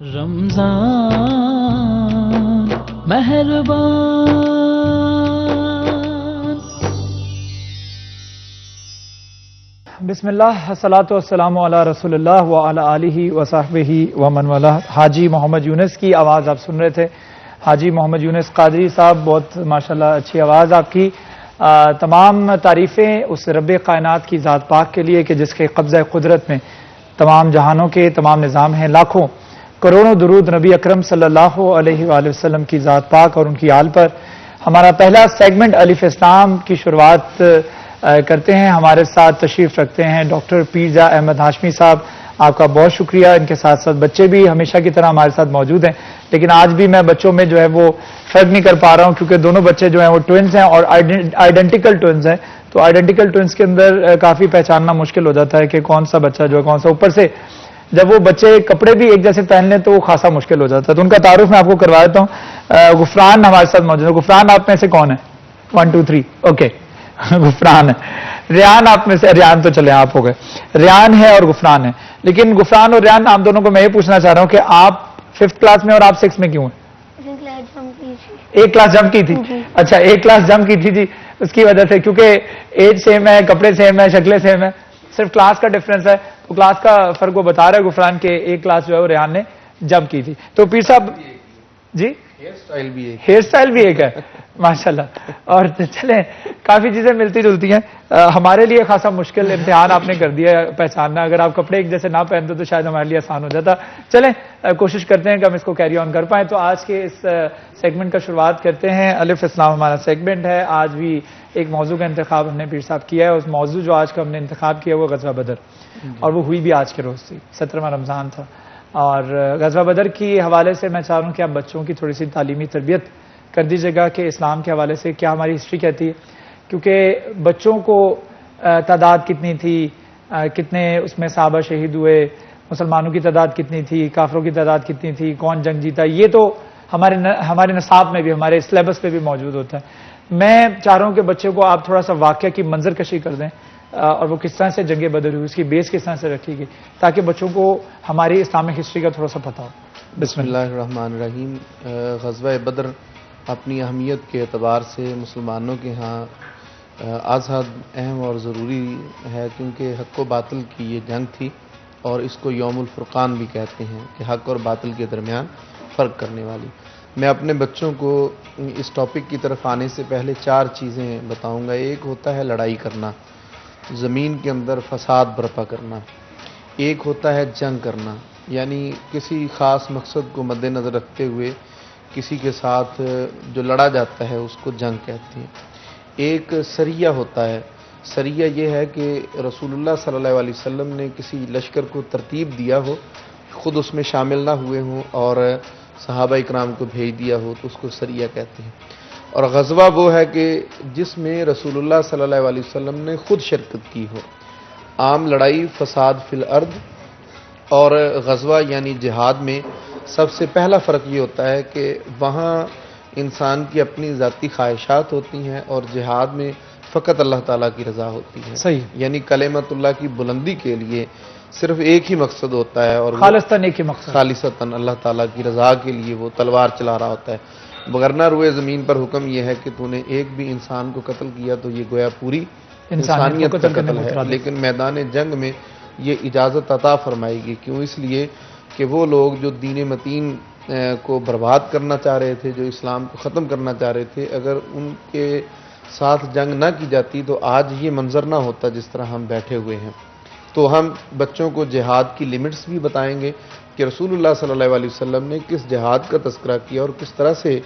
رمضان مہربان۔ بسم اللہ، الصلاۃ والسلام علی رسول اللہ وعلی آلہ وصحبہ ومن والہ۔ حاجی محمد یونس کی آواز آپ سن رہے تھے۔ حاجی محمد یونس قادری صاحب، بہت ماشاءاللہ اچھی آواز آپ کی۔ تمام تعریفیں اس رب کائنات کی ذات پاک کے لیے کہ جس کے قبضہ قدرت میں تمام جہانوں کے تمام نظام ہیں۔ لاکھوں کروڑوں درود نبی اکرم صلی اللہ علیہ وآلہ وسلم کی ذات پاک اور ان کی آل پر۔ ہمارا پہلا سیگمنٹ الف اسلام کی شروعات کرتے ہیں۔ ہمارے ساتھ تشریف رکھتے ہیں ڈاکٹر پیرزا احمد ہاشمی صاحب، آپ کا بہت شکریہ۔ ان کے ساتھ ساتھ بچے بھی ہمیشہ کی طرح ہمارے ساتھ موجود ہیں، لیکن آج بھی میں بچوں میں جو ہے وہ فرق نہیں کر پا رہا ہوں، کیونکہ دونوں بچے جو ہیں وہ ٹوئنز ہیں اور آئیڈینٹیکل ٹوئنز ہیں۔ تو آئیڈینٹیکل ٹوئنز کے اندر کافی پہچاننا مشکل ہو جاتا ہے کہ کون سا بچہ جو ہے کون سا۔ اوپر سے جب وہ بچے کپڑے بھی ایک جیسے پہن لیں تو وہ خاصا مشکل ہو جاتا ہے۔ تو ان کا تعارف میں آپ کو کروا دیتا ہوں۔ غفران ہمارے ساتھ موجود ہے۔ غفران آپ میں سے کون ہے؟ 1 2 3 اوکے غفران ہے۔ ریان آپ میں سے، ریان تو چلے آپ ہو گئے، ریان ہے اور غفران ہے۔ لیکن غفران اور ریان آپ دونوں کو میں یہ پوچھنا چاہ رہا ہوں کہ آپ 5th کلاس میں اور آپ 6 میں کیوں ہیں؟ ایک کلاس جم کی تھی؟ اچھا، ایک کلاس جم کی تھی جی، اس کی وجہ سے، کیونکہ ایج سیم ہے، کپڑے سیم ہے، شکلیں سیم ہے، صرف کلاس کا ڈفرنس ہے۔ تو کلاس کا فرق وہ بتا رہا ہے غفران کے ایک کلاس جو ہے وہ ریان نے جم کی تھی۔ تو پیر صاحب جی، ہیئر اسٹائل بھی ایک ہے ماشاءاللہ۔ اور چلیں کافی چیزیں ملتی جلتی ہیں۔ ہمارے لیے خاصا مشکل امتحان آپ نے کر دیا ہے پہچاننا۔ اگر آپ کپڑے ایک جیسے نہ پہنتے تو شاید ہمارے لیے آسان ہو جاتا۔ چلیں کوشش کرتے ہیں کہ ہم اس کو کیری آن کر پائیں۔ تو آج کے اس سیگمنٹ کا شروعات کرتے ہیں۔ الف اسلام ہمارا سیگمنٹ ہے۔ آج بھی ایک موضوع کا انتخاب ہم نے پیر صاحب کیا ہے۔ اس موضوع جو آج کا ہم نے انتخاب کیا وہ غزوہ بدر، اور وہ ہوئی بھی آج کے روز تھی، 17واں رمضان تھا۔ اور غزوہ بدر کی حوالے سے میں چاہ رہا ہوں کہ آپ بچوں کی تھوڑی سی تعلیمی تربیت کر دیجیے گا کہ اسلام کے حوالے سے کیا ہماری ہسٹری کہتی ہے، کیونکہ بچوں کو تعداد کتنی تھی، کتنے اس میں صحابہ شہید ہوئے، مسلمانوں کی تعداد کتنی تھی، کافروں کی تعداد کتنی تھی، کون جنگ جیتا، یہ تو ہمارے نصاب میں بھی، ہمارے سلیبس پہ بھی موجود ہوتا ہے۔ میں چاہ رہا ہوں کہ بچے کو آپ تھوڑا سا واقعہ کی منظر کشی کر دیں، اور وہ کس طرح سے جنگ بدر ہوئی، اس کی بیس کس طرح سے رکھی گئی، تاکہ بچوں کو ہماری اسلامک ہسٹری کا تھوڑا سا پتہ ہو۔ بسم اللہ الرحمن الرحیم۔ غزوہ بدر اپنی اہمیت کے اعتبار سے مسلمانوں کے ہاں ازحد اہم اور ضروری ہے، کیونکہ حق و باطل کی یہ جنگ تھی، اور اس کو یوم الفرقان بھی کہتے ہیں کہ حق اور باطل کے درمیان فرق کرنے والی۔ میں اپنے بچوں کو اس ٹاپک کی طرف آنے سے پہلے 4 چیزیں بتاؤں گا۔ ایک ہوتا ہے لڑائی کرنا، زمین کے اندر فساد برپا کرنا۔ ایک ہوتا ہے جنگ کرنا، یعنی کسی خاص مقصد کو مد نظر رکھتے ہوئے کسی کے ساتھ جو لڑا جاتا ہے اس کو جنگ کہتے ہیں۔ ایک سریہ ہوتا ہے۔ سریہ یہ ہے کہ رسول اللہ صلی اللہ علیہ وسلم نے کسی لشکر کو ترتیب دیا ہو، خود اس میں شامل نہ ہوئے ہوں اور صحابہ اکرام کو بھیج دیا ہو، تو اس کو سریہ کہتے ہیں۔ اور غزوہ وہ ہے کہ جس میں رسول اللہ صلی اللہ علیہ وسلم نے خود شرکت کی ہو۔ عام لڑائی فساد فی الارض اور غزوہ یعنی جہاد میں سب سے پہلا فرق یہ ہوتا ہے کہ وہاں انسان کی اپنی ذاتی خواہشات ہوتی ہیں، اور جہاد میں فقط اللہ تعالیٰ کی رضا ہوتی ہے۔ صحیح، یعنی کلمت اللہ کی بلندی کے لیے صرف ایک ہی مقصد ہوتا ہے، اور خالصتاً ایک ہی مقصد، خالصتاً اللہ تعالیٰ کی رضا کے لیے وہ تلوار چلا رہا ہوتا ہے۔ وگرنہ روئے زمین پر حکم یہ ہے کہ تو نے ایک بھی انسان کو قتل کیا تو یہ گویا پوری انسانیت کا قتل ہے۔ لیکن میدان جنگ میں یہ اجازت عطا فرمائے گی، کیوں؟ اس لیے کہ وہ لوگ جو دین متین کو برباد کرنا چاہ رہے تھے، جو اسلام کو ختم کرنا چاہ رہے تھے، اگر ان کے ساتھ جنگ نہ کی جاتی تو آج یہ منظر نہ ہوتا جس طرح ہم بیٹھے ہوئے ہیں۔ تو ہم بچوں کو جہاد کی لیمٹس بھی بتائیں گے کہ رسول اللہ صلی اللہ علیہ وسلم نے کس جہاد کا تذکرہ کیا اور کس طرح سے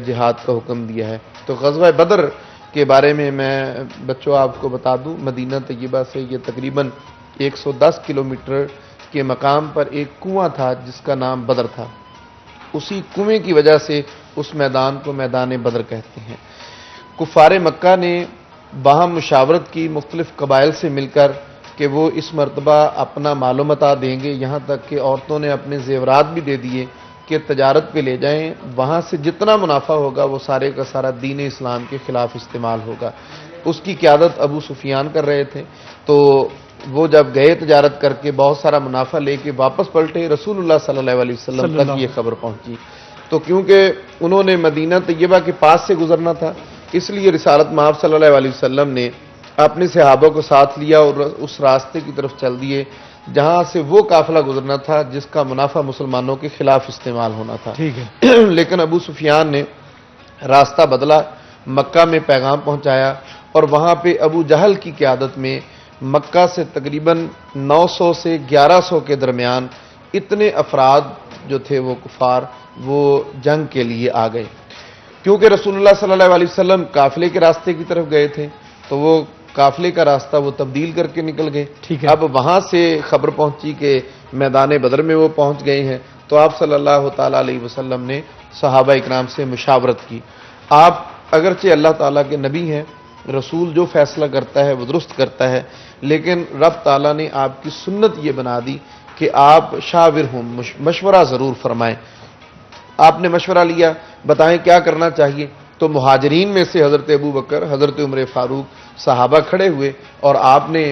جہاد کا حکم دیا ہے۔ تو غزوہ بدر کے بارے میں بچوں آپ کو بتا دوں، مدینہ طیبہ سے یہ تقریباً 110 کلومیٹر کے مقام پر ایک کنواں تھا جس کا نام بدر تھا۔ اسی کنویں کی وجہ سے اس میدان کو میدان بدر کہتے ہیں۔ کفار مکہ نے باہم مشاورت کی مختلف قبائل سے مل کر کہ وہ اس مرتبہ اپنا مال و متاع دیں گے، یہاں تک کہ عورتوں نے اپنے زیورات بھی دے دیے کہ تجارت پہ لے جائیں، وہاں سے جتنا منافع ہوگا وہ سارے کا سارا دین اسلام کے خلاف استعمال ہوگا۔ اس کی قیادت ابو سفیان کر رہے تھے۔ تو وہ جب گئے تجارت کر کے بہت سارا منافع لے کے واپس پلٹے، رسول اللہ صلی اللہ علیہ وسلم تک یہ خبر پہنچی، تو کیونکہ انہوں نے مدینہ طیبہ کے پاس سے گزرنا تھا، اس لیے رسالت مآب صلی اللہ علیہ وسلم نے اپنے صحابہ کو ساتھ لیا اور اس راستے کی طرف چل دیے جہاں سے وہ قافلہ گزرنا تھا جس کا منافع مسلمانوں کے خلاف استعمال ہونا تھا۔ ٹھیک ہے، لیکن ابو سفیان نے راستہ بدلا، مکہ میں پیغام پہنچایا، اور وہاں پہ ابو جہل کی قیادت میں مکہ سے تقریباً 900 سے 1100 کے درمیان اتنے افراد جو تھے وہ کفار وہ جنگ کے لیے آ گئے، کیونکہ رسول اللہ صلی اللہ علیہ وسلم قافلے کے راستے کی طرف گئے تھے تو وہ قافلے کا راستہ وہ تبدیل کر کے نکل گئے۔ ٹھیک ہے، اب وہاں سے خبر پہنچی کہ میدان بدر میں وہ پہنچ گئے ہیں، تو آپ صلی اللہ تعالیٰ علیہ وسلم نے صحابہ اکرام سے مشاورت کی۔ آپ اگرچہ اللہ تعالیٰ کے نبی ہیں، رسول جو فیصلہ کرتا ہے وہ درست کرتا ہے، لیکن رب تعالیٰ نے آپ کی سنت یہ بنا دی کہ آپ شاور ہوں، مشورہ ضرور فرمائیں۔ آپ نے مشورہ لیا، بتائیں کیا کرنا چاہیے، تو مہاجرین میں سے حضرت ابو بکر، حضرت عمر فاروق، صحابہ کھڑے ہوئے اور آپ نے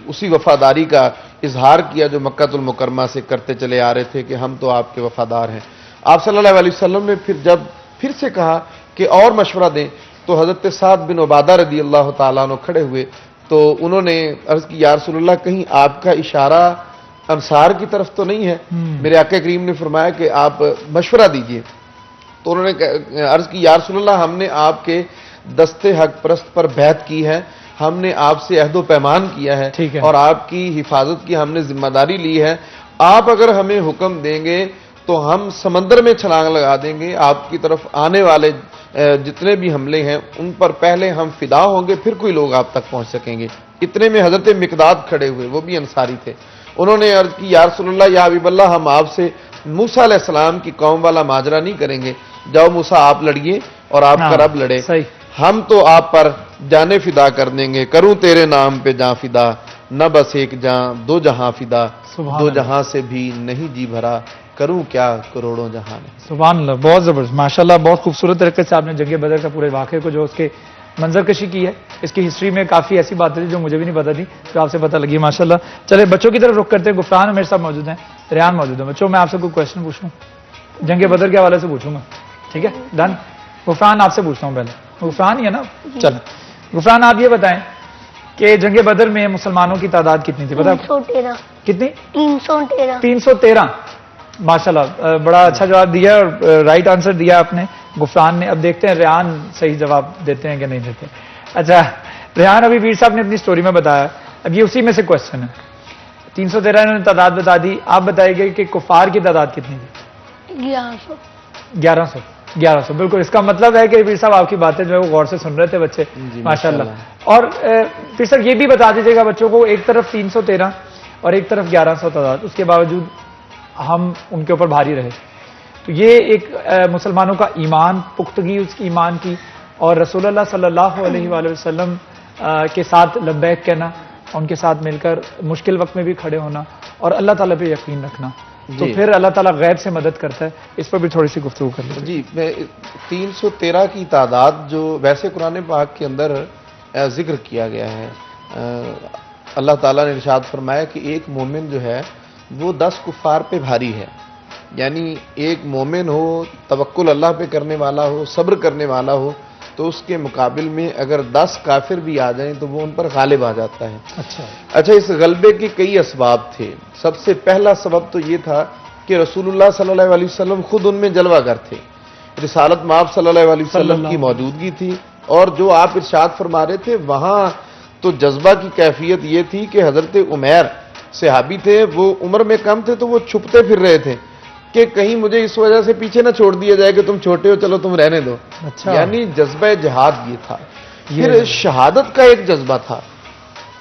اسی وفاداری کا اظہار کیا جو مکہ المکرمہ سے کرتے چلے آ رہے تھے کہ ہم تو آپ کے وفادار ہیں۔ آپ صلی اللہ علیہ وسلم نے جب پھر سے کہا کہ اور مشورہ دیں، تو حضرت سعد بن عبادہ رضی اللہ تعالیٰ عنہ کھڑے ہوئے، تو انہوں نے عرض کی یا رسول اللہ کہیں آپ کا اشارہ انصار کی طرف تو نہیں ہے؟ میرے آقا کریم نے فرمایا کہ آپ مشورہ دیجئے، تو انہوں نے عرض کی یا رسول اللہ ہم نے آپ کے دست حق پرست پر بیعت کی ہے، ہم نے آپ سے عہد و پیمان کیا ہے اور آپ کی حفاظت کی ہم نے ذمہ داری لی ہے، آپ اگر ہمیں حکم دیں گے تو ہم سمندر میں چھلانگ لگا دیں گے، آپ کی طرف آنے والے جتنے بھی حملے ہیں ان پر پہلے ہم فدا ہوں گے، پھر کوئی لوگ آپ تک پہنچ سکیں گے۔ اتنے میں حضرت مقداد کھڑے ہوئے، وہ بھی انصاری تھے، انہوں نے عرض کی یا رسول اللہ یا حبیب اللہ ہم آپ سے موسیٰ علیہ السلام کی قوم والا ماجرا نہیں کریں گے، جاؤ موسیٰ آپ لڑیے اور آپ کا رب لڑے، ہم تو آپ پر جانیں فدا کر دیں گے، کروں تیرے نام پہ جاں فدا، نہ بس ایک جاں دو جہاں فدا، دو جہاں سے بھی نہیں جی بھرا، کروں کیا کروڑوں جہاں نے۔ سبحان اللہ، بہت زبردست، ماشاءاللہ، بہت خوبصورت طریقے سے آپ نے جنگ بدر کا پورے واقعے کو جو اس کے منظر کشی کی ہے، اس کی ہسٹری میں کافی ایسی باتیں تھیں جو مجھے بھی نہیں پتا تھی، جو آپ سے پتہ لگی ماشاءاللہ۔ چلے بچوں کی طرف رخ کرتے ہیں، غفران میرے ساتھ موجود ہیں، ریان موجود ہیں۔ بچوں میں آپ سے کوئی کویشچن پوچھوں، جنگ بدر کے حوالے سے پوچھوں گا، ٹھیک ہے ڈن؟ غفران آپ سے پوچھتا ہوں پہلے، غفران ہی ہے نا؟ چلیں غفران آپ یہ بتائیں کہ جنگ بدر میں مسلمانوں کی تعداد کتنی تھی پتہ ہے؟ 313 کتنی؟ 313 313 ماشاءاللہ، بڑا اچھا جواب دیا اور رائٹ آنسر دیا آپ نے غفران نے۔ اب دیکھتے ہیں ریان صحیح جواب دیتے ہیں کہ نہیں دیتے۔ اچھا ریان، ابھی ویر صاحب نے اپنی سٹوری میں بتایا، اب یہ اسی میں سے کوشچن ہے، 313 انہوں نے تعداد بتا دی، آپ بتائیے گا کہ کفار کی تعداد کتنی تھی؟ 1100 1100 بالکل۔ اس کا مطلب ہے کہ ویر صاحب آپ کی باتیں جو ہے وہ غور سے سن رہے تھے بچے، ماشاءاللہ۔ اور پھر سر یہ بھی بتا دیجیے گا بچوں کو، ایک طرف 313 اور ایک طرف 1100 تعداد، اس کے باوجود ہم ان کے اوپر بھاری رہے، تو یہ ایک مسلمانوں کا ایمان، پختگی اس کی ایمان کی، اور رسول اللہ صلی اللہ علیہ وآلہ وسلم کے ساتھ لبیک کہنا، ان کے ساتھ مل کر مشکل وقت میں بھی کھڑے ہونا، اور اللہ تعالیٰ پہ یقین رکھنا، تو پھر اللہ تعالیٰ غیب سے مدد کرتا ہے۔ اس پر بھی تھوڑی سی گفتگو کر لیں۔ جی، میں 313 کی تعداد جو ویسے قرآن پاک کے اندر ذکر کیا گیا ہے، اللہ تعالیٰ نے ارشاد فرمایا کہ ایک مومن جو ہے وہ 10 کفار پہ بھاری ہے، یعنی ایک مومن ہو، توکل اللہ پہ کرنے والا ہو، صبر کرنے والا ہو، تو اس کے مقابل میں اگر 10 کافر بھی آ جائیں تو وہ ان پر غالب آ جاتا ہے۔ اچھا، اس غلبے کے کئی اسباب تھے۔ سب سے پہلا سبب تو یہ تھا کہ رسول اللہ صلی اللہ علیہ وسلم خود ان میں جلوہ گر تھے، رسالت مآب صلی اللہ علیہ وسلم کی موجودگی تھی، اور جو آپ ارشاد فرما رہے تھے وہاں تو جذبہ کی کیفیت یہ تھی کہ حضرت عمیر صحابی تھے، وہ عمر میں کم تھے تو وہ چھپتے پھر رہے تھے کہ کہیں مجھے اس وجہ سے پیچھے نہ چھوڑ دیا جائے کہ تم چھوٹے ہو، چلو تم رہنے دو۔ یعنی جذبہ جہاد یہ تھا۔ پھر شہادت کا ایک جذبہ تھا،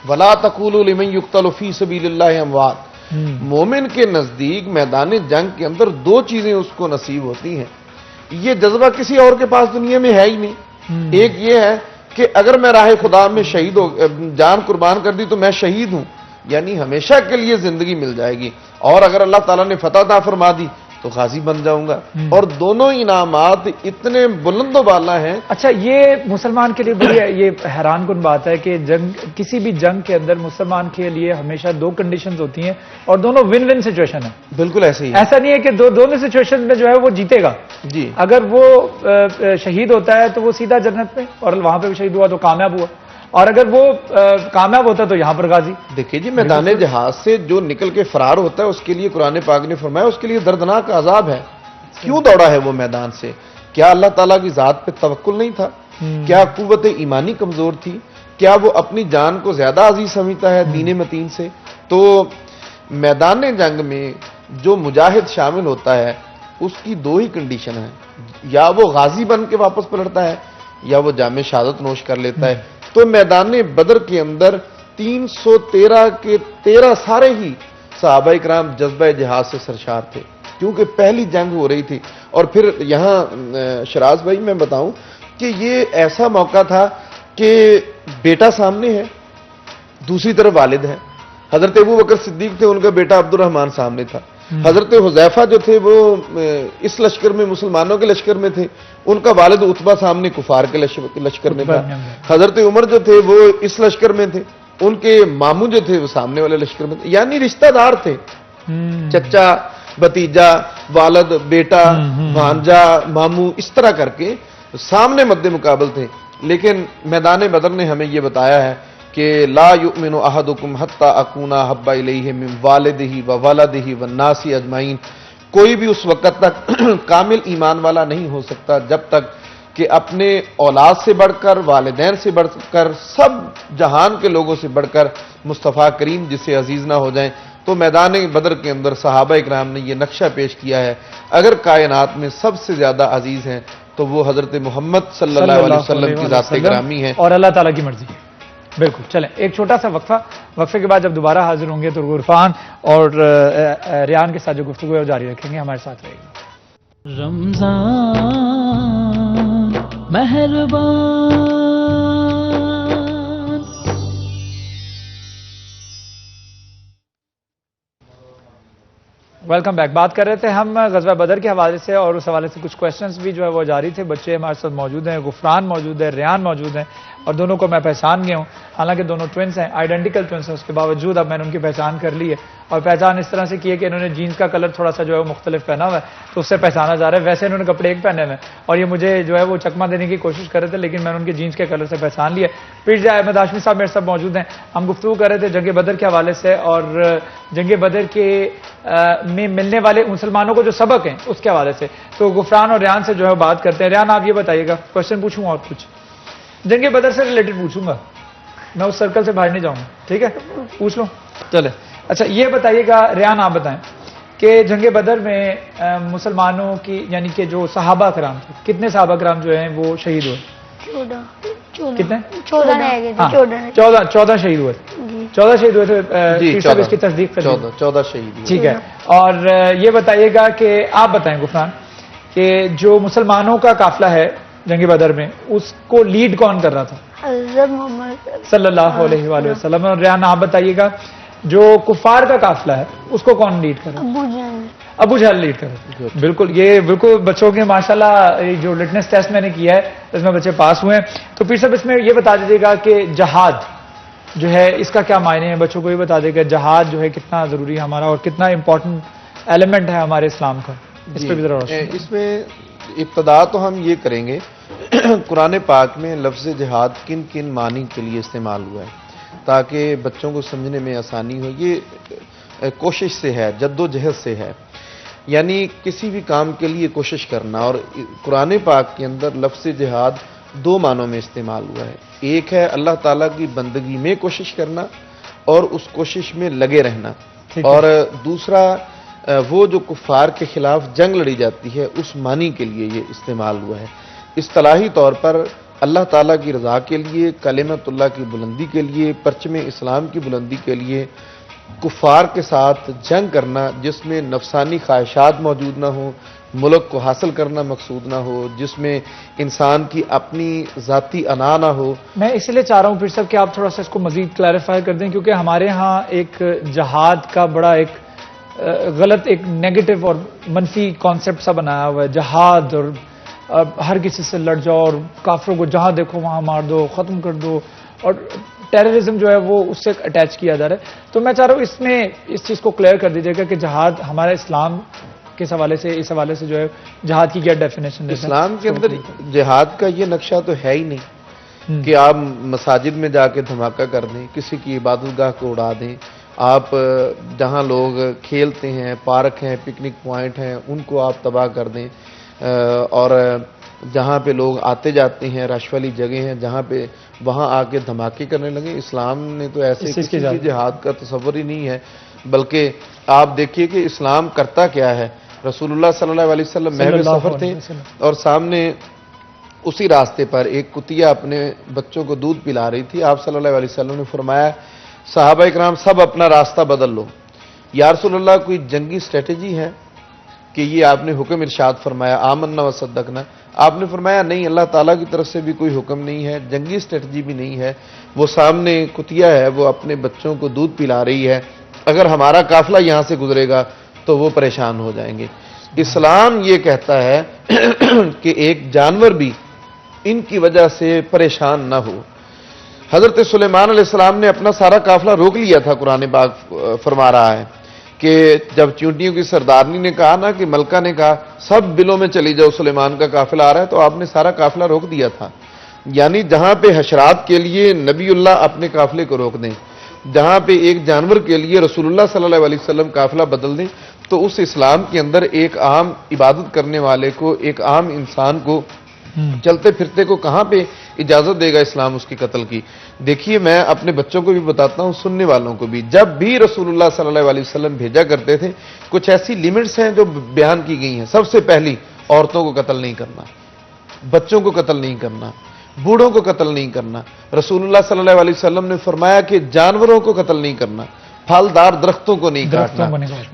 وَلَا تَقُولُوا لِمَن يُقْتَلُ فِي سَبِيلِ اللَّهِ أَمْوَاتٌ۔ مومن کے نزدیک میدان جنگ کے اندر 2 چیزیں اس کو نصیب ہوتی ہیں، یہ جذبہ کسی اور کے پاس دنیا میں ہے ہی نہیں۔ ایک یہ ہے کہ اگر میں راہ خدا میں شہید ہو جان قربان کر دی تو میں شہید ہوں، یعنی ہمیشہ کے لیے زندگی مل جائے گی، اور اگر اللہ تعالیٰ نے فتح عطا فرما دی تو غازی بن جاؤں گا. اور دونوں انعامات اتنے بلند و بالا ہیں. اچھا، یہ مسلمان کے لیے بڑی یہ حیران کن بات ہے کہ کسی بھی جنگ کے اندر مسلمان کے لیے ہمیشہ دو کنڈیشنز ہوتی ہیں اور دونوں ون ون سچویشن ہے. بالکل ایسے ہی ہے. ایسا نہیں ہے کہ دونوں سچویشن میں جو ہے وہ جیتے گا. جی اگر وہ شہید ہوتا ہے تو وہ سیدھا جنت میں، اور وہاں پہ بھی شہید ہوا تو کامیاب ہوا، اور اگر وہ کامیاب ہوتا تو یہاں پر غازی. دیکھیے جی، میدان جہاد سے جو نکل کے فرار ہوتا ہے اس کے لیے قرآن پاک نے فرمایا اس کے لیے دردناک عذاب ہے. کیوں دوڑا ہے وہ میدان سے؟ کیا اللہ تعالیٰ کی ذات پہ توکل نہیں تھا؟ کیا قوت ایمانی کمزور تھی؟ کیا وہ اپنی جان کو زیادہ عزیز سمجھتا ہے دین متین سے؟ تو میدان جنگ میں جو مجاہد شامل ہوتا ہے اس کی دو ہی کنڈیشن ہیں، یا وہ غازی بن کے واپس پلٹتا ہے یا وہ جام شہادت نوش کر لیتا ہے. تو میدان بدر کے اندر 313 کے 13 سارے ہی صحابہ کرام جذبہ جہاد سے سرشار تھے، کیونکہ پہلی جنگ ہو رہی تھی. اور پھر یہاں شراز بھائی میں بتاؤں کہ یہ ایسا موقع تھا کہ بیٹا سامنے ہے، دوسری طرف والد ہے. حضرت ابو بکر صدیق تھے، ان کا بیٹا عبد الرحمن سامنے تھا. حضرت حذیفہ جو تھے وہ اس لشکر میں مسلمانوں کے لشکر میں تھے، ان کا والد عتبہ سامنے کفار کے لشکر میں تھا. حضرت عمر جو تھے وہ اس لشکر میں تھے، ان کے ماموں جو تھے وہ سامنے والے لشکر میں تھے. یعنی رشتہ دار تھے، چچا بھتیجا والد بیٹا بھانجا ماموں، اس طرح کر کے سامنے مد مقابل تھے. لیکن میدان بدر نے ہمیں یہ بتایا ہے کہ لا یؤمن احدکم حتی اکونا احب الیہ من والدہ و ولدہ والناس اجمعین. کوئی بھی اس وقت تک کامل ایمان والا نہیں ہو سکتا جب تک کہ اپنے اولاد سے بڑھ کر، والدین سے بڑھ کر، سب جہان کے لوگوں سے بڑھ کر مصطفیٰ کریم جسے عزیز نہ ہو جائیں. تو میدان بدر کے اندر صحابہ اکرام نے یہ نقشہ پیش کیا ہے، اگر کائنات میں سب سے زیادہ عزیز ہیں تو وہ حضرت محمد صلی اللہ علیہ وسلم کی ذات گرامی ہے اور اللہ تعالیٰ کی مرضی ہے. بالکل. چلیں ایک چھوٹا سا وقفے کے بعد جب دوبارہ حاضر ہوں گے تو عرفان اور ریان کے ساتھ جو گفتگو ہے وہ جاری رکھیں گے. ہمارے ساتھ رہے گا. رمضان مہربان. Welcome back. بات کر رہے تھے ہم غزوہ بدر کے حوالے سے، اور اس حوالے سے کچھ کویسچنز بھی جو ہے وہ جاری تھے. بچے ہمارے ساتھ موجود ہیں، غفران موجود ہے، ریان موجود ہیں، اور دونوں کو میں پہچان گیا ہوں. حالانکہ دونوں ٹوئنس ہیں، آئیڈینٹیکل ٹوئنس ہیں، اس کے باوجود اب میں نے ان کی پہچان کر لی ہے. اور پہچان اس طرح سے کی ہے کہ انہوں نے جینس کا کلر تھوڑا سا جو ہے وہ مختلف پہنا ہوا ہے تو اس سے پہچانا جا رہا ہے. ویسے انہوں نے کپڑے ایک پہنے ہوئے ہیں اور یہ مجھے جو ہے وہ چکما دینے کی کوشش کر رہے تھے، لیکن میں نے ان کے جینس کے کلر سے پہچان لیا. پھر جو احمد ہاشمی صاحب میرے ساتھ موجود ہیں. ہم گفتگو کر رہے تھے جنگ بدر کے حوالے سے اور جنگ بدر کے میں ملنے والے مسلمانوں کو جو سبق ہیں اس کے حوالے سے. تو غفران اور ریان سے جو ہے بات کرتے ہیں. ریان آپ یہ بتائیے گا، کوشچن پوچھوں اور کچھ جنگ بدر سے ریلیٹڈ پوچھوں گا، میں اس سرکل سے باہر نہیں جاؤں گا، ٹھیک ہے؟ پوچھ لوں چلے. اچھا یہ بتائیے گا ریان، آپ بتائیں کہ جنگ بدر میں مسلمانوں کی یعنی کہ جو صحابہ کرام تھے، کتنے صحابہ کرام جو ہیں وہ شہید ہوئے؟ 14. کتنے؟ 14 شہید ہوئے. 14 شہید ہوئے تھے. اس کی تصدیق 14 شہید. ٹھیک ہے. اور یہ بتائیے گا کہ آپ بتائیں غفران کہ جو مسلمانوں کا قافلہ ہے جنگ بدر میں اس کو لیڈ کون کر رہا تھا؟ حضرت محمد صلی اللہ علیہ وآلہ وسلم. اور ریان آپ بتائیے گا جو کفار کا قافلہ ہے اس کو کون لیڈ کر رہا ہے؟ ابو جہل لیڈ کر رہا ہے. بالکل. یہ بالکل بچوں کے ماشاءاللہ جو لٹنس ٹیسٹ میں نے کیا ہے اس میں بچے پاس ہوئے ہیں. تو پھر سب اس میں یہ بتا دیجیے گا کہ جہاد جو ہے اس کا کیا معنی ہے؟ بچوں کو یہ بتا دے گا جہاد جو ہے کتنا ضروری ہے ہمارا اور کتنا امپورٹنٹ ایلیمنٹ ہے ہمارے اسلام کا. اس پہ بھی ذرا اس میں ابتدا تو ہم یہ کریں گے قرآن پاک میں لفظ جہاد کن کن معنی کے لیے استعمال ہوا ہے تاکہ بچوں کو سمجھنے میں آسانی ہو. یہ کوشش سے ہے، جد و جہد سے ہے، یعنی کسی بھی کام کے لیے کوشش کرنا. اور قرآن پاک کے اندر لفظ جہاد 2 معنوں میں استعمال ہوا ہے. ایک ہے اللہ تعالیٰ کی بندگی میں کوشش کرنا اور اس کوشش میں لگے رہنا، اور دوسرا وہ جو کفار کے خلاف جنگ لڑی جاتی ہے اس معنی کے لیے یہ استعمال ہوا ہے. اصطلاحی طور پر اللہ تعالیٰ کی رضا کے لیے، کلمت اللہ کی بلندی کے لیے، پرچم اسلام کی بلندی کے لیے کفار کے ساتھ جنگ کرنا جس میں نفسانی خواہشات موجود نہ ہوں، ملک کو حاصل کرنا مقصود نہ ہو، جس میں انسان کی اپنی ذاتی انا نہ ہو. میں اس لیے چاہ رہا ہوں پھر صاحب کہ آپ تھوڑا سا اس کو مزید کلیریفائی کر دیں، کیونکہ ہمارے ہاں ایک جہاد کا بڑا ایک غلط ایک نیگیٹو اور منفی کانسیپٹ سا بنایا ہوا ہے، جہاد اور ہر کسی سے لڑ جاؤ اور کافروں کو جہاں دیکھو وہاں مار دو، ختم کر دو، اور ٹیررزم جو ہے وہ اس سے اٹیچ کیا جا رہا ہے۔ تو میں چاہ رہا ہوں اس میں اس چیز کو کلیئر کر دیجیے گا کہ جہاد ہمارا اسلام کے حوالے سے، اس حوالے سے جو ہے جہاد کی کیا ڈیفینیشن ہے؟ اسلام کے اندر جہاد کا یہ نقشہ تو ہے ہی نہیں کہ آپ مساجد میں جا کے دھماکہ کر دیں، کسی کی عبادت گاہ کو اڑا دیں، آپ جہاں لوگ کھیلتے ہیں، پارک ہیں، پکنک پوائنٹ ہیں، ان کو آپ تباہ کر دیں، اور جہاں پہ لوگ آتے جاتے ہیں، رش والی جگہ ہیں جہاں پہ، وہاں آ کے دھماکے کرنے لگے۔ اسلام نے تو ایسے کسی کی جہاد کا تصور ہی نہیں ہے، بلکہ آپ دیکھیے کہ اسلام کرتا کیا ہے۔ رسول اللہ صلی اللہ علیہ وسلم محو سفر تھے اور سامنے اسی راستے پر ایک کتیا اپنے بچوں کو دودھ پلا رہی تھی۔ آپ صلی اللہ علیہ وسلم نے فرمایا صحابہ اکرام سب اپنا راستہ بدل لو۔ یا رسول اللہ کوئی جنگی اسٹریٹجی ہے کہ یہ آپ نے حکم ارشاد فرمایا آمنا و صدقنا؟ آپ نے فرمایا نہیں، اللہ تعالیٰ کی طرف سے بھی کوئی حکم نہیں ہے، جنگی اسٹریٹجی بھی نہیں ہے، وہ سامنے کتیا ہے، وہ اپنے بچوں کو دودھ پلا رہی ہے، اگر ہمارا قافلہ یہاں سے گزرے گا تو وہ پریشان ہو جائیں گے۔ اسلام یہ کہتا ہے کہ ایک جانور بھی ان کی وجہ سے پریشان نہ ہو۔ حضرت سلیمان علیہ السلام نے اپنا سارا قافلہ روک لیا تھا، قرآن پاک فرما رہا ہے کہ جب چونٹیوں کی سردارنی نے کہا نا، کہ ملکہ نے کہا سب بلوں میں چلی جاؤ، سلیمان کا قافلہ آ رہا ہے، تو آپ نے سارا قافلہ روک دیا تھا۔ یعنی جہاں پہ حشرات کے لیے نبی اللہ اپنے قافلے کو روک دیں، جہاں پہ ایک جانور کے لیے رسول اللہ صلی اللہ علیہ وسلم قافلہ بدل دیں، تو اس اسلام کے اندر ایک عام عبادت کرنے والے کو، ایک عام انسان کو، چلتے پھرتے کو کہاں پہ اجازت دے گا اسلام اس کی قتل کی؟ دیکھیے میں اپنے بچوں کو بھی بتاتا ہوں، سننے والوں کو بھی، جب بھی رسول اللہ صلی اللہ علیہ وسلم بھیجا کرتے تھے کچھ ایسی لیمٹس ہیں جو بیان کی گئی ہیں۔ سب سے پہلی، عورتوں کو قتل نہیں کرنا، بچوں کو قتل نہیں کرنا، بوڑھوں کو قتل نہیں کرنا۔ رسول اللہ صلی اللہ علیہ وسلم نے فرمایا کہ جانوروں کو قتل نہیں کرنا، پھلدار درختوں کو نہیں کاٹنا،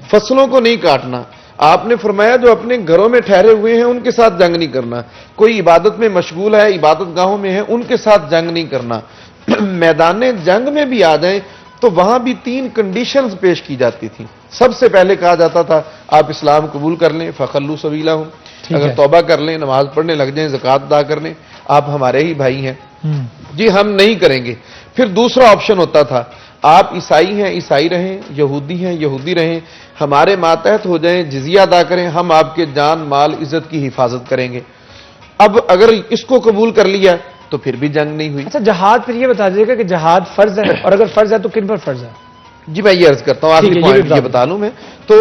فصلوں کو نہیں کاٹنا۔ آپ نے فرمایا جو اپنے گھروں میں ٹھہرے ہوئے ہیں ان کے ساتھ جنگ نہیں کرنا، کوئی عبادت میں مشغول ہے، عبادت گاہوں میں ہے، ان کے ساتھ جنگ نہیں کرنا۔ میدان جنگ میں بھی آ جائیں تو وہاں بھی 3 کنڈیشنز پیش کی جاتی تھیں۔ سب سے پہلے کہا جاتا تھا آپ اسلام قبول کر لیں، فخلو سبیلہم، اگر توبہ کر لیں، نماز پڑھنے لگ جائیں، زکوٰۃ ادا کر لیں، آپ ہمارے ہی بھائی ہیں، جی ہم نہیں کریں گے۔ پھر دوسرا آپشن ہوتا تھا آپ عیسائی ہیں، عیسائی رہیں، یہودی ہیں، یہودی رہیں، ہمارے ماتحت ہو جائیں، جزیہ ادا کریں، ہم آپ کے جان مال عزت کی حفاظت کریں گے۔ اب اگر اس کو قبول کر لیا تو پھر بھی جنگ نہیں ہوئی۔ اچھا جہاد پھر یہ بتا دیجیے گا کہ جہاد فرض ہے، اور اگر فرض ہے تو کن پر فرض ہے؟ جی میں یہ عرض کرتا ہوں، آخری پوائنٹ یہ بتا لوں میں، تو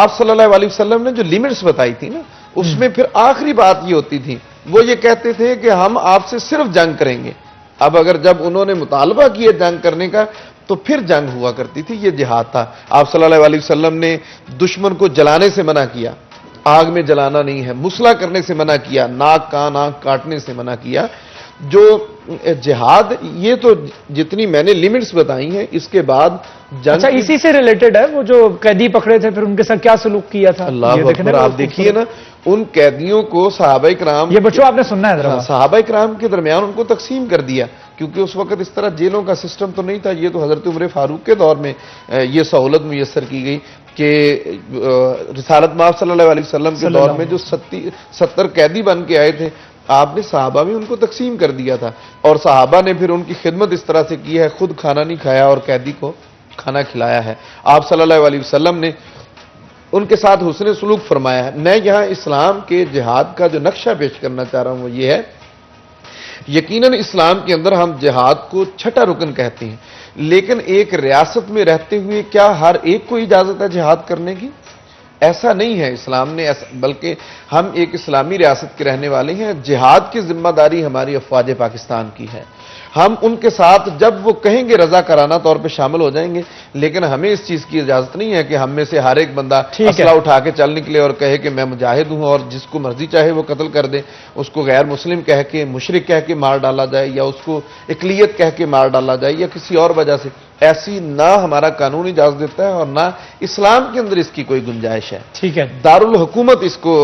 آپ صلی اللہ علیہ وسلم نے جو لیمٹس بتائی تھی نا، اس میں پھر آخری بات یہ ہوتی تھی، وہ یہ کہتے تھے کہ ہم آپ سے صرف جنگ کریں گے۔ اب اگر جب انہوں نے مطالبہ کیا جنگ کرنے کا تو پھر جنگ ہوا کرتی تھی، یہ جہاد تھا۔ آپ صلی اللہ علیہ وسلم نے دشمن کو جلانے سے منع کیا، آگ میں جلانا نہیں ہے، مسلح کرنے سے منع کیا، ناک کان آنکھ کاٹنے سے منع کیا۔ جو جہاد، یہ تو جتنی میں نے لیمٹس بتائی ہیں، اس کے بعد جنگ، اچھا اسی سے ریلیٹڈ ہے وہ جو قیدی پکڑے تھے پھر ان کے ساتھ کیا سلوک کیا تھا؟ اللہ اکبر، آپ دیکھیے نا ان قیدیوں کو صحابہ کرام، یہ بچوں آپ نے سننا ہے ذرا، صحابہ کرام کے درمیان ان کو تقسیم کر دیا، کیونکہ اس وقت اس طرح جیلوں کا سسٹم تو نہیں تھا، یہ تو حضرت عمر فاروق کے دور میں یہ سہولت میسر کی گئی کہ رسالت مآب صلی اللہ علیہ وسلم کے دور میں جو 70 قیدی بن کے آئے تھے، آپ نے صحابہ میں ان کو تقسیم کر دیا تھا، اور صحابہ نے پھر ان کی خدمت اس طرح سے کی ہے، خود کھانا نہیں کھایا اور قیدی کو کھانا کھلایا ہے۔ آپ صلی اللہ علیہ وسلم نے ان کے ساتھ حسن سلوک فرمایا ہے۔ میں یہاں اسلام کے جہاد کا جو نقشہ پیش کرنا چاہ رہا ہوں وہ یہ ہے، یقیناً اسلام کے اندر ہم جہاد کو چھٹا رکن کہتے ہیں، لیکن ایک ریاست میں رہتے ہوئے کیا ہر ایک کو اجازت ہے جہاد کرنے کی؟ ایسا نہیں ہے اسلام نے، بلکہ ہم ایک اسلامی ریاست کے رہنے والے ہیں، جہاد کی ذمہ داری ہماری افواج پاکستان کی ہے، ہم ان کے ساتھ جب وہ کہیں گے رضاکارانہ طور پہ شامل ہو جائیں گے، لیکن ہمیں اس چیز کی اجازت نہیں ہے کہ ہم میں سے ہر ایک بندہ اسلحہ اٹھا کے چل نکلے اور کہے کہ میں مجاہد ہوں، اور جس کو مرضی چاہے وہ قتل کر دے، اس کو غیر مسلم کہہ کے، مشرک کہہ کے مار ڈالا جائے، یا اس کو اقلیت کہہ کے مار ڈالا جائے، یا کسی اور وجہ سے۔ ایسی نہ ہمارا قانون اجازت دیتا ہے اور نہ اسلام کے اندر اس کی کوئی گنجائش ہے۔ ٹھیک ہے، دارالحکومت اس کو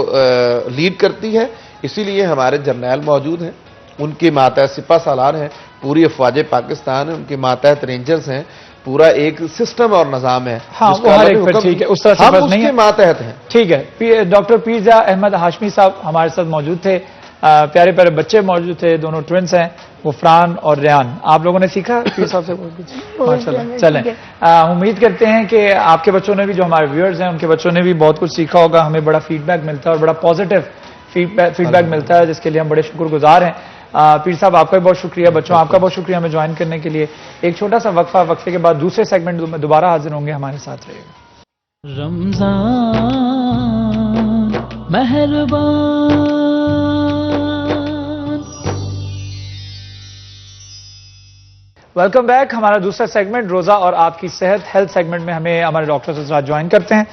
لیڈ کرتی ہے، اسی لیے ہمارے جرنیل موجود ہیں، ان کے ماتحت سپہ سالار ہیں، پوری افواج پاکستان ہیں، ان کے ماتحت رینجرز ہیں، پورا ایک سسٹم اور نظام ہے ہاں جس وہ کا ہر اللہ ایک نے پر حکم ٹھیک ہے، دی. اس طرح سے ہم فرض اس نہیں کے ہے. ماتحت ہیں. ٹھیک ہے. ڈاکٹر پیرزا احمد ہاشمی صاحب ہمارے ساتھ موجود تھے. پیارے پیارے بچے موجود تھے، دونوں ٹوئنس ہیں، غفران اور ریان. آپ لوگوں نے سیکھا پیر صاحب سے؟ ماشاء اللہ. چلیں امید کرتے ہیں کہ آپ کے بچوں نے بھی، جو ہمارے ویورز ہیں ان کے بچوں نے بھی بہت کچھ سیکھا ہوگا. ہمیں بڑا فیڈ بیک ملتا ہے اور بڑا پازیٹیو فیڈ بیک ملتا ہے، جس کے لیے ہم بڑے شکر گزار ہیں. پیر صاحب آپ کا بھی بہت شکریہ، بچوں آپ کا بہت شکریہ ہمیں جوائن کرنے کے لیے. ایک چھوٹا سا وقفے کے بعد دوسرے سیگمنٹ میں دوبارہ حاضر ہوں گے. ہمارے ساتھ رہے گا. رمضان مہربان. Welcome back. ہمارا دوسرا سیگمنٹ روزہ اور آپ کی صحت، ہیلتھ سیگمنٹ میں ہمیں ہمارے ڈاکٹر حضرات جوائن کرتے ہیں.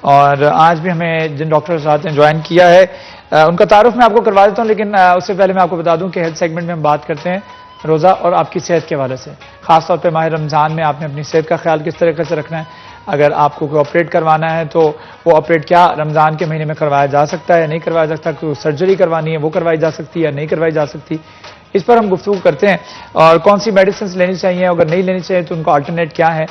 اور آج بھی ہمیں جن ڈاکٹر حضرات نے جوائن کیا ہے ان کا تعارف میں آپ کو کروا دیتا ہوں، لیکن اس سے پہلے میں آپ کو بتا دوں کہ ہیلتھ سیگمنٹ میں ہم بات کرتے ہیں روزہ اور آپ کی صحت کے حوالے سے. خاص طور پہ ماہ رمضان میں آپ نے اپنی صحت کا خیال کس طریقے سے رکھنا ہے. اگر آپ کو کوئی آپریٹ کروانا ہے تو وہ آپریٹ کیا رمضان کے مہینے میں کروایا جا سکتا ہے یا نہیں کروایا جا سکتا، کوئی سرجری کروانی ہے وہ کروائی جا سکتی ہے یا نہیں کروائی جا سکتی، اس پر ہم گفتگو کرتے ہیں. اور کون سی میڈیسنس لینی چاہیے، اگر نہیں لینی چاہیے تو ان کا آلٹرنیٹ کیا ہے.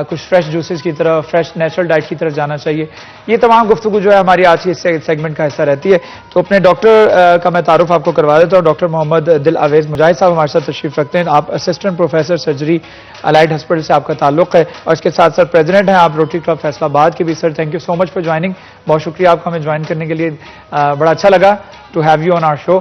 کچھ فریش جوسز کی طرف، فریش نیچرل ڈائٹ کی طرف جانا چاہیے. یہ تمام گفتگو جو ہے ہماری آج کی سیگمنٹ کا حصہ رہتی ہے. تو اپنے ڈاکٹر کا میں تعارف آپ کو کروا دیتا ہوں. ڈاکٹر محمد دل اویز مجاہد صاحب ہمارے ساتھ تشریف رکھتے ہیں. آپ assistant professor surgery allied hospital سے آپ کا تعلق ہے، اور اس کے ساتھ ساتھ پریزیڈنٹ ہیں آپ روٹری کلب فیصلہ آباد کے بھی. Sir thank you so much for joining. بہت شکریہ آپ کا ہمیں جوائن کرنے کے لیے. بڑا اچھا لگا ٹو ہیو یو آن آور شو.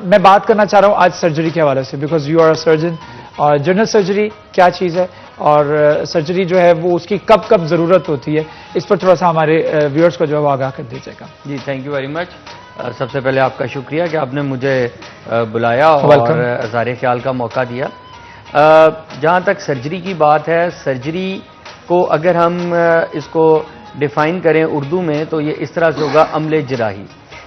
میں بات کرنا چاہ رہا ہوں آج سرجری کے حوالے سے، because you are a surgeon. اور جنرل سرجری کیا چیز ہے اور سرجری جو ہے وہ اس کی کب کب ضرورت ہوتی ہے، اس پر تھوڑا سا ہمارے ویورز کو جو ہے وہ آگاہ کر دیجیے گا. جی تھینک یو ویری مچ. سب سے پہلے آپ کا شکریہ کہ آپ نے مجھے بلایا اور اظہار خیال کا موقع دیا. جہاں تک سرجری کی بات ہے، سرجری کو اگر ہم اس کو ڈیفائن کریں اردو میں تو یہ اس طرح سے ہوگا عمل جراحی.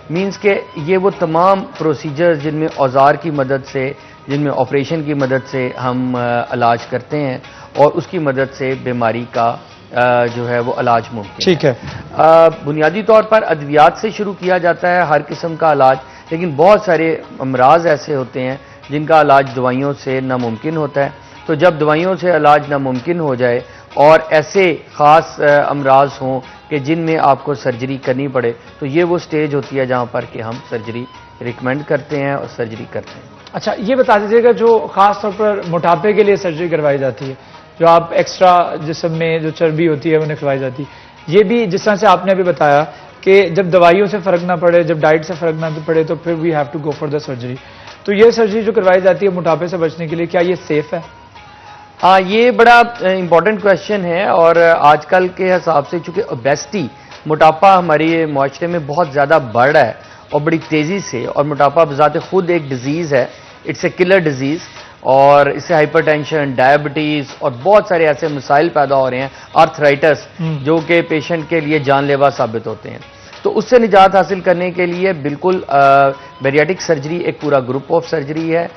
مینس کہ یہ وہ تمام پروسیجر جن میں اوزار کی مدد سے، جن میں آپریشن کی مدد سے ہم علاج کرتے ہیں اور اس کی مدد سے بیماری کا جو ہے وہ علاج ممکن. ٹھیک ہے. بنیادی طور پر ادویات سے شروع کیا جاتا ہے ہر قسم کا علاج، لیکن بہت سارے امراض ایسے ہوتے ہیں جن کا علاج دوائیوں سے ناممکن ہوتا ہے. تو جب دوائیوں سے علاج ناممکن ہو جائے اور ایسے خاص امراض ہوں کہ جن میں آپ کو سرجری کرنی پڑے، تو یہ وہ سٹیج ہوتی ہے جہاں پر کہ ہم سرجری ریکمینڈ کرتے ہیں اور سرجری کرتے ہیں. اچھا یہ بتا دیجیے گا، جو خاص طور پر موٹاپے کے لیے سرجری کروائی جاتی ہے، جو آپ ایکسٹرا جسم میں جو چربی ہوتی ہے وہ نکلوائی جاتی ہے، یہ بھی جس طرح سے آپ نے ابھی بتایا کہ جب دوائیوں سے فرق نہ پڑے، جب ڈائٹ سے فرق نہ پڑے تو پھر we have to go for the surgery. تو یہ سرجری جو کروائی جاتی ہے موٹاپے سے بچنے کے لیے، کیا یہ سیف ہے؟ ہاں یہ بڑا امپورٹنٹ کویشچن ہے. اور آج کل کے حساب سے چونکہ اوبیسٹی، موٹاپا ہمارے معاشرے میں بہت زیادہ بڑھ رہا ہے اور بڑی تیزی سے، اور موٹاپا بذات خود ایک ڈیزیز ہے، اٹس اے کلر ڈیزیز. اور اس سے ہائپر ٹینشن، ڈائبٹیز اور بہت سارے ایسے مسائل پیدا ہو رہے ہیں، آرتھرائٹس، جو کہ پیشنٹ کے لیے جان لیوا ثابت ہوتے ہیں. تو اس سے نجات حاصل کرنے کے لیے بالکل بیریاٹک سرجری ایک پورا گروپ آف سرجری ہے،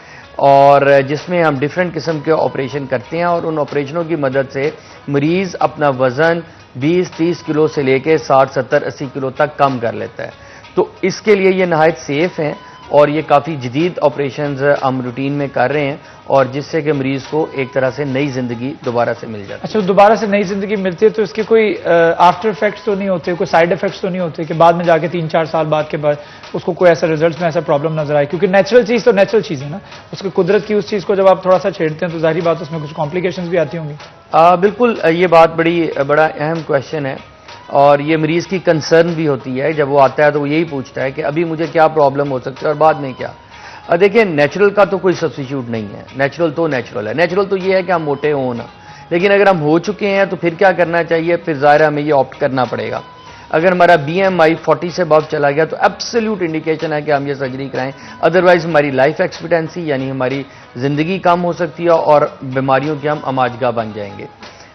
اور جس میں ہم ڈیفرنٹ قسم کے آپریشن کرتے ہیں، اور ان آپریشنوں کی مدد سے مریض اپنا وزن 20-30 کلو سے لے کے 60-70-80 کلو تک کم کر لیتا ہے. تو اس کے لیے یہ نہایت سیف ہیں، اور یہ کافی جدید آپریشنز ہم روٹین میں کر رہے ہیں، اور جس سے کہ مریض کو ایک طرح سے نئی زندگی دوبارہ سے مل جاتی ہے. اچھا دوبارہ سے نئی زندگی ملتی ہے تو اس کے کوئی آفٹر افیکٹس تو نہیں ہوتے، کوئی سائڈ افیکٹس تو نہیں ہوتے کہ بعد میں جا کے 3-4 سال بعد کے بعد اس کو کوئی ایسا ریزلٹس میں ایسا پرابلم نظر آئے؟ کیونکہ نیچرل چیز تو نیچرل چیز ہے نا، اس کی قدرت کی اس چیز کو جب آپ تھوڑا سا چھیڑتے ہیں تو ظاہری بات اس میں کچھ کمپلیکیشنز بھی آتی ہوں گی. بالکل یہ بات بڑا اہم کویشچن ہے، اور یہ مریض کی کنسرن بھی ہوتی ہے. جب وہ آتا ہے تو وہ یہی پوچھتا ہے کہ ابھی مجھے کیا پرابلم ہو سکتی ہے اور بعد میں کیا. دیکھیں نیچرل کا تو کوئی سبسٹیچیوٹ نہیں ہے. نیچرل تو نیچرل ہے. نیچرل تو یہ ہے کہ ہم موٹے ہوں نا، لیکن اگر ہم ہو چکے ہیں تو پھر کیا کرنا چاہیے؟ پھر ظاہر ہمیں یہ آپٹ کرنا پڑے گا. اگر ہمارا BMI 40 سے ابو چلا گیا تو ایبسلیوٹ انڈیکیشن ہے کہ ہم یہ سرجری کرائیں، ادروائز ہماری لائف ایکسپیکٹنسی یعنی ہماری زندگی کم ہو سکتی ہے اور بیماریوں کے ہم اماجگاہ بن جائیں گے.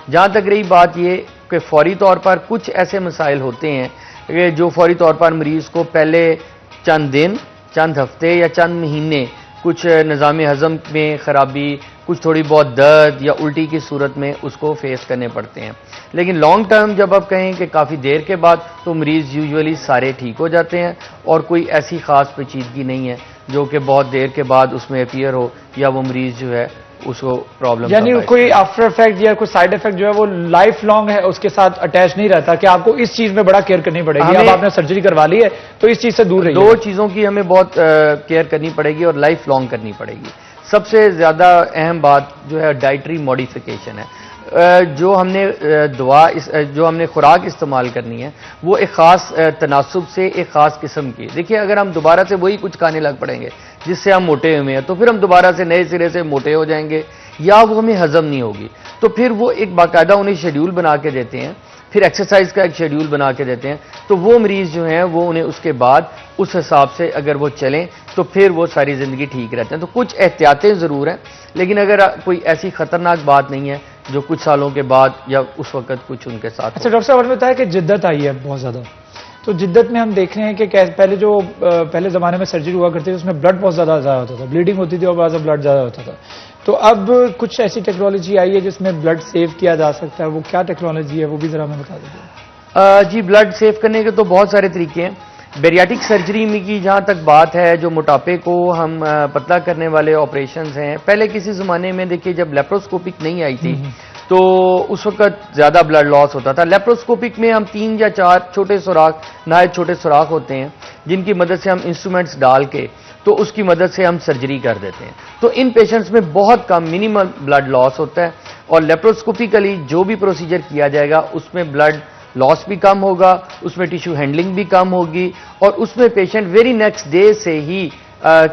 جہاں تک رہی بات یہ کہ فوری طور پر کچھ ایسے مسائل ہوتے ہیں کہ جو فوری طور پر مریض کو پہلے چند دن، چند ہفتے یا چند مہینے کچھ نظام ہضم میں خرابی، کچھ تھوڑی بہت درد یا الٹی کی صورت میں اس کو فیس کرنے پڑتے ہیں. لیکن لانگ ٹرم جب آپ کہیں کہ کافی دیر کے بعد، تو مریض یوزولی سارے ٹھیک ہو جاتے ہیں، اور کوئی ایسی خاص پیچیدگی نہیں ہے جو کہ بہت دیر کے بعد اس میں اپیئر ہو یا وہ مریض جو ہے اس کو پرابلم. یعنی کوئی آفٹر افیکٹ یا کوئی سائڈ افیکٹ جو ہے وہ لائف لانگ ہے اس کے ساتھ اٹیچ نہیں رہتا کہ آپ کو اس چیز میں بڑا کیئر کرنی پڑے گی. اب آپ نے سرجری کروا لی ہے تو اس چیز سے دور رہیے. دو چیزوں کی ہمیں بہت کیئر کرنی پڑے گی اور لائف لانگ کرنی پڑے گی. سب سے زیادہ اہم بات جو ہے ڈائٹری موڈیفیکیشن ہے. جو ہم نے جو ہم نے خوراک استعمال کرنی ہے وہ ایک خاص تناسب سے ایک خاص قسم کی. دیکھیے اگر ہم دوبارہ سے وہی کچھ کھانے لگ پڑیں گے جس سے ہم موٹے ہوئے ہیں تو پھر ہم دوبارہ سے نئے سرے سے موٹے ہو جائیں گے یا وہ ہمیں ہضم نہیں ہوگی. تو پھر وہ ایک باقاعدہ انہیں شیڈیول بنا کے دیتے ہیں, پھر ایکسرسائز کا ایک شیڈیول بنا کے دیتے ہیں. تو وہ مریض جو ہیں وہ انہیں اس کے بعد اس حساب سے اگر وہ چلیں تو پھر وہ ساری زندگی ٹھیک رہتے ہیں. تو کچھ احتیاطیں ضرور ہیں لیکن اگر کوئی ایسی خطرناک بات نہیں ہے جو کچھ سالوں کے بعد یا اس وقت کچھ ان کے ساتھ. اچھا ڈاکٹر صاحب, بتایا کہ جدت آئی ہے بہت زیادہ, تو جدت میں ہم دیکھ رہے ہیں کہ پہلے زمانے میں سرجری ہوا کرتی تھی اس میں بلڈ بہت زیادہ ضائع ہوتا تھا, بلیڈنگ ہوتی تھی اور بعض بلڈ زیادہ ہوتا تھا. تو اب کچھ ایسی ٹیکنالوجی آئی ہے جس میں بلڈ سیو کیا جا سکتا ہے, وہ کیا ٹیکنالوجی ہے وہ بھی ذرا ہمیں بتا دیجیے. جی بلڈ سیو کرنے کے تو بہت سارے طریقے ہیں. بیریاٹک سرجری میں کی جہاں تک بات ہے, جو موٹاپے کو ہم پتلا کرنے والے آپریشنز ہیں, پہلے کسی زمانے میں دیکھیے جب لیپروسکوپک نہیں آئی تھی تو اس وقت زیادہ بلڈ لاس ہوتا تھا. لیپروسکوپک میں ہم 3 یا 4 چھوٹے سوراخ, نہایت چھوٹے سوراخ ہوتے ہیں جن کی مدد سے ہم انسٹرومنٹس ڈال کے تو اس کی مدد سے ہم سرجری کر دیتے ہیں. تو ان پیشنٹس میں بہت کم منیمل بلڈ لاس ہوتا ہے اور لیپروسکوپیکلی جو بھی پروسیجر کیا جائے گا اس میں بلڈ لاس بھی کم ہوگا, اس میں ٹیشو ہینڈلنگ بھی کم ہوگی اور اس میں پیشنٹ ویری نیکسٹ ڈے سے ہی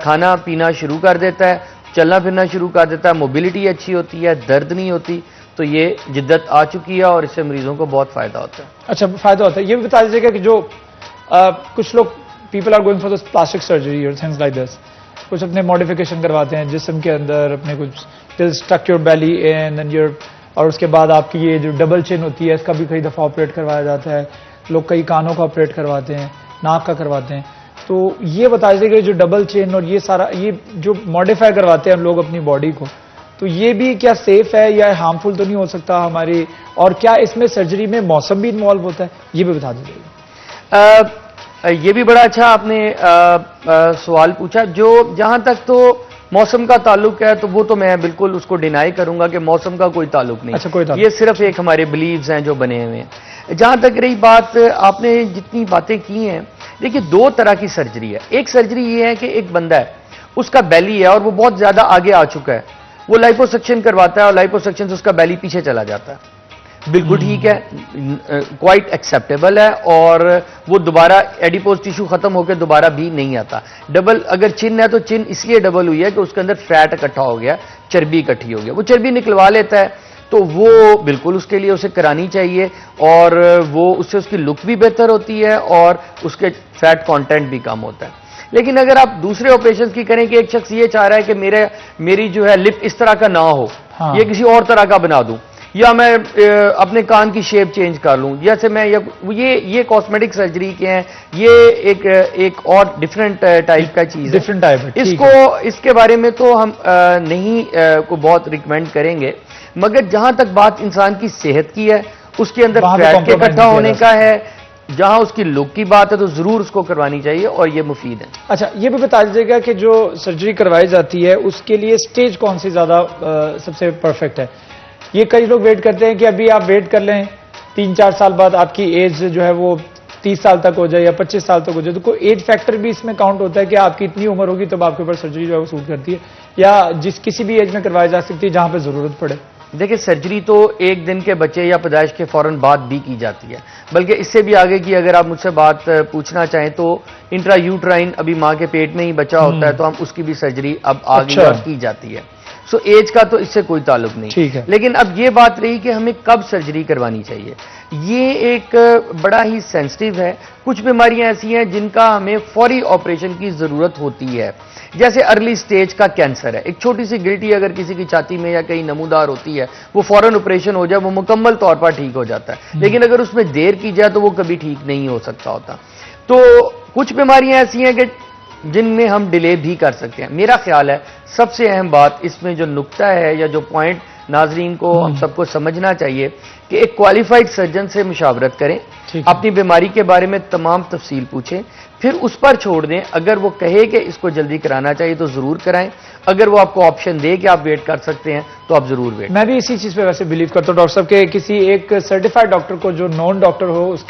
کھانا پینا شروع کر دیتا ہے, چلنا پھرنا شروع کر دیتا ہے, موبلٹی اچھی ہوتی ہے, درد نہیں ہوتی. تو یہ جدت آ چکی ہے اور اس سے مریضوں کو بہت فائدہ ہوتا ہے. اچھا فائدہ ہوتا ہے. یہ بھی بتا دیجیے گا کہ جو کچھ لوگ people are going for this plastic surgery اور تھنگس لائک دس, کچھ اپنے ماڈیفیکیشن کرواتے ہیں جسم کے اندر اپنے کچھ stick your belly and your, اور اس کے بعد آپ کی یہ جو ڈبل چین ہوتی ہے اس کا بھی کئی دفعہ آپریٹ کروایا جاتا ہے. لوگ کئی کانوں کا آپریٹ کرواتے ہیں, ناک کا کرواتے ہیں. تو یہ بتا دیجیے کہ جو ڈبل چین اور یہ سارا یہ جو ماڈیفائی کرواتے ہیں لوگ اپنی باڈی کو, تو یہ بھی کیا سیف ہے یا ہارمفل تو نہیں ہو سکتا ہماری, اور کیا اس میں سرجری میں موسم بھی انوالو ہوتا ہے, یہ بھی بتا دیجیے. یہ بھی بڑا اچھا آپ نے سوال پوچھا. جو جہاں تک تو موسم کا تعلق ہے تو وہ تو میں بالکل اس کو ڈینائی کروں گا کہ موسم کا کوئی تعلق نہیں. اچھا, کوئی تعلق. یہ صرف ایک ہمارے بلیوز ہیں جو بنے ہوئے ہیں. جہاں تک رہی بات, آپ نے جتنی باتیں کی ہیں, دیکھیے 2 طرح کی سرجری ہے. ایک سرجری یہ ہے کہ ایک بندہ ہے اس کا بیلی ہے اور وہ بہت زیادہ آگے آ چکا ہے, وہ لائپوسکشن کرواتا ہے اور لائپوسکشن سے اس کا بیلی پیچھے چلا جاتا ہے. بالکل ٹھیک ہے, کوائٹ ایکسیپٹیبل ہے, اور وہ دوبارہ ایڈیپوز ٹیشو ختم ہو کے دوبارہ بھی نہیں آتا. ڈبل اگر چن ہے تو چن اس لیے ڈبل ہوئی ہے کہ اس کے اندر فیٹ اکٹھا ہو گیا, چربی اکٹھی ہو گیا, وہ چربی نکلوا لیتا ہے. تو وہ بالکل اس کے لیے اسے کرانی چاہیے اور وہ اس سے اس کی لک بھی بہتر ہوتی ہے اور اس کے فیٹ کانٹینٹ بھی کم ہوتا ہے. لیکن اگر آپ دوسرے آپریشن کی کریں کہ ایک شخص یہ چاہ رہا ہے کہ میری جو ہے لپ اس طرح کا نہ ہو, یہ کسی اور طرح کا بنا دوں, یا میں اپنے کان کی شیپ چینج کر لوں, جیسے میں یہ کاسمیٹک سرجری کے ہیں, یہ ایک اور ڈیفرنٹ ٹائپ کا چیز ہے. ڈیفرنٹ ٹائپ اس کے بارے میں تو ہم نہیں کو بہت ریکمینڈ کریں گے, مگر جہاں تک بات انسان کی صحت کی ہے, اس کے اندر فیٹ کے اکٹھا ہونے کا ہے, جہاں اس کی لک کی بات ہے تو ضرور اس کو کروانی چاہیے اور یہ مفید ہے. اچھا, یہ بھی بتا دیجیے گا کہ جو سرجری کروائی جاتی ہے اس کے لیے سٹیج کون سی زیادہ سب سے پرفیکٹ ہے؟ یہ کئی لوگ ویٹ کرتے ہیں کہ ابھی آپ ویٹ کر لیں 3-4 سال بعد آپ کی ایج جو ہے وہ 30 سال تک ہو جائے یا 25 سال تک ہو جائے, تو کوئی ایج فیکٹر بھی اس میں کاؤنٹ ہوتا ہے کہ آپ کی اتنی عمر ہوگی تب آپ کے اوپر سرجری جو ہے وہ سوٹ کرتی ہے, یا کسی بھی ایج میں کروائی جا سکتی ہے جہاں پہ ضرورت پڑے؟ دیکھیں سرجری تو 1 دن کے بچے یا پیدائش کے فوراً بعد بھی کی جاتی ہے, بلکہ اس سے بھی آگے کی اگر آپ مجھ سے بات پوچھنا چاہیں تو انٹرا یوٹرائن ابھی ماں کے پیٹ میں ہی بچہ ہوتا ہے تو ہم اس کی بھی سرجری اب آگے کی جاتی ہے. سو ایج کا تو اس سے کوئی تعلق نہیں. لیکن اب یہ بات رہی کہ ہمیں کب سرجری کروانی چاہیے, یہ ایک بڑا ہی سینسٹیو ہے. کچھ بیماریاں ایسی ہیں جن کا ہمیں فوری آپریشن کی ضرورت ہوتی ہے, جیسے ارلی سٹیج کا کینسر ہے. ایک چھوٹی سی گلٹی اگر کسی کی چھاتی میں یا کہیں نمودار ہوتی ہے, وہ فوراً آپریشن ہو جائے وہ مکمل طور پر ٹھیک ہو جاتا ہے, لیکن اگر اس میں دیر کی جائے تو وہ کبھی ٹھیک نہیں ہو سکتا ہوتا. تو کچھ بیماریاں ایسی ہیں کہ جن میں ہم ڈیلے بھی کر سکتے ہیں. میرا خیال ہے سب سے اہم بات اس میں جو نقطہ ہے یا جو پوائنٹ ناظرین کو ہم سب کو سمجھنا چاہیے کہ ایک کوالیفائڈ سرجن سے مشاورت کریں, ٹھیک ہے۔ اپنی بیماری کے بارے میں تمام تفصیل پوچھیں، پھر اس پر چھوڑ دیں۔ اگر وہ کہے کہ اس کو جلدی کرانا چاہیے تو ضرور کرائیں، اگر وہ آپ کو آپشن دے کہ آپ ویٹ کر سکتے ہیں تو آپ ضرور ویٹ۔ میں بھی اسی چیز پہ ویسے بلیو کرتا ہوں ڈاکٹر صاحب کہ کسی ایک سرٹیفائڈ ڈاکٹر کو جو نون ڈاکٹر ہو اس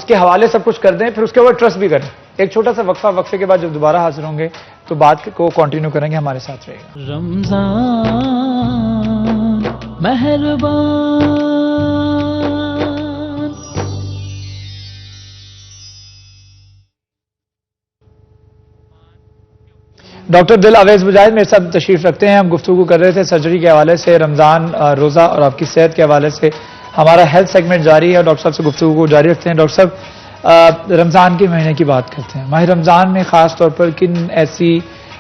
کے حوالے سب کچھ کر دیں، پھر اس کے اوپر ٹرسٹ بھی کریں۔ ایک چھوٹا سا وقفے کے بعد جب دوبارہ حاضر ہوں گے تو بات کو کنٹینیو کریں گے، ہمارے ساتھ رہے گا۔ رمضان مہربان۔ ڈاکٹر دل اویس مجاہد میرے ساتھ تشریف رکھتے ہیں۔ ہم گفتگو کر رہے تھے سرجری کے حوالے سے، رمضان روزہ اور آپ کی صحت کے حوالے سے ہمارا ہیلتھ سیگمنٹ جاری ہے۔ ڈاکٹر صاحب سے گفتگو کو جاری رکھتے ہیں۔ ڈاکٹر صاحب رمضان کے مہینے کی بات کرتے ہیں، ماہ رمضان میں خاص طور پر کن ایسی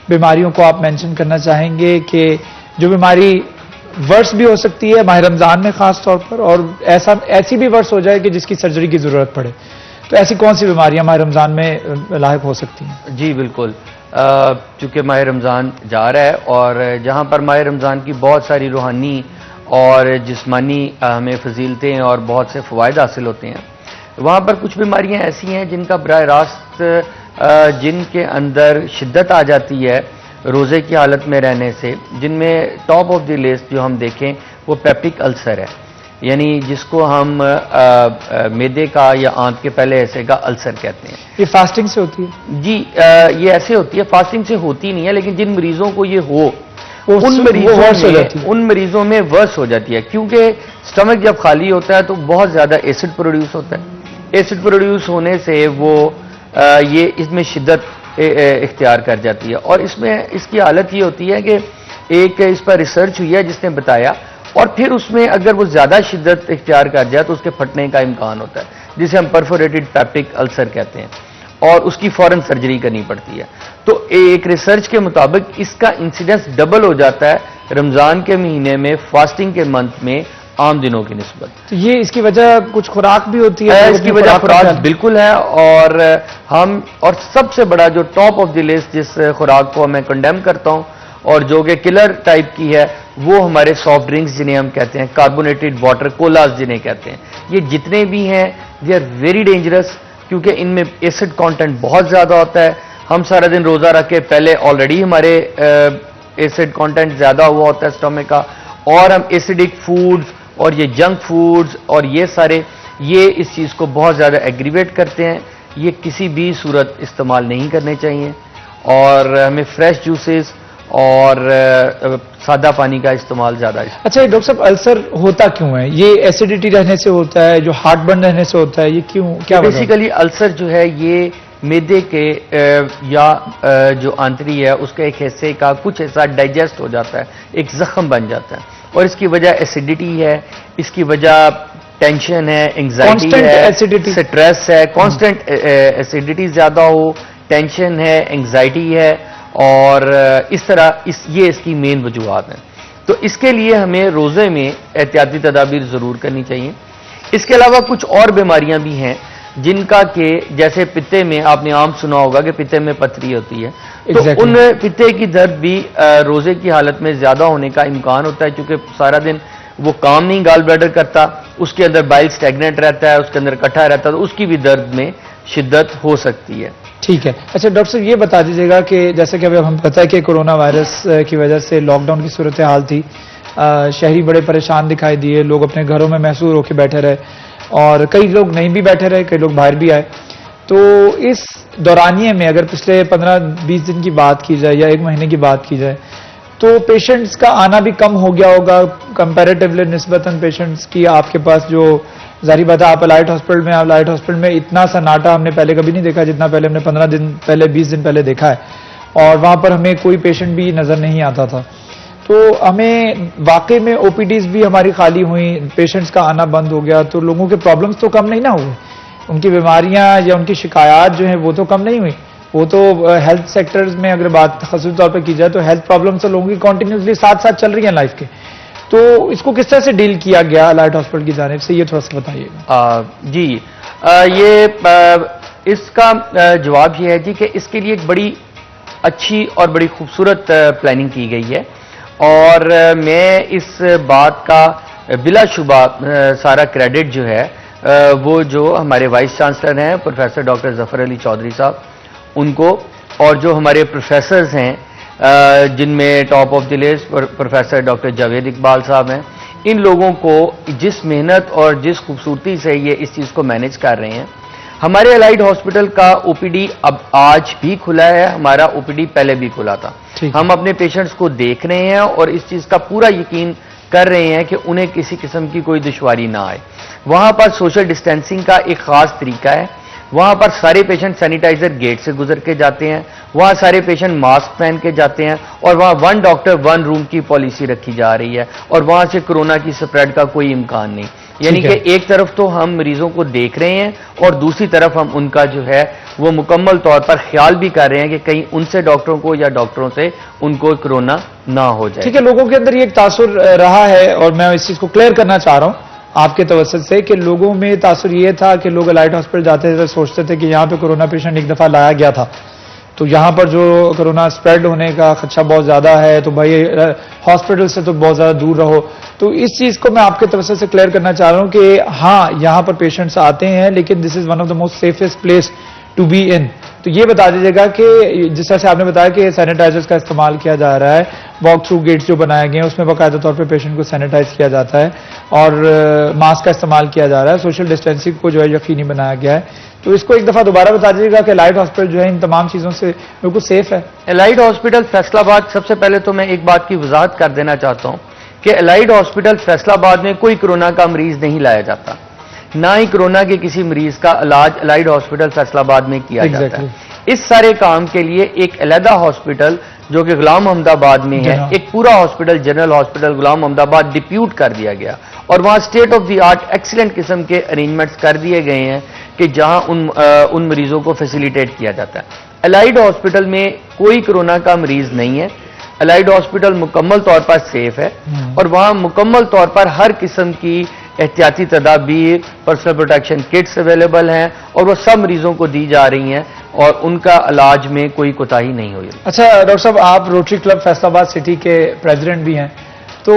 بیماریوں کو آپ مینشن کرنا چاہیں گے کہ جو بیماری ورس بھی ہو سکتی ہے ماہ رمضان میں خاص طور پر، اور ایسی بھی ورس ہو جائے کہ جس کی سرجری کی ضرورت پڑے، تو ایسی کون سی بیماریاں ماہ رمضان میں لاحق ہو سکتی ہیں؟ جی بالکل، چونکہ ماہ رمضان جا رہا ہے اور جہاں پر ماہ رمضان کی بہت ساری روحانی اور جسمانی ہمیں فضیلتیں اور بہت سے فوائد حاصل ہوتے ہیں، وہاں پر کچھ بیماریاں ایسی ہیں جن کا براہ راست جن کے اندر شدت آ جاتی ہے روزے کی حالت میں رہنے سے، جن میں ٹاپ آف دی لسٹ جو ہم دیکھیں وہ پیپٹک السر ہے، یعنی جس کو ہم میدے کا یا آنت کے پہلے حصے کا السر کہتے ہیں۔ یہ فاسٹنگ سے ہوتی ہے؟ جی یہ ایسے ہوتی ہے، فاسٹنگ سے ہوتی نہیں ہے، لیکن جن مریضوں کو یہ ہو ان مریضوں میں ورس ہو جاتی ہے، کیونکہ سٹمک جب خالی ہوتا ہے تو بہت زیادہ ایسڈ پروڈیوس ہوتا ہے، ایسڈ پروڈیوس ہونے سے وہ یہ اس میں شدت اختیار کر جاتی ہے، اور اس کی حالت یہ ہوتی ہے کہ ایک اس پر ریسرچ ہوئی ہے جس نے بتایا، اور پھر اس میں اگر وہ زیادہ شدت اختیار کر جائے تو اس کے پھٹنے کا امکان ہوتا ہے، جسے ہم پرفوریٹڈ پیپٹک السر کہتے ہیں، اور اس کی فوراً سرجری کرنی پڑتی ہے۔ تو ایک ریسرچ کے مطابق اس کا انسیڈنس ڈبل ہو جاتا ہے رمضان کے مہینے میں، فاسٹنگ کے منتھ میں، عام دنوں کی نسبت۔ تو یہ اس کی وجہ کچھ خوراک بھی ہوتی ہے؟ اس کی وجہ خوراک بالکل ہے، اور سب سے بڑا جو ٹاپ آف دی لسٹ جس خوراک کو میں کنڈیم کرتا ہوں اور جو کہ کلر ٹائپ کی ہے، وہ ہمارے سافٹ ڈرنکس جنہیں ہم کہتے ہیں، کاربونیٹڈ واٹر، کولاز جنہیں کہتے ہیں، یہ جتنے بھی ہیں دے آر ویری ڈینجرس، کیونکہ ان میں ایسڈ کانٹینٹ بہت زیادہ ہوتا ہے۔ ہم سارا دن روزہ رکھ کے پہلے آلریڈی ہمارے ایسڈ کانٹینٹ زیادہ ہوا ہوتا ہے اسٹمک کا، اور ہم ایسیڈک فوڈز اور یہ جنک فوڈز اور یہ سارے اس چیز کو بہت زیادہ ایگریویٹ کرتے ہیں۔ یہ کسی بھی صورت استعمال نہیں کرنے چاہیے، اور ہمیں فریش جوسز اور سادہ پانی کا استعمال زیادہ ہے۔ اچھا ڈاکٹر صاحب، السر ہوتا کیوں ہے؟ یہ ایسیڈیٹی رہنے سے ہوتا ہے، جو ہارٹ برن رہنے سے ہوتا ہے، یہ کیوں، کیا وجہ ہے؟ بیسیکلی السر جو ہے یہ میدے کے یا جو آنتری ہے اس کے ایک حصے کا کچھ حصہ ڈائجسٹ ہو جاتا ہے، ایک زخم بن جاتا ہے، اور اس کی وجہ ایسیڈیٹی ہے، اس کی وجہ ٹینشن ہے، انگزائٹی ہے، سٹریس ہے، کانسٹنٹ ایسیڈیٹی زیادہ ہو، ٹینشن ہے، انگزائٹی ہے، اور اس طرح یہ اس کی مین وجوہات ہیں۔ تو اس کے لیے ہمیں روزے میں احتیاطی تدابیر ضرور کرنی چاہیے۔ اس کے علاوہ کچھ اور بیماریاں بھی ہیں جن کا کہ جیسے پتے میں آپ نے عام سنا ہوگا کہ پتے میں پتھری ہوتی ہے، تو ان پتے کی درد بھی روزے کی حالت میں زیادہ ہونے کا امکان ہوتا ہے، کیونکہ سارا دن وہ کام نہیں گال بلیڈر کرتا، اس کے اندر بائل سٹیگنٹ رہتا ہے، اس کے اندر اکٹھا رہتا ہے، تو اس کی بھی درد میں شدت ہو سکتی ہے۔ ٹھیک ہے۔ اچھا ڈاکٹر صاحب، یہ بتا دیجیے گا کہ جیسے کہ ابھی ہم پتہ ہے کہ کورونا وائرس کی وجہ سے لاک ڈاؤن کی صورتحال تھی، شہری بڑے پریشان دکھائی دیے، لوگ اپنے گھروں میں محصور ہو کے بیٹھے رہے، اور کئی لوگ نہیں بھی بیٹھے رہے، کئی لوگ باہر بھی آئے۔ تو اس دورانیے میں اگر پچھلے 15-20 دن کی بات کی جائے یا ایک مہینے کی بات کی جائے تو پیشنٹس کا آنا بھی کم ہو گیا ہوگا کمپیریٹیولی نسبتاً پیشنٹس کی آپ کے پاس، جو ظاہری بات ہے آپ لائٹ ہاسپٹل میں اتنا سناٹا ہم نے پہلے کبھی نہیں دیکھا جتنا پہلے ہم نے 15 دن پہلے 20 دن پہلے دیکھا ہے، اور وہاں پر ہمیں کوئی پیشنٹ بھی نظر نہیں آتا تھا۔ تو ہمیں واقعی میں او پی ڈیز بھی ہماری خالی ہوئیں، پیشنٹس کا آنا بند ہو گیا، تو لوگوں کے پرابلمس تو کم نہیں نہ ہوئے، ان کی بیماریاں یا ان کی شکایات جو ہیں وہ تو کم نہیں ہوئی، وہ تو ہیلتھ سیکٹرز میں اگر بات خصوصی طور پہ کی جائے تو ہیلتھ پرابلمس تو لوگوں کی کنٹینیوسلی ساتھ ساتھ چل رہی ہیں لائف کے، تو اس کو کس طرح سے ڈیل کیا گیا لائٹ ہاسپٹل کی جانب سے، یہ تھوڑا سا بتائیے گا۔ جی یہ اس کا جواب یہ ہے جی کہ اس کے لیے ایک بڑی اچھی اور بڑی خوبصورت پلاننگ کی گئی ہے، اور میں اس بات کا بلا شبہ سارا کریڈٹ جو ہے وہ جو ہمارے وائس چانسلر ہیں پروفیسر ڈاکٹر ظفر علی چودھری صاحب ان کو، اور جو ہمارے پروفیسرز ہیں جن میں top of the list professor doctor Javed Iqbal صاحب ہیں، ان لوگوں کو جس محنت اور جس خوبصورتی سے یہ اس چیز کو مینیج کر رہے ہیں. ہمارے الائڈ ہاسپٹل کا او پی ڈی اب آج بھی کھلا ہے، ہمارا او پی ڈی پہلے بھی کھلا تھا. ہم اپنے پیشنٹس کو دیکھ رہے ہیں اور اس چیز کا پورا یقین کر رہے ہیں کہ انہیں کسی قسم کی کوئی دشواری نہ آئے. وہاں پر سوشل ڈسٹینسنگ کا ایک خاص طریقہ ہے. وہاں پر سارے پیشنٹ سینیٹائزر گیٹ سے گزر کے جاتے ہیں، وہاں سارے پیشنٹ ماسک پہن کے جاتے ہیں، اور وہاں 1 ڈاکٹر 1 روم کی پالیسی رکھی جا رہی ہے، اور وہاں سے کورونا کی سپریڈ کا کوئی امکان نہیں. یعنی کہ ایک طرف تو ہم مریضوں کو دیکھ رہے ہیں اور دوسری طرف ہم ان کا جو ہے وہ مکمل طور پر خیال بھی کر رہے ہیں کہ کہیں ان سے ڈاکٹروں کو یا ڈاکٹروں سے ان کو کورونا نہ ہو جائے. ٹھیک ہے، لوگوں کے اندر یہ ایک تاثر رہا ہے اور میں اس چیز کو کلیئر کرنا چاہ رہا ہوں آپ کے توسط سے کہ لوگوں میں تاثر یہ تھا کہ لوگ الائٹ ہاسپٹل جاتے تھے سوچتے تھے کہ یہاں پہ کورونا پیشنٹ ایک دفعہ لایا گیا تھا تو یہاں پر جو کورونا اسپریڈ ہونے کا خدشہ بہت زیادہ ہے تو بھائی ہاسپٹل سے تو بہت زیادہ دور رہو. تو اس چیز کو میں آپ کے توسط سے کلیئر کرنا چاہ رہا ہوں کہ ہاں یہاں پر پیشنٹس آتے ہیں لیکن this is one of the most safest place to be in. تو یہ بتا دیجیے گا کہ جس طرح سے آپ نے بتایا کہ سینیٹائزرز کا استعمال کیا جا رہا ہے، واک تھرو گیٹس جو بنائے گئے ہیں اس میں باقاعدہ طور پہ پیشنٹ کو سینیٹائز کیا جاتا ہے اور ماسک کا استعمال کیا جا رہا ہے، سوشل ڈسٹینسنگ کو جو ہے یقینی بنایا گیا ہے. تو اس کو ایک دفعہ دوبارہ بتا دیجیے گا کہ الائٹ ہاسپٹل جو ہے ان تمام چیزوں سے بالکل سیف ہے. الائٹ ہاسپٹل فیصلہ آباد، سب سے پہلے تو میں ایک بات کی وضاحت کر دینا چاہتا ہوں کہ الائٹ ہاسپٹل فیصلہ آباد میں کوئی کورونا کا مریض نہیں لایا جاتا، نہ ہی کورونا کے کسی مریض کا علاج الائٹ ہاسپٹل فیصلہ آباد میں کیا جاتا ہے. اس سارے کام کے لیے ایک علیحدہ ہاسپٹل جو کہ غلام محمد آباد میں ہے، ایک پورا ہاسپٹل جنرل ہاسپٹل غلام محمد آباد ڈپیوٹ کر دیا گیا اور وہاں state of the art excellent قسم کے ارینجمنٹس کر دیے گئے ہیں کہ جہاں ان مریضوں کو فیسیلیٹیٹ کیا جاتا ہے. الائٹ ہاسپٹل میں کوئی کورونا کا مریض نہیں ہے. الائٹ ہاسپٹل مکمل طور پر سیف ہے اور وہاں مکمل طور پر ہر قسم کی احتیاطی تدابیر، پرسنل پروٹیکشن کٹس اویلیبل ہیں اور وہ سب مریضوں کو دی جا رہی ہیں اور ان کا علاج میں کوئی کوتاہی نہیں ہوئی. اچھا ڈاکٹر صاحب، آپ روٹری کلب فیصل آباد سٹی کے پریزیڈنٹ بھی ہیں، تو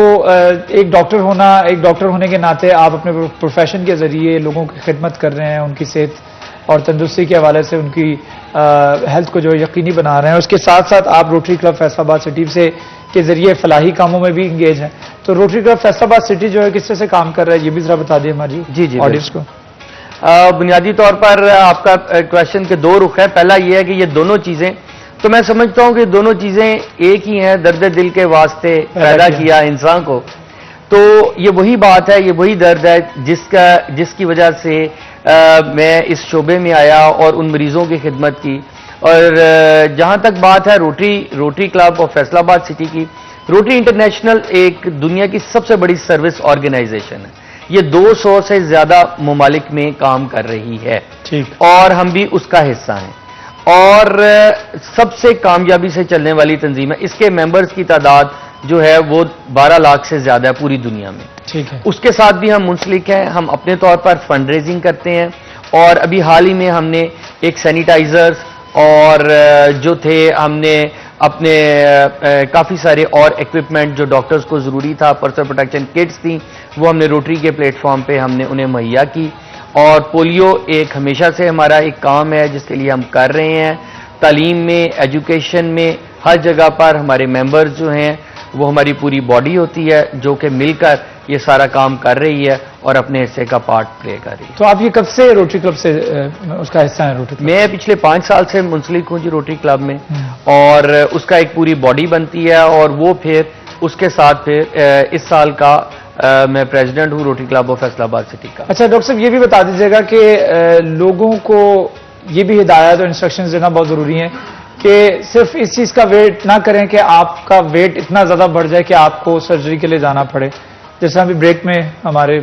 ایک ڈاکٹر ہونے کے ناطے آپ اپنے پروفیشن کے ذریعے لوگوں کی خدمت کر رہے ہیں، ان کی صحت اور تندرستی کے حوالے سے ان کی ہیلتھ کو جو یقینی بنا رہے ہیں. اس کے ساتھ ساتھ آپ روٹری کلب فیصل آباد سٹی سے کے ذریعے فلاحی کاموں میں بھی انگیج ہیں. تو روٹری کلب فیصل آباد سٹی جو ہے کس طرح سے کام کر رہا ہے یہ بھی ذرا بتا دیں ہماری آڈینس کو. بنیادی طور پر آپ کا کوشچن کے 2 رخ ہے. پہلا یہ ہے کہ یہ دونوں چیزیں، تو میں سمجھتا ہوں کہ دونوں چیزیں ایک ہی ہیں. درد دل کے واسطے پیدا کیا انسان کو، تو یہ وہی بات ہے، یہ وہی درد ہے جس کی وجہ سے میں اس شعبے میں آیا اور ان مریضوں کی خدمت کی. اور جہاں تک بات ہے روٹری کلب آف فیصل آباد سٹی کی، روٹری انٹرنیشنل ایک دنیا کی سب سے بڑی سروس آرگنائزیشن ہے. یہ 200 سے زیادہ ممالک میں کام کر رہی ہے اور ہم بھی اس کا حصہ ہیں اور سب سے کامیابی سے چلنے والی تنظیم ہے. اس کے ممبرز کی تعداد جو ہے وہ 12 لاکھ سے زیادہ ہے پوری دنیا میں. اس کے ساتھ بھی ہم منسلک ہیں. ہم اپنے طور پر فنڈ ریزنگ کرتے ہیں اور ابھی حال ہی میں ہم نے ایک سینیٹائزرز اور جو تھے ہم نے اپنے کافی سارے اور ایکوپمنٹ جو ڈاکٹرز کو ضروری تھا، پرسنل پروٹیکشن کٹس تھیں، وہ ہم نے روٹری کے پلیٹ فارم پہ ہم نے انہیں مہیا کی. اور پولیو ایک ہمیشہ سے ہمارا ایک کام ہے جس کے لیے ہم کر رہے ہیں. تعلیم میں، ایجوکیشن میں، ہر جگہ پر ہمارے ممبرز جو ہیں وہ ہماری پوری باڈی ہوتی ہے جو کہ مل کر یہ سارا کام کر رہی ہے اور اپنے حصے کا پارٹ پلے کر رہی ہے. تو آپ یہ کب سے روٹری کلب سے اس کا حصہ ہیں؟ روٹری کلب میں پچھلے 5 سال سے منسلک ہوں جی روٹری کلب میں، اور اس کا ایک پوری باڈی بنتی ہے اور وہ پھر اس کے ساتھ پھر اس سال کا میں پریزیڈنٹ ہوں روٹری کلب آف فیصل آباد سٹی کا. اچھا ڈاکٹر صاحب، یہ بھی بتا دیجیے گا کہ لوگوں کو یہ بھی ہدایت اور انسٹرکشنز دینا بہت ضروری ہے کہ صرف اس چیز کا ویٹ نہ کریں کہ آپ کا ویٹ اتنا زیادہ بڑھ جائے کہ آپ کو سرجری کے لیے جانا پڑے. جیسے ابھی بریک میں ہمارے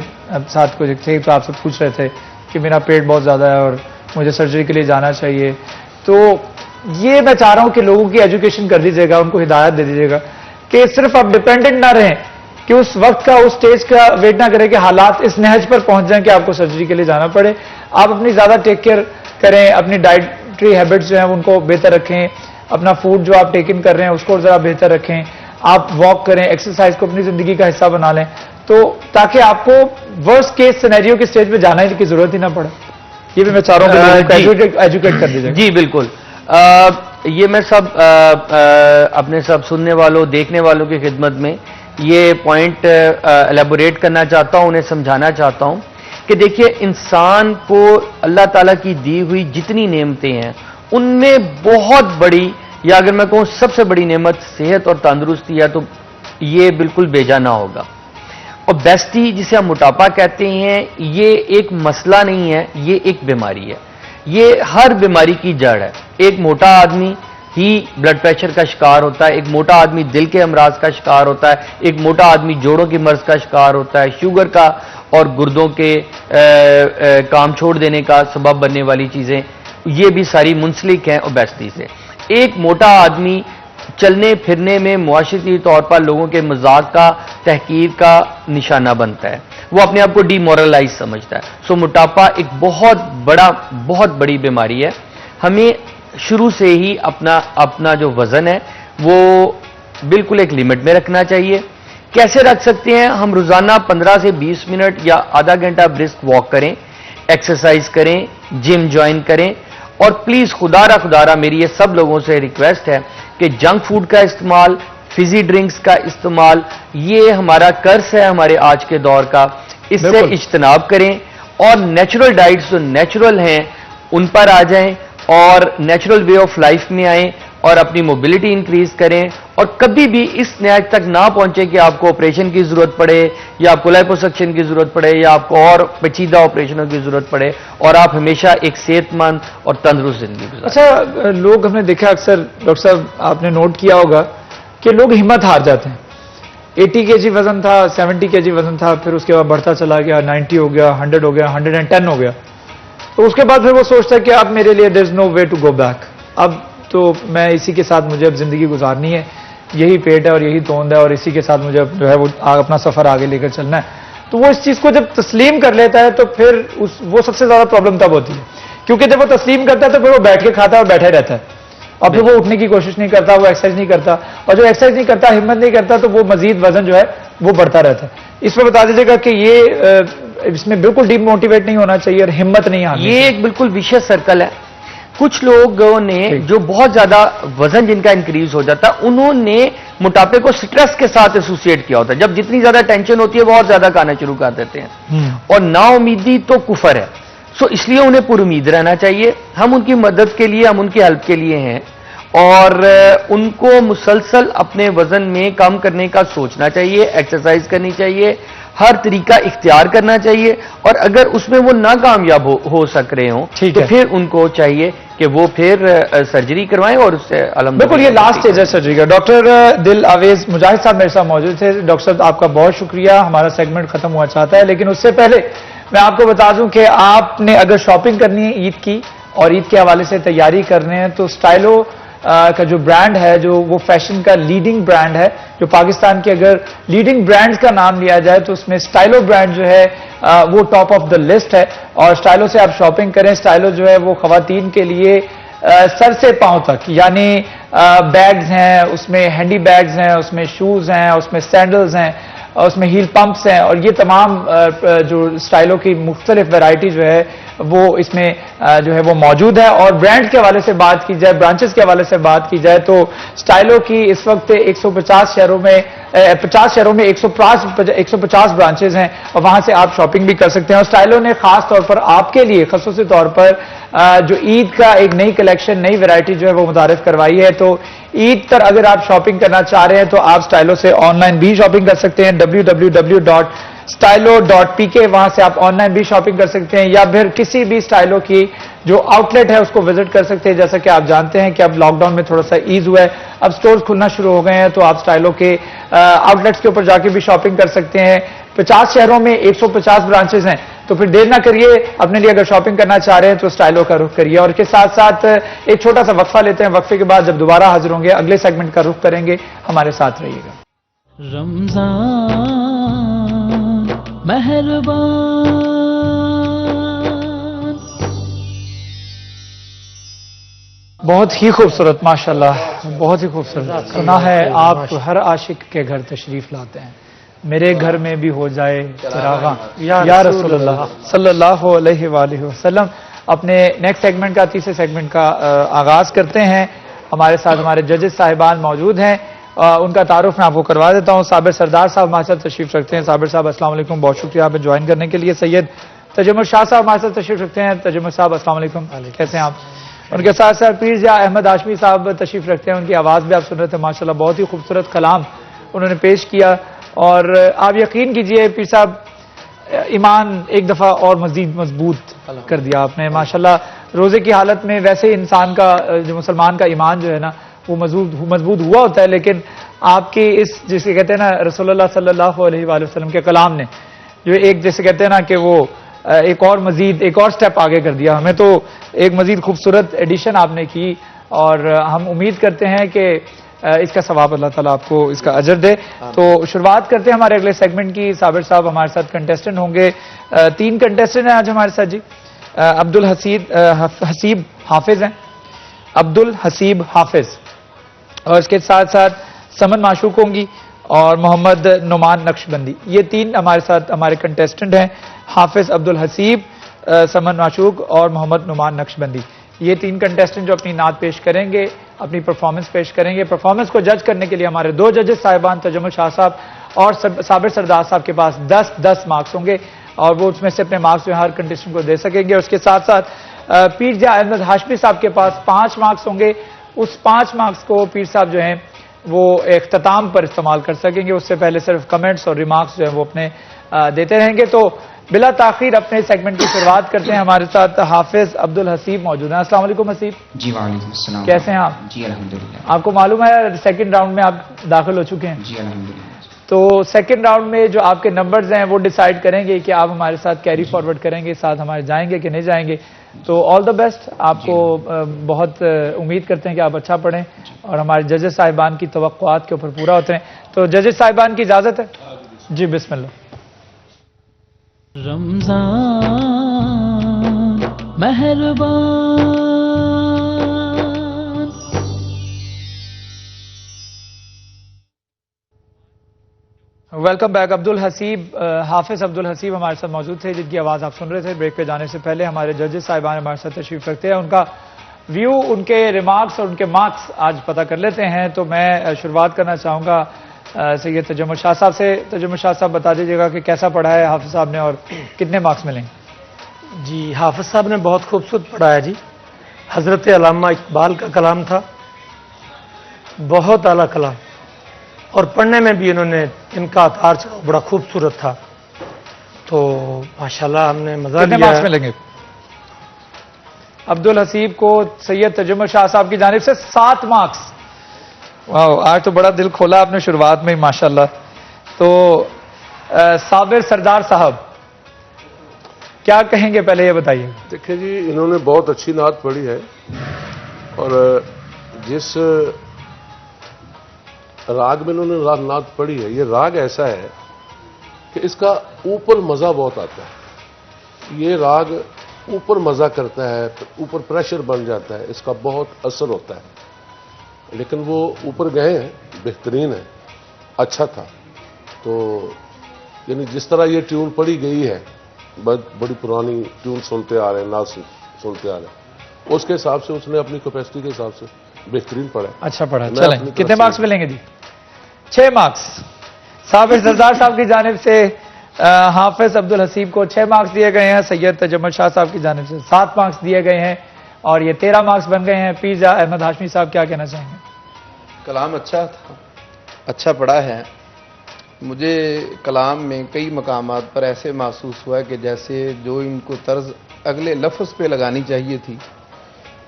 ساتھ کو تھے تو آپ سے پوچھ رہے تھے کہ میرا پیٹ بہت زیادہ ہے اور مجھے سرجری کے لیے جانا چاہیے. تو یہ میں چاہ رہا ہوں کہ لوگوں کی ایجوکیشن کر دیجیے گا، ان کو ہدایت دے دیجیے گا کہ صرف آپ ڈپینڈنٹ نہ رہیں کہ اس وقت کا اس سٹیج کا ویٹ نہ کریں کہ حالات اس نہج پر پہنچ جائیں کہ آپ کو سرجری کے لیے جانا پڑے. آپ اپنی زیادہ ٹیک کیئر کریں، اپنی ڈائٹری ہیبٹس جو ہیں ان کو بہتر رکھیں، اپنا فوڈ جو آپ ٹیک ان کر رہے ہیں اس کو ذرا بہتر رکھیں، آپ واک کریں، ایکسرسائز کو اپنی زندگی کا حصہ بنا لیں. تو تاکہ آپ کو ورسٹ کیس سینیریو کے اسٹیج پہ جانے کی ضرورت ہی نہ پڑے. یہ بھی میں چاہ رہا ہوں کہ ایجوکیٹ کر دیجیے. جی بالکل. یہ میں سب اپنے سب سننے والوں دیکھنے والوں کی خدمت میں یہ پوائنٹ الیبوریٹ کرنا چاہتا ہوں, انہیں سمجھانا چاہتا ہوں کہ دیکھیے انسان کو اللہ تعالیٰ کی دی ہوئی جتنی نعمتیں ہیں ان میں بہت بڑی, یا اگر میں کہوں سب سے بڑی نعمت صحت اور تندرستی ہے, تو یہ بالکل بیجا نہ ہوگا. اوبیسٹی جسے ہم موٹاپا کہتے ہیں یہ ایک مسئلہ نہیں ہے, یہ ایک بیماری ہے. یہ ہر بیماری کی جڑ ہے. ایک موٹا آدمی ہی بلڈ پریشر کا شکار ہوتا ہے, ایک موٹا آدمی دل کے امراض کا شکار ہوتا ہے, ایک موٹا آدمی جوڑوں کی مرض کا شکار ہوتا ہے, شوگر کا اور گردوں کے کام چھوڑ دینے کا سبب بننے والی چیزیں یہ بھی ساری منسلک ہیں اوبیسٹی سے. ایک موٹا آدمی چلنے پھرنے میں معاشرتی طور پر لوگوں کے مذاق کا تحقیر کا نشانہ بنتا ہے, وہ اپنے آپ کو ڈی مورلائز سمجھتا ہے. سو موٹاپا ایک بہت بڑی بیماری ہے. ہمیں شروع سے ہی اپنا جو وزن ہے وہ بالکل ایک لمٹ میں رکھنا چاہیے. کیسے رکھ سکتے ہیں؟ ہم روزانہ 15 سے 20 منٹ یا آدھا گھنٹہ برسک واک کریں, ایکسرسائز کریں, جم جوائن کریں, اور پلیز خدا را میری یہ سب لوگوں سے ریکویسٹ ہے کہ جنک فوڈ کا استعمال, فزی ڈرنکس کا استعمال, یہ ہمارا قرض ہے ہمارے آج کے دور کا, اس سے اجتناب کریں اور نیچرل ڈائٹس جو نیچرل ہیں ان پر آ جائیں اور نیچرل وے آف لائف میں آئیں اور اپنی موبلٹی انکریز کریں, اور کبھی بھی اس نہج تک نہ پہنچے کہ آپ کو آپریشن کی ضرورت پڑے یا آپ کو لائپوسکشن کی ضرورت پڑے یا آپ کو اور پیچیدہ آپریشنوں کی ضرورت پڑے, اور آپ ہمیشہ ایک صحت مند اور تندرست زندگی گزاریں. اچھا, لوگ ہم نے دیکھا اکثر, ڈاکٹر صاحب آپ نے نوٹ کیا ہوگا کہ لوگ ہمت ہار جاتے ہیں. 80 kg وزن تھا, 70 kg وزن تھا, پھر اس کے بعد بڑھتا چلا گیا, 90 ہو گیا, 100 ہو گیا, 110 ہو گیا, تو اس کے بعد پھر وہ سوچتا ہے کہ اب میرے لیے دیر از نو وے ٹو گو بیک, اب تو میں اسی کے ساتھ مجھے اب زندگی گزارنی ہے, یہی پیٹ ہے اور یہی توند ہے اور اسی کے ساتھ مجھے جو ہے وہ اپنا سفر آگے لے کر چلنا ہے. تو وہ اس چیز کو جب تسلیم کر لیتا ہے تو پھر وہ سب سے زیادہ پرابلم تب ہوتی ہے, کیونکہ جب وہ تسلیم کرتا ہے تو پھر وہ بیٹھ کے کھاتا ہے اور بیٹھے رہتا ہے, اور پھر وہ اٹھنے کی کوشش نہیں کرتا, وہ ایکسرسائز نہیں کرتا, اور جو ایکسرسائز نہیں کرتا, ہمت نہیں کرتا, تو وہ مزید وزن جو ہے وہ بڑھتا رہتا ہے. اس پر بتا دیجیے گا کہ یہ اس میں بالکل ڈی موٹیویٹ نہیں ہونا چاہیے اور ہمت نہیں آنی. یہ ایک بالکل ویشیس سرکل ہے. کچھ لوگوں نے جو بہت زیادہ وزن جن کا انکریز ہو جاتا ہے انہوں نے موٹاپے کو سٹریس کے ساتھ ایسوسیٹ کیا ہوتا ہے. جب جتنی زیادہ ٹینشن ہوتی ہے بہت زیادہ کھانا شروع کر دیتے ہیں, اور نا امیدی تو کفر ہے. سو اس لیے انہیں پر امید رہنا چاہیے. ہم ان کی مدد کے لیے, ہم ان کی ہیلپ کے لیے ہیں, اور ان کو مسلسل اپنے وزن میں کم کرنے کا سوچنا چاہیے, ایکسرسائز کرنی چاہیے, ہر طریقہ اختیار کرنا چاہیے, اور اگر اس میں وہ ناکامیاب ہو سک رہے ہوں تو پھر ان کو چاہیے کہ وہ پھر سرجری کروائیں, اور اس سے بالکل یہ لاسٹ اسٹیج ہے سرجری کا. ڈاکٹر دل آویز مجاہد صاحب میرے ساتھ موجود تھے. ڈاکٹر صاحب آپ کا بہت شکریہ. ہمارا سیگمنٹ ختم ہوا چاہتا ہے, لیکن اس سے پہلے میں آپ کو بتا دوں کہ آپ نے اگر شاپنگ کرنی ہے عید کی اور عید کے حوالے سے تیاری کرنے ہیں تو اسٹائلو کا جو برانڈ ہے, جو وہ فیشن کا لیڈنگ برانڈ ہے, جو پاکستان کے اگر لیڈنگ برانڈز کا نام لیا جائے تو اس میں اسٹائلو برانڈ جو ہے وہ ٹاپ آف دا لسٹ ہے, اور اسٹائلو سے آپ شاپنگ کریں. اسٹائلو جو ہے وہ خواتین کے لیے سر سے پاؤں تک, یعنی بیگز ہیں, اس میں ہینڈی بیگز ہیں, اس میں شوز ہیں, اس میں سینڈلز ہیں, اس میں ہیل پمپس ہیں, اور یہ تمام جو اسٹائلو کی مختلف ویرائٹی جو ہے وہ اس میں جو ہے وہ موجود ہے. اور برانڈ کے حوالے سے بات کی جائے, برانچز کے حوالے سے بات کی جائے تو اسٹائلو کی اس وقت 150 شہروں میں 50 شہروں میں 150 برانچز ہیں, اور وہاں سے آپ شاپنگ بھی کر سکتے ہیں. اور اسٹائلو نے خاص طور پر آپ کے لیے خصوصی طور پر جو عید کا ایک نئی کلیکشن, نئی ویرائٹی جو ہے وہ متعارف کروائی ہے. تو عید پر اگر آپ شاپنگ کرنا چاہ رہے ہیں تو آپ اسٹائلو سے آن لائن بھی شاپنگ کر سکتے ہیں, www.stylo.pk, وہاں سے آپ آن لائن بھی شاپنگ کر سکتے ہیں, یا پھر کسی بھی اسٹائلو کی جو آؤٹ لیٹ ہے اس کو وزٹ کر سکتے ہیں. جیسا کہ آپ جانتے ہیں کہ اب لاک ڈاؤن میں تھوڑا سا ایز ہوا ہے, اب سٹورز کھلنا شروع ہو گئے ہیں, تو آپ اسٹائلو کے آؤٹ لیٹس کے اوپر جا کے بھی شاپنگ کر سکتے ہیں. 50 شہروں میں 150 برانچز ہیں, تو پھر دیر نہ کریے, اپنے لیے اگر شاپنگ کرنا چاہ رہے ہیں تو اسٹائلو کا رخ کریے. اور اس کے ساتھ ساتھ ایک چھوٹا سا وقفہ لیتے ہیں, وقفے کے بعد جب دوبارہ حاضر ہوں گے اگلے سیگمنٹ کا رخ کریں گے. ہمارے ساتھ رہیے گا. رمضان مہربان. بہت ہی خوبصورت, ماشاءاللہ, بہت ہی خوبصورت. سنا ہے آپ ہر عاشق کے گھر تشریف لاتے ہیں, میرے گھر میں بھی ہو جائے چراغاں یا رسول اللہ صلی اللہ علیہ وآلہ وسلم. اپنے نیکسٹ سیگمنٹ کا تیسرے سیگمنٹ کا آغاز کرتے ہیں. ہمارے ساتھ ہمارے ججز صاحبان موجود ہیں. ان کا تعارف میں آپ کو کروا دیتا ہوں. صابر سردار صاحب ہمارے ساتھ تشریف رکھتے ہیں. صابر صاحب السلام علیکم, بہت شکریہ آپ جوائن کرنے کے لیے. سید تجمل شاہ صاحب ہمارے ساتھ تشریف رکھتے ہیں. تجمل صاحب السلام علیکم, کیسے ہیں آپ؟ ان کے ساتھ ساتھ پیر جا احمد ہاشمی صاحب تشریف رکھتے ہیں. ان کی آواز بھی آپ سن رہے تھے, ماشاءاللہ بہت ہی خوبصورت کلام انہوں نے پیش کیا. اور آپ یقین کیجئے پیر صاحب, ایمان ایک دفعہ اور مزید مضبوط کر دیا آپ نے ماشاءاللہ. روزے کی حالت میں ویسے انسان کا, جو مسلمان کا ایمان جو ہے نا وہ مضبوط ہوا ہوتا ہے, لیکن آپ کی اس جسے کہتے ہیں نا رسول اللہ صلی اللہ علیہ وآلہ وسلم کے کلام نے جو ایک جیسے کہتے ہیں نا کہ وہ ایک اور سٹیپ آگے کر دیا ہمیں. تو ایک مزید خوبصورت ایڈیشن آپ نے کی, اور ہم امید کرتے ہیں کہ اس کا ثواب اللہ تعالیٰ آپ کو اس کا اجر دے. تو شروعات کرتے ہیں ہمارے اگلے سیگمنٹ کی. صابر صاحب ہمارے ساتھ کنٹیسٹنٹ ہوں گے. 3 کنٹیسٹنٹ ہیں آج ہمارے ساتھ جی. عبد الحسیب حافظ ہیں, عبد الحسیب حافظ, اور اس کے ساتھ ساتھ سمن معشوق ہوں گی اور محمد نعمان نقشبندی. یہ 3 ہمارے ساتھ ہمارے کنٹیسٹنٹ ہیں, حافظ, عبد الحسیب, سمن معشوق اور محمد نعمان نقشبندی. یہ 3 کنٹیسٹنٹ جو اپنی نعت پیش کریں گے, اپنی پرفارمنس پیش کریں گے. پرفارمنس کو جج کرنے کے لیے ہمارے 2 ججز صاحبان تجمل شاہ صاحب اور صابر سردار صاحب کے پاس 10 مارکس ہوں گے, اور وہ اس میں سے اپنے مارکس جو ہر کنٹیسٹنٹ کو دے سکیں گے. اس کے ساتھ ساتھ پیر جا احمد ہاشمی صاحب کے پاس 5 مارکس ہوں گے. اس 5 مارکس کو پیر صاحب جو ہیں وہ اختتام پر استعمال کر سکیں گے. اس سے پہلے صرف کمنٹس اور ریمارکس جو ہیں وہ اپنے دیتے رہیں گے. تو بلا تاخیر اپنے سیگمنٹ کی شروعات کرتے ہیں. ہمارے ساتھ حافظ عبد الحسیب موجود ہیں. السلام علیکم حسیب. جی وعلیکم السلام. کیسے ہیں آپ؟ جی الحمدللہ. آپ کو معلوم ہے سیکنڈ راؤنڈ میں آپ داخل ہو چکے ہیں. جی الحمدللہ. تو سیکنڈ راؤنڈ میں جو آپ کے نمبرز ہیں وہ ڈیسائیڈ کریں گے کہ آپ ہمارے ساتھ کیری فارورڈ کریں گے, ساتھ ہمارے جائیں گے کہ نہیں جائیں گے. تو آل دا بیسٹ. آپ کو بہت امید کرتے ہیں کہ آپ اچھا پڑھیں اور ہمارے ججز صاحبان کی توقعات کے اوپر پورا ہوتے ہیں. تو ججز صاحبان کی اجازت ہے جی, بسم اللہ. رمضان مہربان. Welcome back. عبد الحسیب, حافظ عبد الحسیب ہمارے ساتھ موجود تھے, جن کی آواز آپ سن رہے تھے. بریک پہ جانے سے پہلے ہمارے ججز صاحبان ہمارے ساتھ تشریف رکھتے ہیں. ان کا ویو, ان کے ریمارکس اور ان کے مارکس آج پتہ کر لیتے ہیں. تو میں شروعات کرنا چاہوں گا سید تجمل شاہ صاحب سے. تجمل شاہ صاحب بتا دیجیے گا کہ کیسا پڑھا ہے حافظ صاحب نے اور کتنے مارکس ملیں گے؟ جی حافظ صاحب نے بہت خوبصورت پڑھایا جی. حضرت علامہ اقبال کا کلام تھا, بہت اعلیٰ کلام, اور پڑھنے میں بھی انہوں نے ان کا اتار چڑھاؤ بڑا خوبصورت تھا. تو ماشاءاللہ ہم نے مزہ کتنے لیا. مارکس ملیں گے عبد الحسیب کو سید تجمل شاہ صاحب کی جانب سے 7 مارکس. واو, آج تو بڑا دل کھولا آپ نے شروعات میں ہی ماشاءاللہ. تو صابر سردار صاحب کیا کہیں گے, پہلے یہ بتائیے. دیکھیں جی, انہوں نے بہت اچھی نعت پڑھی ہے, اور جس راگ میں انہوں نے نعت پڑھی ہے, یہ راگ ایسا ہے کہ اس کا اوپر مزہ بہت آتا ہے. یہ راگ اوپر مزہ کرتا ہے, اوپر پریشر بن جاتا ہے, اس کا بہت اثر ہوتا ہے. لیکن وہ اوپر گئے ہیں, بہترین ہے, اچھا تھا. تو یعنی جس طرح یہ ٹیون پڑھی گئی ہے, بڑی پرانی ٹیون سنتے آ رہے ہیں, نعت سنتے آ رہے ہیں, اس کے حساب سے اس نے اپنی کیپیسٹی کے حساب سے بہترین پڑھا. اچھا پڑھا. چلیں کتنے مارکس ملیں گے جی؟ 6 مارکس. صابر سردار صاحب کی جانب سے حافظ عبد الحسیب کو 6 مارکس دیے گئے ہیں. سید تجمل شاہ صاحب کی جانب سے 7 مارکس دیے گئے ہیں, اور یہ 13 مارکس بن گئے ہیں. پیر جا احمد ہاشمی صاحب کیا کہنا چاہیں گے؟ کلام اچھا تھا, اچھا پڑھا ہے. مجھے کلام میں کئی مقامات پر ایسے محسوس ہوا ہے کہ جیسے جو ان کو طرز اگلے لفظ پہ لگانی چاہیے تھی,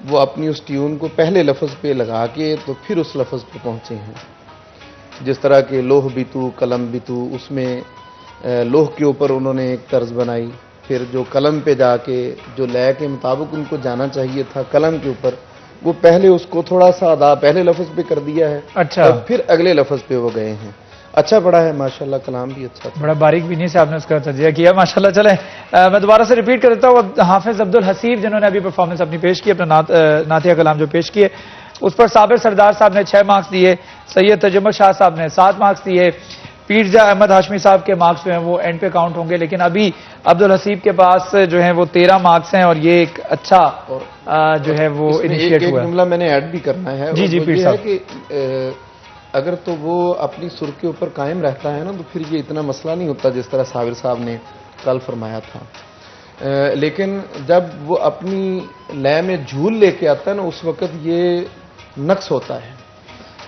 وہ اپنی اس ٹیون کو پہلے لفظ پہ لگا کے تو پھر اس لفظ پہ پہنچے ہیں. جس طرح کہ لوح بیتو قلم بیتو, اس میں لوح کے اوپر انہوں نے ایک طرز بنائی, پھر جو قلم پہ جا کے جو لے کے مطابق ان کو جانا چاہیے تھا قلم کے اوپر, وہ پہلے اس کو تھوڑا سا ادا پہلے لفظ پہ کر دیا ہے. اچھا, اور پھر اگلے لفظ پہ وہ گئے ہیں. اچھا پڑھا ہے ماشاءاللہ, کلام بھی اچھا تھا. بڑا باریک بینی سے آپ نے اس کا تجزیہ کیا ماشاءاللہ. چلیں میں دوبارہ سے ریپیٹ کر دیتا ہوں. حافظ عبد الحسیب جنہوں نے ابھی پرفارمنس اپنی پیش کی, اپنا نعتیہ کلام جو پیش کیے, اس پر صابر سردار صاحب نے 6 مارکس دیے, سید تجمل شاہ صاحب نے 7 مارکس دیے, پیرزا احمد ہاشمی صاحب کے مارکس جو ہیں وہ اینڈ پہ کاؤنٹ ہوں گے، لیکن ابھی عبدالحسیب کے پاس جو ہیں وہ 13 مارکس ہیں، اور یہ ایک اچھا جو ہے وہ انیشیٹ ہوا ہے۔ ایک جملہ میں نے ایڈ بھی کرنا ہے، جی اور وہ پیر یہ صاحب، ہے کہ اگر تو وہ اپنی سر کے اوپر قائم رہتا ہے نا تو پھر یہ اتنا مسئلہ نہیں ہوتا جس طرح صابر صاحب نے کل فرمایا تھا، لیکن جب وہ اپنی لے میں جھول لے کے آتا ہے نا اس وقت یہ نقص ہوتا ہے،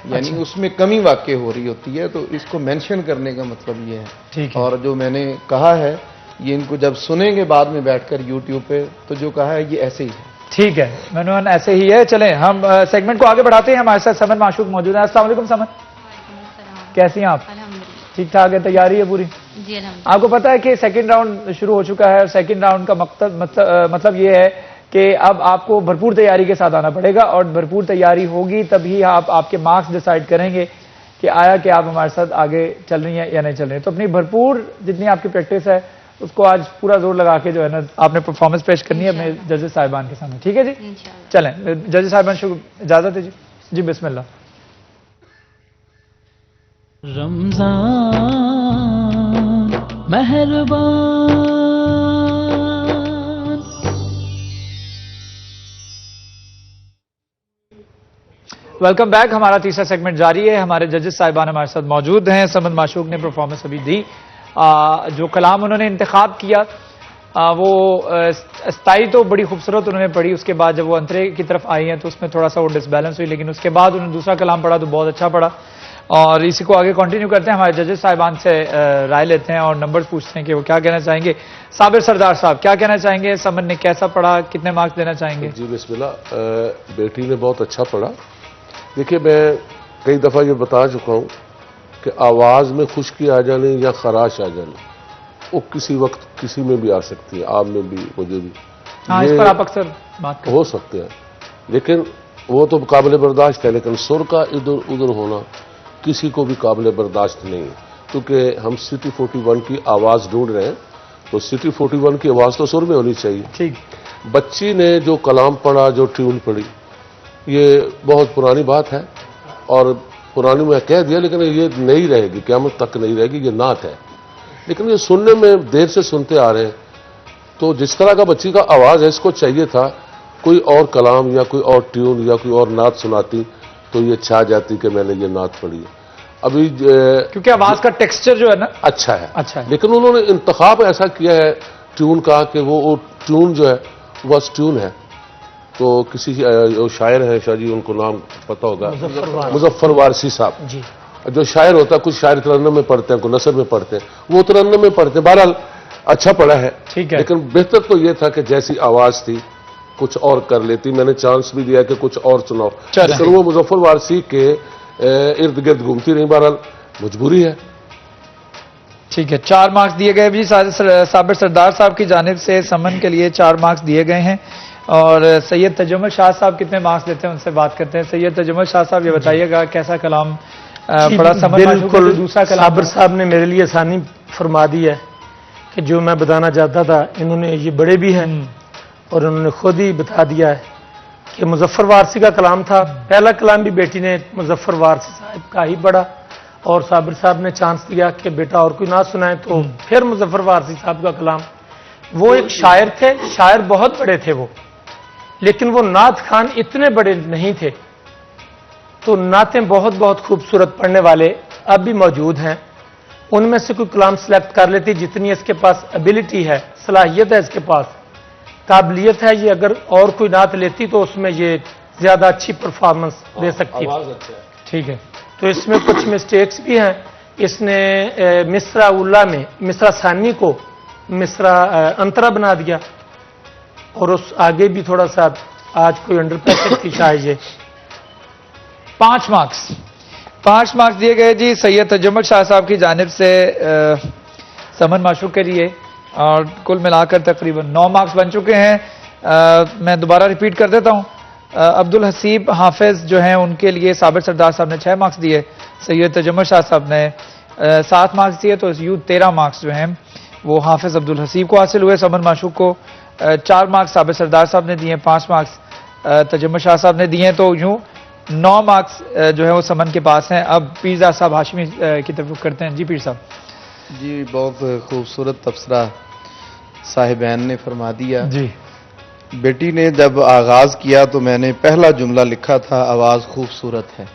یعنی اس میں کمی واقع ہو رہی ہوتی ہے، تو اس کو مینشن کرنے کا مطلب یہ ہے۔ اور جو میں نے کہا ہے یہ ان کو جب سنیں گے بعد میں بیٹھ کر یوٹیوب پہ تو جو کہا ہے یہ ایسے ہی ہے۔ ٹھیک ہے منوان، ایسے ہی ہے۔ چلیں ہم سیگمنٹ کو آگے بڑھاتے ہیں، ہمارے ساتھ سمن معشوق موجود ہیں۔ السلام علیکم سمن، کیسی ہیں آپ؟ ٹھیک ٹھاک ہے، تیاری ہے پوری؟ جی الحمد آپ کو پتا ہے کہ سیکنڈ راؤنڈ شروع ہو چکا ہے، اور سیکنڈ راؤنڈ کا مطلب یہ ہے کہ اب آپ کو بھرپور تیاری کے ساتھ آنا پڑے گا، اور بھرپور تیاری ہوگی تبھی آپ کے مارکس ڈیسائیڈ کریں گے کہ آیا کہ آپ ہمارے ساتھ آگے چل رہی ہیں یا نہیں چل رہی ہیں۔ تو اپنی بھرپور جتنی آپ کی پریکٹس ہے اس کو آج پورا زور لگا کے جو ہے نا آپ نے پرفارمنس پیش کرنی ہے اپنے ججز صاحبان کے سامنے، ٹھیک ہے جی؟ چلیں ججز صاحبان اجازت ہے جی؟ جی بسم اللہ۔ رمضان مہربان، ویلکم بیک۔ ہمارا تیسرا سیگمنٹ جاری ہے، ہمارے ججز صاحبان ہمارے ساتھ موجود ہیں۔ سمن معشوق نے پرفارمنس ابھی دی، جو کلام انہوں نے انتخاب کیا وہ استائی تو بڑی خوبصورت انہوں نے پڑھی، اس کے بعد جب وہ انترے کی طرف آئی ہیں تو اس میں تھوڑا سا وہ ڈس بیلنس ہوئی، لیکن اس کے بعد انہوں نے دوسرا کلام پڑھا تو بہت اچھا پڑھا، اور اسی کو آگے کنٹینیو کرتے ہیں۔ ہمارے ججز صاحبان سے رائے لیتے ہیں اور نمبرز پوچھتے ہیں کہ وہ کیا کہنا چاہیں گے۔ صابر سردار صاحب کیا کہنا چاہیں گے؟ سمن نے کیسا پڑھا، کتنے مارکس دینا چاہیں گے؟ جی بسم اللہ، بیٹی نے بہت اچھا پڑھا۔ دیکھیے میں کئی دفعہ یہ بتا چکا ہوں کہ آواز میں خشکی آ جانے یا خراش آ جانے وہ کسی وقت کسی میں بھی آ سکتی ہے، آپ میں بھی، مجھے بھی، ہاں اس پر آپ اکثر بات کرتے ہو سکتے ہیں، لیکن وہ تو قابل برداشت ہے، لیکن سر کا ادھر ادھر ہونا کسی کو بھی قابل برداشت نہیں ہے، کیونکہ ہم سٹی 41 کی آواز ڈھونڈ رہے ہیں، تو سٹی 41 کی آواز تو سر میں ہونی چاہیے۔ ٹھیک، بچی نے جو کلام پڑھا، جو ٹیون پڑھی، یہ بہت پرانی بات ہے، اور پرانی میں کہہ دیا، لیکن یہ نہیں رہے گی، قیامت تک نہیں رہے گی، یہ نعت ہے، لیکن یہ سننے میں دیر سے سنتے آ رہے ہیں، تو جس طرح کا بچی کا آواز ہے اس کو چاہیے تھا کوئی اور کلام یا کوئی اور ٹیون یا کوئی اور نعت سناتی تو یہ چھا جاتی کہ میں نے یہ نعت پڑھی ہے۔ ابھی کیونکہ آواز کا ٹیکسچر جو ہے نا اچھا ہے، اچھا ہے، لیکن انہوں نے انتخاب ایسا کیا ہے ٹیون کا کہ وہ ٹیون جو ہے وہ ٹیون ہے۔ تو کسی شاعر ہیں شاہ جی، ان کو نام پتہ ہوگا، مظفر وارسی صاحب، جی جو شاعر ہوتا ہے، کچھ شاعر ترنم میں پڑھتے ہیں، کوئی نثر میں پڑھتے ہیں، وہ ترنم میں پڑھتے ہیں، بہرحال اچھا پڑھا ہے، ٹھیک ہے، لیکن بہتر تو یہ تھا کہ جیسی آواز تھی کچھ اور کر لیتی، میں نے چانس بھی دیا کہ کچھ اور سناؤ، لیکن وہ مظفر وارسی کے ارد گرد گھومتی رہی، بہرحال مجبوری ہے۔ ٹھیک ہے، 4 مارکس دیے گئے جی صابر سردار صاحب کی جانب سے۔ سمن کے لیے 4 مارکس دیے گئے ہیں، اور سید تجمل شاہ صاحب کتنے مارکس دیتے ہیں ان سے بات کرتے ہیں۔ سید تجمل شاہ صاحب یہ بتائیے گا کیسا کلام پڑھا سمن؟ بالکل، دوسرا کلام صابر صاحب نے میرے لیے آسانی فرما دی ہے کہ جو میں بتانا چاہتا تھا، انہوں نے، یہ بڑے بھی ہیں اور انہوں نے خود ہی بتا دیا ہے کہ مظفر وارسی کا کلام تھا۔ پہلا کلام بھی بیٹی نے مظفر وارسی صاحب کا ہی پڑھا، اور صابر صاحب نے چانس دیا کہ بیٹا اور کوئی نہ سنائے، تو پھر مظفر وارسی صاحب کا کلام۔ وہ ایک شاعر تھے، شاعر بہت بڑے تھے وہ، لیکن وہ نعت خان اتنے بڑے نہیں تھے، تو نعتیں بہت بہت خوبصورت پڑھنے والے اب بھی موجود ہیں، ان میں سے کوئی کلام سلیکٹ کر لیتی جتنی اس کے پاس ایبلٹی ہے، صلاحیت ہے، اس کے پاس قابلیت ہے، یہ اگر اور کوئی نعت لیتی تو اس میں یہ زیادہ اچھی پرفارمنس دے سکتی تھی۔ ٹھیک ہے، تو اس میں کچھ مسٹیکس بھی ہیں، اس نے مصرع اولا میں مصرع ثانی کو مصرع انترا بنا دیا، اور اس آگے بھی تھوڑا سا آج کوئی انڈر پریشر تھی شاید یہ۔ 5 مارکس دیے گئے جی سید تجمل شاہ صاحب کی جانب سے سمن معشوق کے لیے، اور کل ملا کر تقریباً 9 مارکس بن چکے ہیں۔ میں دوبارہ ریپیٹ کر دیتا ہوں، عبدالحسیب حافظ جو ہیں ان کے لیے صابر سردار صاحب نے 6 مارکس دیے، سید تجمل شاہ صاحب نے 7 مارکس دیے، تو یوں 13 مارکس جو ہیں وہ حافظ عبدالحسیب کو حاصل ہوئے۔ سمن معشوق کو 4 مارکس صابر سردار صاحب نے دیے، 5 مارکس تجمل شاہ صاحب نے دیے، تو یوں 9 مارکس جو ہے وہ سمن کے پاس ہیں. اب پیرزا صاحب ہاشمی کی طرف کرتے ہیں. جی پیر صاحب. جی بہت خوبصورت تبصرہ صاحبین نے فرما دیا. جی بیٹی نے جب آغاز کیا تو میں نے پہلا جملہ لکھا تھا آواز خوبصورت ہے.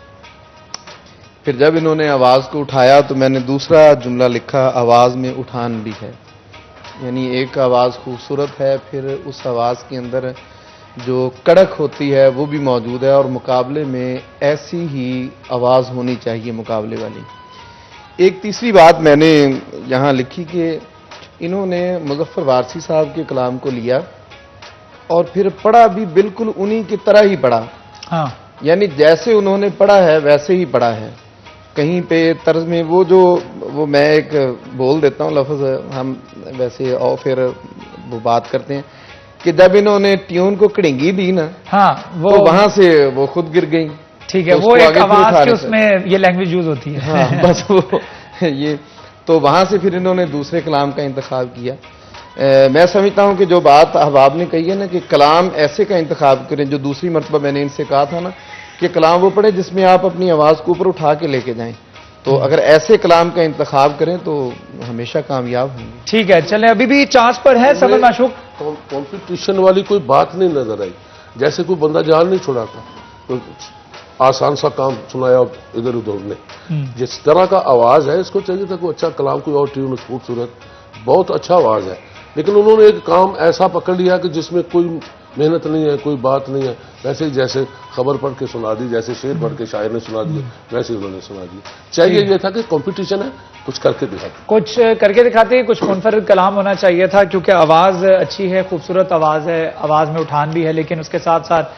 پھر جب انہوں نے آواز کو اٹھایا تو میں نے دوسرا جملہ لکھا آواز میں اٹھان بھی ہے. یعنی ایک آواز خوبصورت ہے، پھر اس آواز کے اندر جو کڑک ہوتی ہے وہ بھی موجود ہے، اور مقابلے میں ایسی ہی آواز ہونی چاہیے مقابلے والی. ایک تیسری بات میں نے یہاں لکھی کہ انہوں نے مظفر وارسی صاحب کے کلام کو لیا اور پھر پڑھا بھی بالکل انہی کی طرح ہی پڑھا. ہاں یعنی جیسے انہوں نے پڑھا ہے ویسے ہی پڑھا ہے. کہیں پہ طرز میں وہ میں ایک بول دیتا ہوں لفظ، ہم ویسے اور پھر وہ بات کرتے ہیں کہ جب انہوں نے ٹیون کو کڑنگی دی نا ہاں تو وہاں سے وہ خود گر گئی. ٹھیک ہے، تو اس وہ کو ایک آگے پھر آواز اٹھا کی نہیں اس میں یہ لینگویج یوز ہوتی ہے. ہاں بس وہ یہ تو وہاں سے پھر انہوں نے دوسرے کلام کا انتخاب کیا. میں سمجھتا ہوں کہ جو بات احباب نے کہی ہے نا کہ کلام ایسے کا انتخاب کریں، جو دوسری مرتبہ میں نے ان سے کہا تھا نا کہ کلام وہ پڑھیں جس میں آپ اپنی آواز کو اوپر اٹھا کے لے کے جائیں، تو اگر ایسے کلام کا انتخاب کریں تو ہمیشہ کامیاب ہوں گے. ٹھیک ہے، چلیں ابھی بھی چانس پر ہے سمن معشوق. کمپٹیشن والی کوئی بات نہیں نظر آئی، جیسے کوئی بندہ جان نہیں چھوڑا تھا، کوئی آسان سا کام سنایا ادھر ادھر نے. جس طرح کا آواز ہے اس کو چاہیے تھا کوئی اچھا کلام، کوئی اور ٹیون خوبصورت، بہت اچھا آواز ہے، لیکن انہوں نے ایک کام ایسا پکڑ لیا کہ جس میں کوئی محنت نہیں ہے، کوئی بات نہیں ہے، ویسے ہی جیسے خبر پڑھ کے سنا دی، جیسے شعر پڑھ کے شاعر نے سنا دیا ویسے ہی انہوں نے سنا دیا. چاہیے یہ تھا کہ کمپٹیشن ہے، کچھ کر کے دکھاتے، کچھ کر کے دکھاتے، کچھ منفرد کلام ہونا چاہیے تھا کیونکہ آواز اچھی ہے، خوبصورت آواز ہے، آواز میں اٹھان بھی ہے، لیکن اس کے ساتھ ساتھ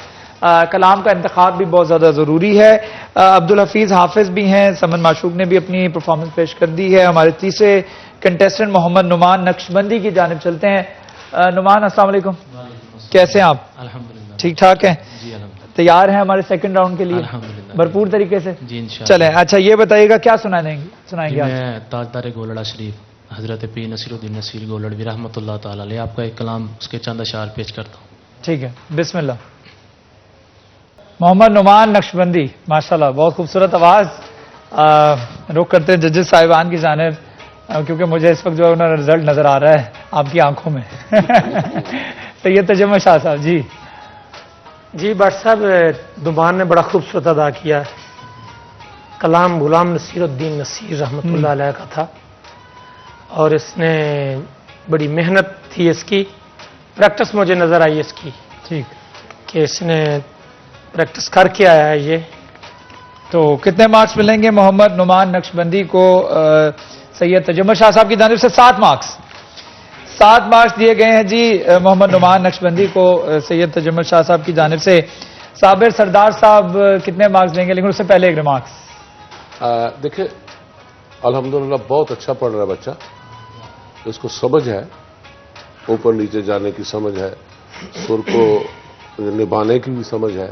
کلام کا انتخاب بھی بہت زیادہ ضروری ہے. عبدالحفیظ حافظ بھی ہیں، سمن معشوق نے بھی اپنی پرفارمنس پیش کر دی ہے. ہمارے تیسرے کنٹیسٹنٹ محمد نعمان نقشبندی کی جانب چلتے ہیں. نعمان السلام علیکم، کیسے ہیں آپ؟ الحمدللہ ٹھیک ٹھاک ہیں؟ جی الحمدللہ. تیار ہیں ہمارے سیکنڈ راؤنڈ کے لیے الحمدللہ. بھرپور طریقے سے؟ جی انشاءاللہ. چلیں اچھا یہ بتائیے گا کیا سنائیں گے آج؟ میں تاجدار گولڑا شریف حضرت پیر نصیر الدین نصیر گولڑوی رحمۃ اللہ تعالی علیہ آپ کا ایک کلام اس کے چند اشعار پیش کرتا ہوں. ٹھیک ہے، بسم اللہ. محمد نعمان نقشبندی، ماشاءاللہ بہت خوبصورت آواز. رخ کرتے ہیں ججز صاحبان کی جانب، کیونکہ مجھے اس وقت جو ہے رزلٹ نظر آ رہا ہے آپ کی آنکھوں میں. سید تجمل شاہ صاحب. جی بٹ صاحب نعمان نے بڑا خوبصورت ادا کیا ہے. کلام غلام نصیر الدین نصیر رحمۃ اللہ علیہ کا تھا، اور اس نے بڑی محنت تھی، اس کی پریکٹس مجھے نظر آئی اس کی، ٹھیک کہ اس نے پریکٹس کر کے آیا ہے. یہ تو کتنے مارکس ملیں گے محمد نعمان نقشبندی کو؟ سید تجمل شاہ صاحب کی جانب سے 7 مارکس. 7 مارکس دیے گئے ہیں جی محمد نعمان نقشبندی کو سید تجمل شاہ صاحب کی جانب سے. صابر سردار صاحب کتنے مارکس دیں گے؟ لیکن اس سے پہلے ایک ریمارکس. دیکھیں الحمدللہ بہت اچھا پڑھ رہا ہے بچہ، اس کو سمجھ ہے، اوپر نیچے جانے کی سمجھ ہے، سر کو نبھانے کی بھی سمجھ ہے،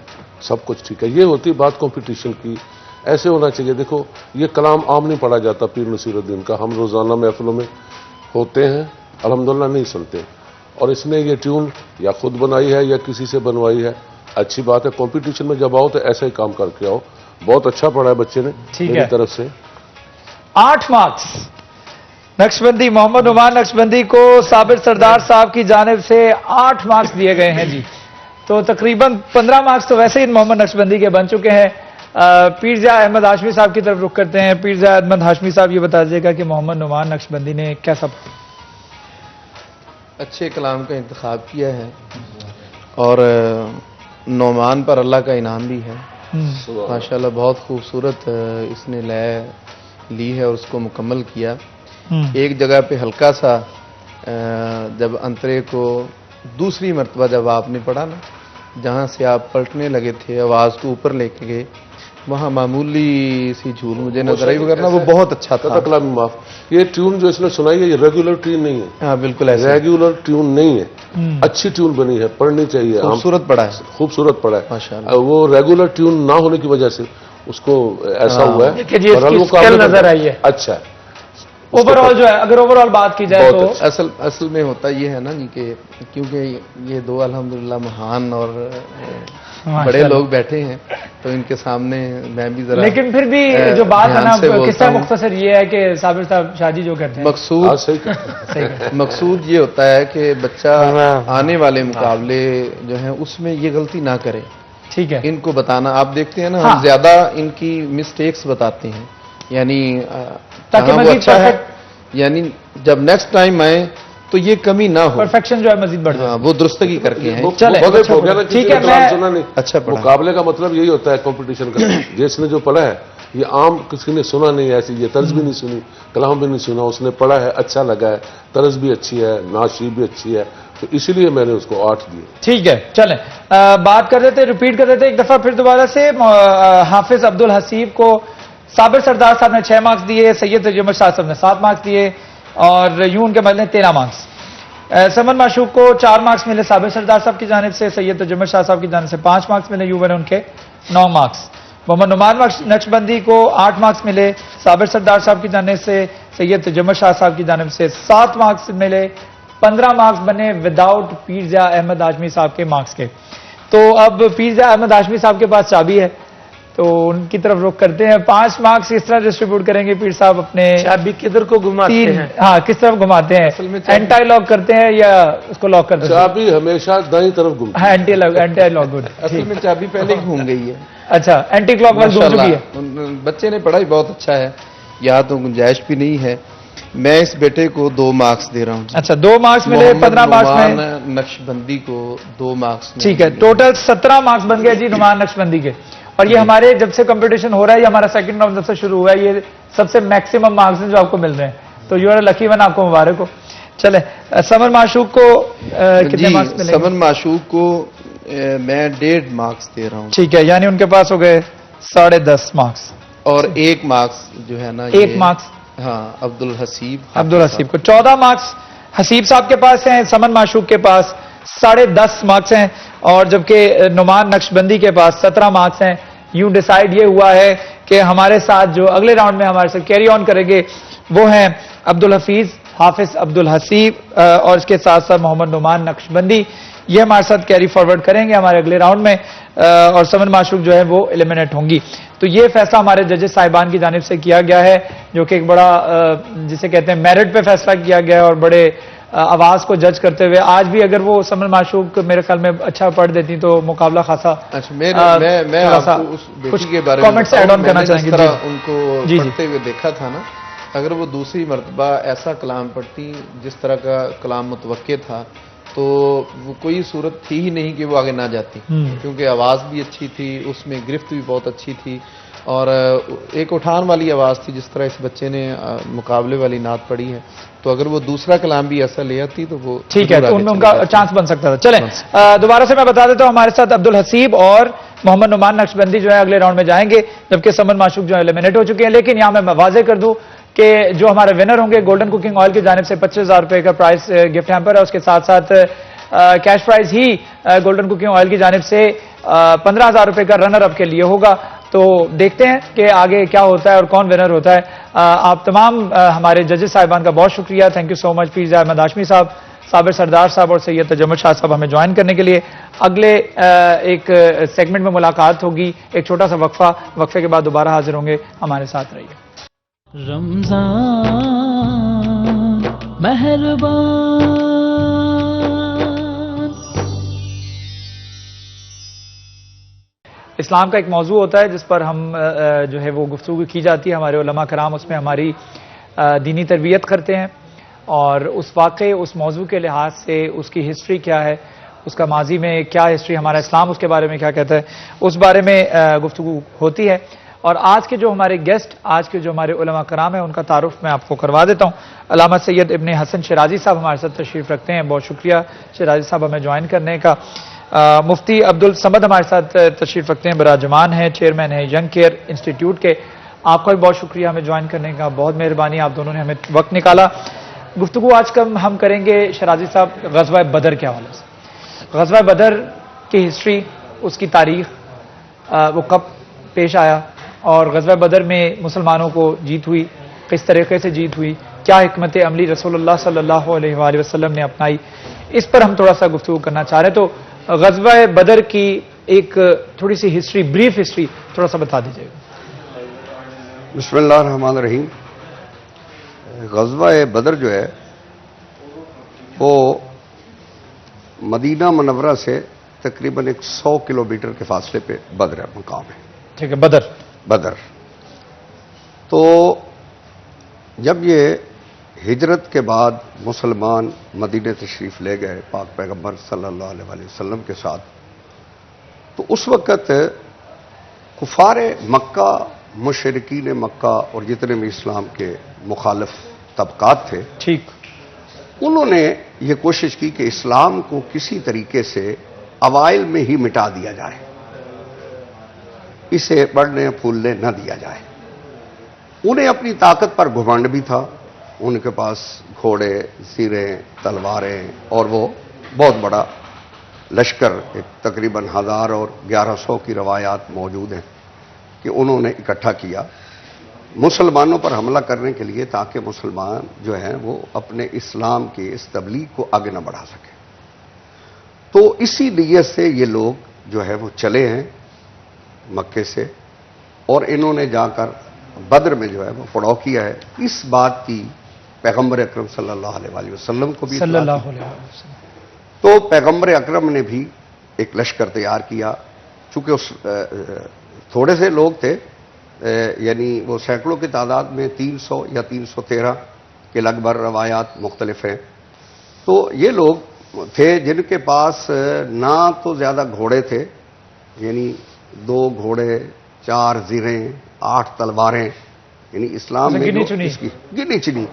سب کچھ ٹھیک ہے. یہ ہوتی بات کمپٹیشن کی، ایسے ہونا چاہیے. دیکھو یہ کلام عام نہیں پڑھا جاتا پیر نصیر الدین کا، ہم روزانہ محفلوں میں ہوتے ہیں الحمدللہ نہیں سنتے، اور اس نے یہ ٹیون یا خود بنائی ہے یا کسی سے بنوائی ہے. اچھی بات ہے، کمپٹیشن میں جب آؤ تو ایسا ہی کام کر کے آؤ. بہت اچھا پڑھا ہے بچے نے میری طرف سے. 8 مارکس نقشبندی، محمد نعمان نقشبندی کو صابر سردار صاحب کی جانب سے 8 مارکس دیے گئے ہیں جی. تو تقریباً 15 مارکس تو ویسے ہی محمد نقشبندی کے بن چکے ہیں. پیرزا احمد ہاشمی صاحب کی طرف رخ کرتے ہیں. پیرزا احمد ہاشمی صاحب یہ بتا دیجیے گا کہ محمد نعمان نقشبندی نے کیسا اچھے کلام کا انتخاب کیا ہے، اور نعمان پر اللہ کا انعام بھی ہے. ماشاءاللہ بہت خوبصورت اس نے لے لی ہے اور اس کو مکمل کیا. ایک جگہ پہ ہلکا سا جب انترے کو دوسری مرتبہ جب آپ نے پڑھا نا، جہاں سے آپ پلٹنے لگے تھے آواز کو اوپر لے کے گئے، وہاں معمولی سی جھول مجھے نظر آئی، وغیرہ وہ بہت اچھا تھا. کلام معاف. یہ ٹیون جو اس نے سنائی ہے یہ ریگولر ٹیون نہیں ہے. ہاں بالکل ایسا ریگولر ٹیون نہیں ہے، اچھی ٹیون بنی ہے، پڑھنی چاہیے. خوبصورت پڑھا ہے، خوبصورت پڑھا ہے ماشاءاللہ. وہ ریگولر ٹیون نہ ہونے کی وجہ سے اس کو ایسا ہوا ہے. دیکھیے جی اس کی اسکل نظر آئی ہے. اچھا ہے. اوور آل جو ہے، اگر اوور آل بات کی جائے تو اصل میں ہوتا یہ ہے نا جی کہ کیونکہ یہ دو الحمدللہ مہان اور بڑے لوگ بیٹھے ہیں تو ان کے سامنے میں بھی ذرا لیکن پھر بھی جو بات ہے نا قصہ مختصر یہ ہے کہ صابر صاحب شاہ جی جو کرتے ہیں مقصود یہ ہوتا ہے کہ بچہ آنے والے مقابلے جو ہیں اس میں یہ غلطی نہ کرے. ٹھیک ہے, ان کو بتانا, آپ دیکھتے ہیں نا ہم زیادہ ان کی مسٹیکس بتاتے ہیں, یعنی تاکہ وہ اچھا ہے, یعنی جب نیکسٹ ٹائم آئے تو یہ کمی نہ ہو, پرفیکشن جو ہے مزید بڑھ جائے, وہ درستگی کر کے ہیں. ٹھیک ہے, اچھا مقابلے کا مطلب یہی ہوتا ہے کمپٹیشن کا. جس نے جو پڑھا ہے یہ عام کسی نے سنا نہیں, ایسی یہ طرز بھی نہیں سنی, کلام بھی نہیں سنا, اس نے پڑھا ہے, اچھا لگا ہے, طرز بھی اچھی ہے, نعت بھی اچھی ہے, تو اسی لیے میں نے اس کو 8 دیے. ٹھیک ہے, چلیں بات کر دیتے, ریپیٹ کر دیتے ایک دفعہ پھر دوبارہ سے. حافظ عبدالحسیب کو صابر سردار صاحب نے 6 مارکس دیے, سید تجمل شاہ صاحب نے 7 مارکس دیے, اور یوں ان کے مل نے 13 مارکس. سمن معشوق کو 4 مارکس ملے صابر سردار صاحب کی جانب سے, سید تجمل شاہ صاحب کی جانب سے 5 مارکس ملے, یوں بنے ان کے 9 مارکس. محمد نعمان نقشبندی کو 8 مارکس ملے صابر سردار صاحب کی جانب سے, سید تجمل شاہ صاحب کی جانب سے 7 مارکس ملے, 15 مارکس بنے وداؤٹ پیرزا احمد ہاشمی صاحب کے مارکس کے. تو اب پیرزا احمد ہاشمی صاحب کے پاس چابی ہے, تو ان کی طرف رخ کرتے ہیں. 5 مارکس کس طرح ڈسٹریبیوٹ کریں گے پیر صاحب اپنے, چابی کدھر کو گھماتے ہیں؟ ہاں کس طرف گھماتے ہیں, اینٹی لاک کرتے ہیں یا اس کو لاک کرتے ہیں؟ چابی ہمیشہ دائیں طرف گھومتی ہے. Anti lock, good. اصل میں چابی پہلے ہی گھوم گئی ہے. اچھا, اینٹی کلاک وائز گھوم چکی ہے. بچے نے پڑھا ہی بہت اچھا ہے, یہاں تو گنجائش بھی نہیں ہے. میں اس بیٹے کو 2 مارکس دے رہا ہوں. اچھا, 2 مارکس ملے 15 مارکس میں. نقشبندی کو 2 مارکس. ٹھیک ہے, ٹوٹل 17 مارکس بن گئے جی نعمان نقشبندی کے. اور یہ ہمارے جب سے کمپٹیشن ہو رہا ہے, یہ ہمارا سیکنڈ راؤنڈ جب سے شروع ہوا ہے, یہ سب سے میکسیمم مارکس ہیں جو آپ کو مل رہے ہیں, تو یو آر لکی ون, آپ کو مبارک ہو. چلے, سمن معشوق کو کتنے مارکس ملے؟ سمن معشوق کو میں 1.5 مارکس دے رہا ہوں. ٹھیک ہے, یعنی ان کے پاس ہو گئے 10.5 مارکس, اور 1 مارکس جو ہے نا 1 مارکس ہاں عبدالحسیب کو 14 مارکس حسیب صاحب کے پاس ہیں, سمن معشوق کے پاس 10.5 مارکس ہیں, اور جبکہ نعمان نقشبندی کے پاس 17 مارکس ہیں. یوں ڈیسائیڈ یہ ہوا ہے کہ ہمارے ساتھ جو اگلے راؤنڈ میں ہمارے ساتھ کیری آن کریں گے وہ ہیں عبدالحفیظ, حافظ عبدالحسیب, اور اس کے ساتھ ساتھ محمد نعمان نقشبندی. یہ ہمارے ساتھ کیری فارورڈ کریں گے ہمارے اگلے راؤنڈ میں, اور سمن معشوق جو ہے وہ ایلیمنیٹ ہوں گی. تو یہ فیصلہ ہمارے ججز صاحبان کی جانب سے کیا گیا ہے, جو کہ ایک بڑا جسے کہتے ہیں میرٹ پہ فیصلہ کیا گیا ہے, اور بڑے آواز کو جج کرتے ہوئے. آج بھی اگر وہ سمن معشوق میرے خیال میں اچھا پڑھ دیتی تو مقابلہ خاصا. میں آپ کو اس بیٹی کے بارے میں کامنٹس ایڈ آن کرنا چاہیں گے. ان کو پڑھتے ہوئے دیکھا تھا نا, اگر وہ دوسری مرتبہ ایسا کلام پڑھتی جس طرح کا کلام متوقع تھا, تو وہ کوئی صورت تھی ہی نہیں کہ وہ آگے نہ جاتی, کیونکہ آواز بھی اچھی تھی, اس میں گرفت بھی بہت اچھی تھی, اور ایک اٹھان والی آواز تھی جس طرح اس بچے نے مقابلے والی نعت پڑھی ہے. تو اگر وہ دوسرا کلام بھی ایسا لے آتی تو وہ ٹھیک ہے, تو ان کا چانس بن سکتا تھا. چلیں دوبارہ سے میں بتا دیتا ہوں, ہمارے ساتھ عبدالحسیب اور محمد نعمان نقشبندی جو ہے اگلے راؤنڈ میں جائیں گے, جبکہ سمن معشوق جو ہے ایلیمنیٹ ہو چکے ہیں. لیکن یہاں میں واضح کر دوں کہ جو ہمارے ونر ہوں گے گولڈن کوکنگ آئل کی جانب سے 25,000 روپے کا پرائز گفٹ ہیمپر ہے, اس کے ساتھ ساتھ کیش پرائز ہی گولڈن کوکنگ آئل کی جانب سے 15,000 روپے کا رنر اپ کے لیے ہوگا. تو دیکھتے ہیں کہ آگے کیا ہوتا ہے اور کون ونر ہوتا ہے. آپ تمام ہمارے ججز صاحبان کا بہت شکریہ, تھینک یو سو مچ. پیرزا احمد ہاشمی صاحب, صابر سردار صاحب اور سید تجمل شاہ صاحب ہمیں جوائن کرنے کے لیے. اگلے ایک سیگمنٹ میں ملاقات ہوگی, ایک چھوٹا سا وقفہ, وقفے کے بعد دوبارہ حاضر ہوں گے. ہمارے ساتھ رہیے. رمضان مہربان. اسلام کا ایک موضوع ہوتا ہے جس پر ہم جو ہے وہ گفتگو کی جاتی ہے, ہمارے علماء کرام اس میں ہماری دینی تربیت کرتے ہیں, اور اس واقعے اس موضوع کے لحاظ سے اس کی ہسٹری کیا ہے, اس کا ماضی میں کیا ہسٹری, ہمارا اسلام اس کے بارے میں کیا کہتا ہے, اس بارے میں گفتگو ہوتی ہے. اور آج کے جو ہمارے گیسٹ, آج کے جو ہمارے علماء کرام ہیں, ان کا تعارف میں آپ کو کروا دیتا ہوں. علامہ سید ابن حسن شیرازی صاحب ہمارے ساتھ تشریف رکھتے ہیں, بہت شکریہ شیرازی صاحب ہمیں جوائن کرنے کا. مفتی عبدالصمد ہمارے ساتھ تشریف رکھتے ہیں, براجمان ہیں, چیئرمین ہیں ینگ کیئر انسٹیٹیوٹ کے. آپ کا بھی بہت شکریہ ہمیں جوائن کرنے کا, بہت مہربانی, آپ دونوں نے ہمیں وقت نکالا. گفتگو آج کل ہم کریں گے شیرازی صاحب غزوہ بدر کے حوالے سے. غزوہ بدر کی ہسٹری, اس کی تاریخ, وہ کب پیش آیا, اور غزوہ بدر میں مسلمانوں کو جیت ہوئی, کس طریقے سے جیت ہوئی, کیا حکمت عملی رسول اللہ صلی اللہ علیہ وآلہ وسلم نے اپنائی, اس پر ہم تھوڑا سا گفتگو کرنا چاہ رہے ہیں. تو غزوہ بدر کی ایک تھوڑی سی ہسٹری، بریف ہسٹری تھوڑا سا بتا دیجیے گا. بسم اللہ الرحمن الرحیم. غزوہ بدر جو ہے وہ مدینہ منورہ سے تقریباً 100 کلومیٹر کے فاصلے پہ بدر مقام ہے. ٹھیک ہے. بدر. تو جب یہ ہجرت کے بعد مسلمان مدینہ تشریف لے گئے پاک پیغمبر صلی اللہ علیہ وسلم کے ساتھ، تو اس وقت کفار مکہ، مشرکین مکہ اور جتنے بھی اسلام کے مخالف طبقات تھے، ٹھیک، انہوں نے یہ کوشش کی کہ اسلام کو کسی طریقے سے اوائل میں ہی مٹا دیا جائے، اسے بڑھنے پھولنے نہ دیا جائے. انہیں اپنی طاقت پر گھمنڈ بھی تھا، ان کے پاس گھوڑے، زیریں، تلواریں اور وہ بہت بڑا لشکر، تقریباً 1000 اور 1100 کی روایات موجود ہیں کہ انہوں نے اکٹھا کیا مسلمانوں پر حملہ کرنے کے لیے، تاکہ مسلمان جو ہیں وہ اپنے اسلام کی اس تبلیغ کو آگے نہ بڑھا سکیں. تو اسی نیت سے یہ لوگ جو ہے وہ چلے ہیں مکے سے، اور انہوں نے جا کر بدر میں جو ہے وہ پڑاؤ کیا ہے. اس بات کی پیغمبر اکرم صلی اللہ علیہ وسلم کو بھی صلی اطلاع اللہ تھی. علیہ وسلم. تو پیغمبر اکرم نے بھی ایک لشکر تیار کیا. چونکہ اس تھوڑے سے لوگ تھے، یعنی وہ سینکڑوں کی تعداد میں 300 یا 313 کے لگ بھگ روایات مختلف ہیں. تو یہ لوگ تھے جن کے پاس نہ تو زیادہ گھوڑے تھے، یعنی 2 گھوڑے، 4 زیریں، 8 تلواریں، یعنی اسلام میں اس کی گنی چنی.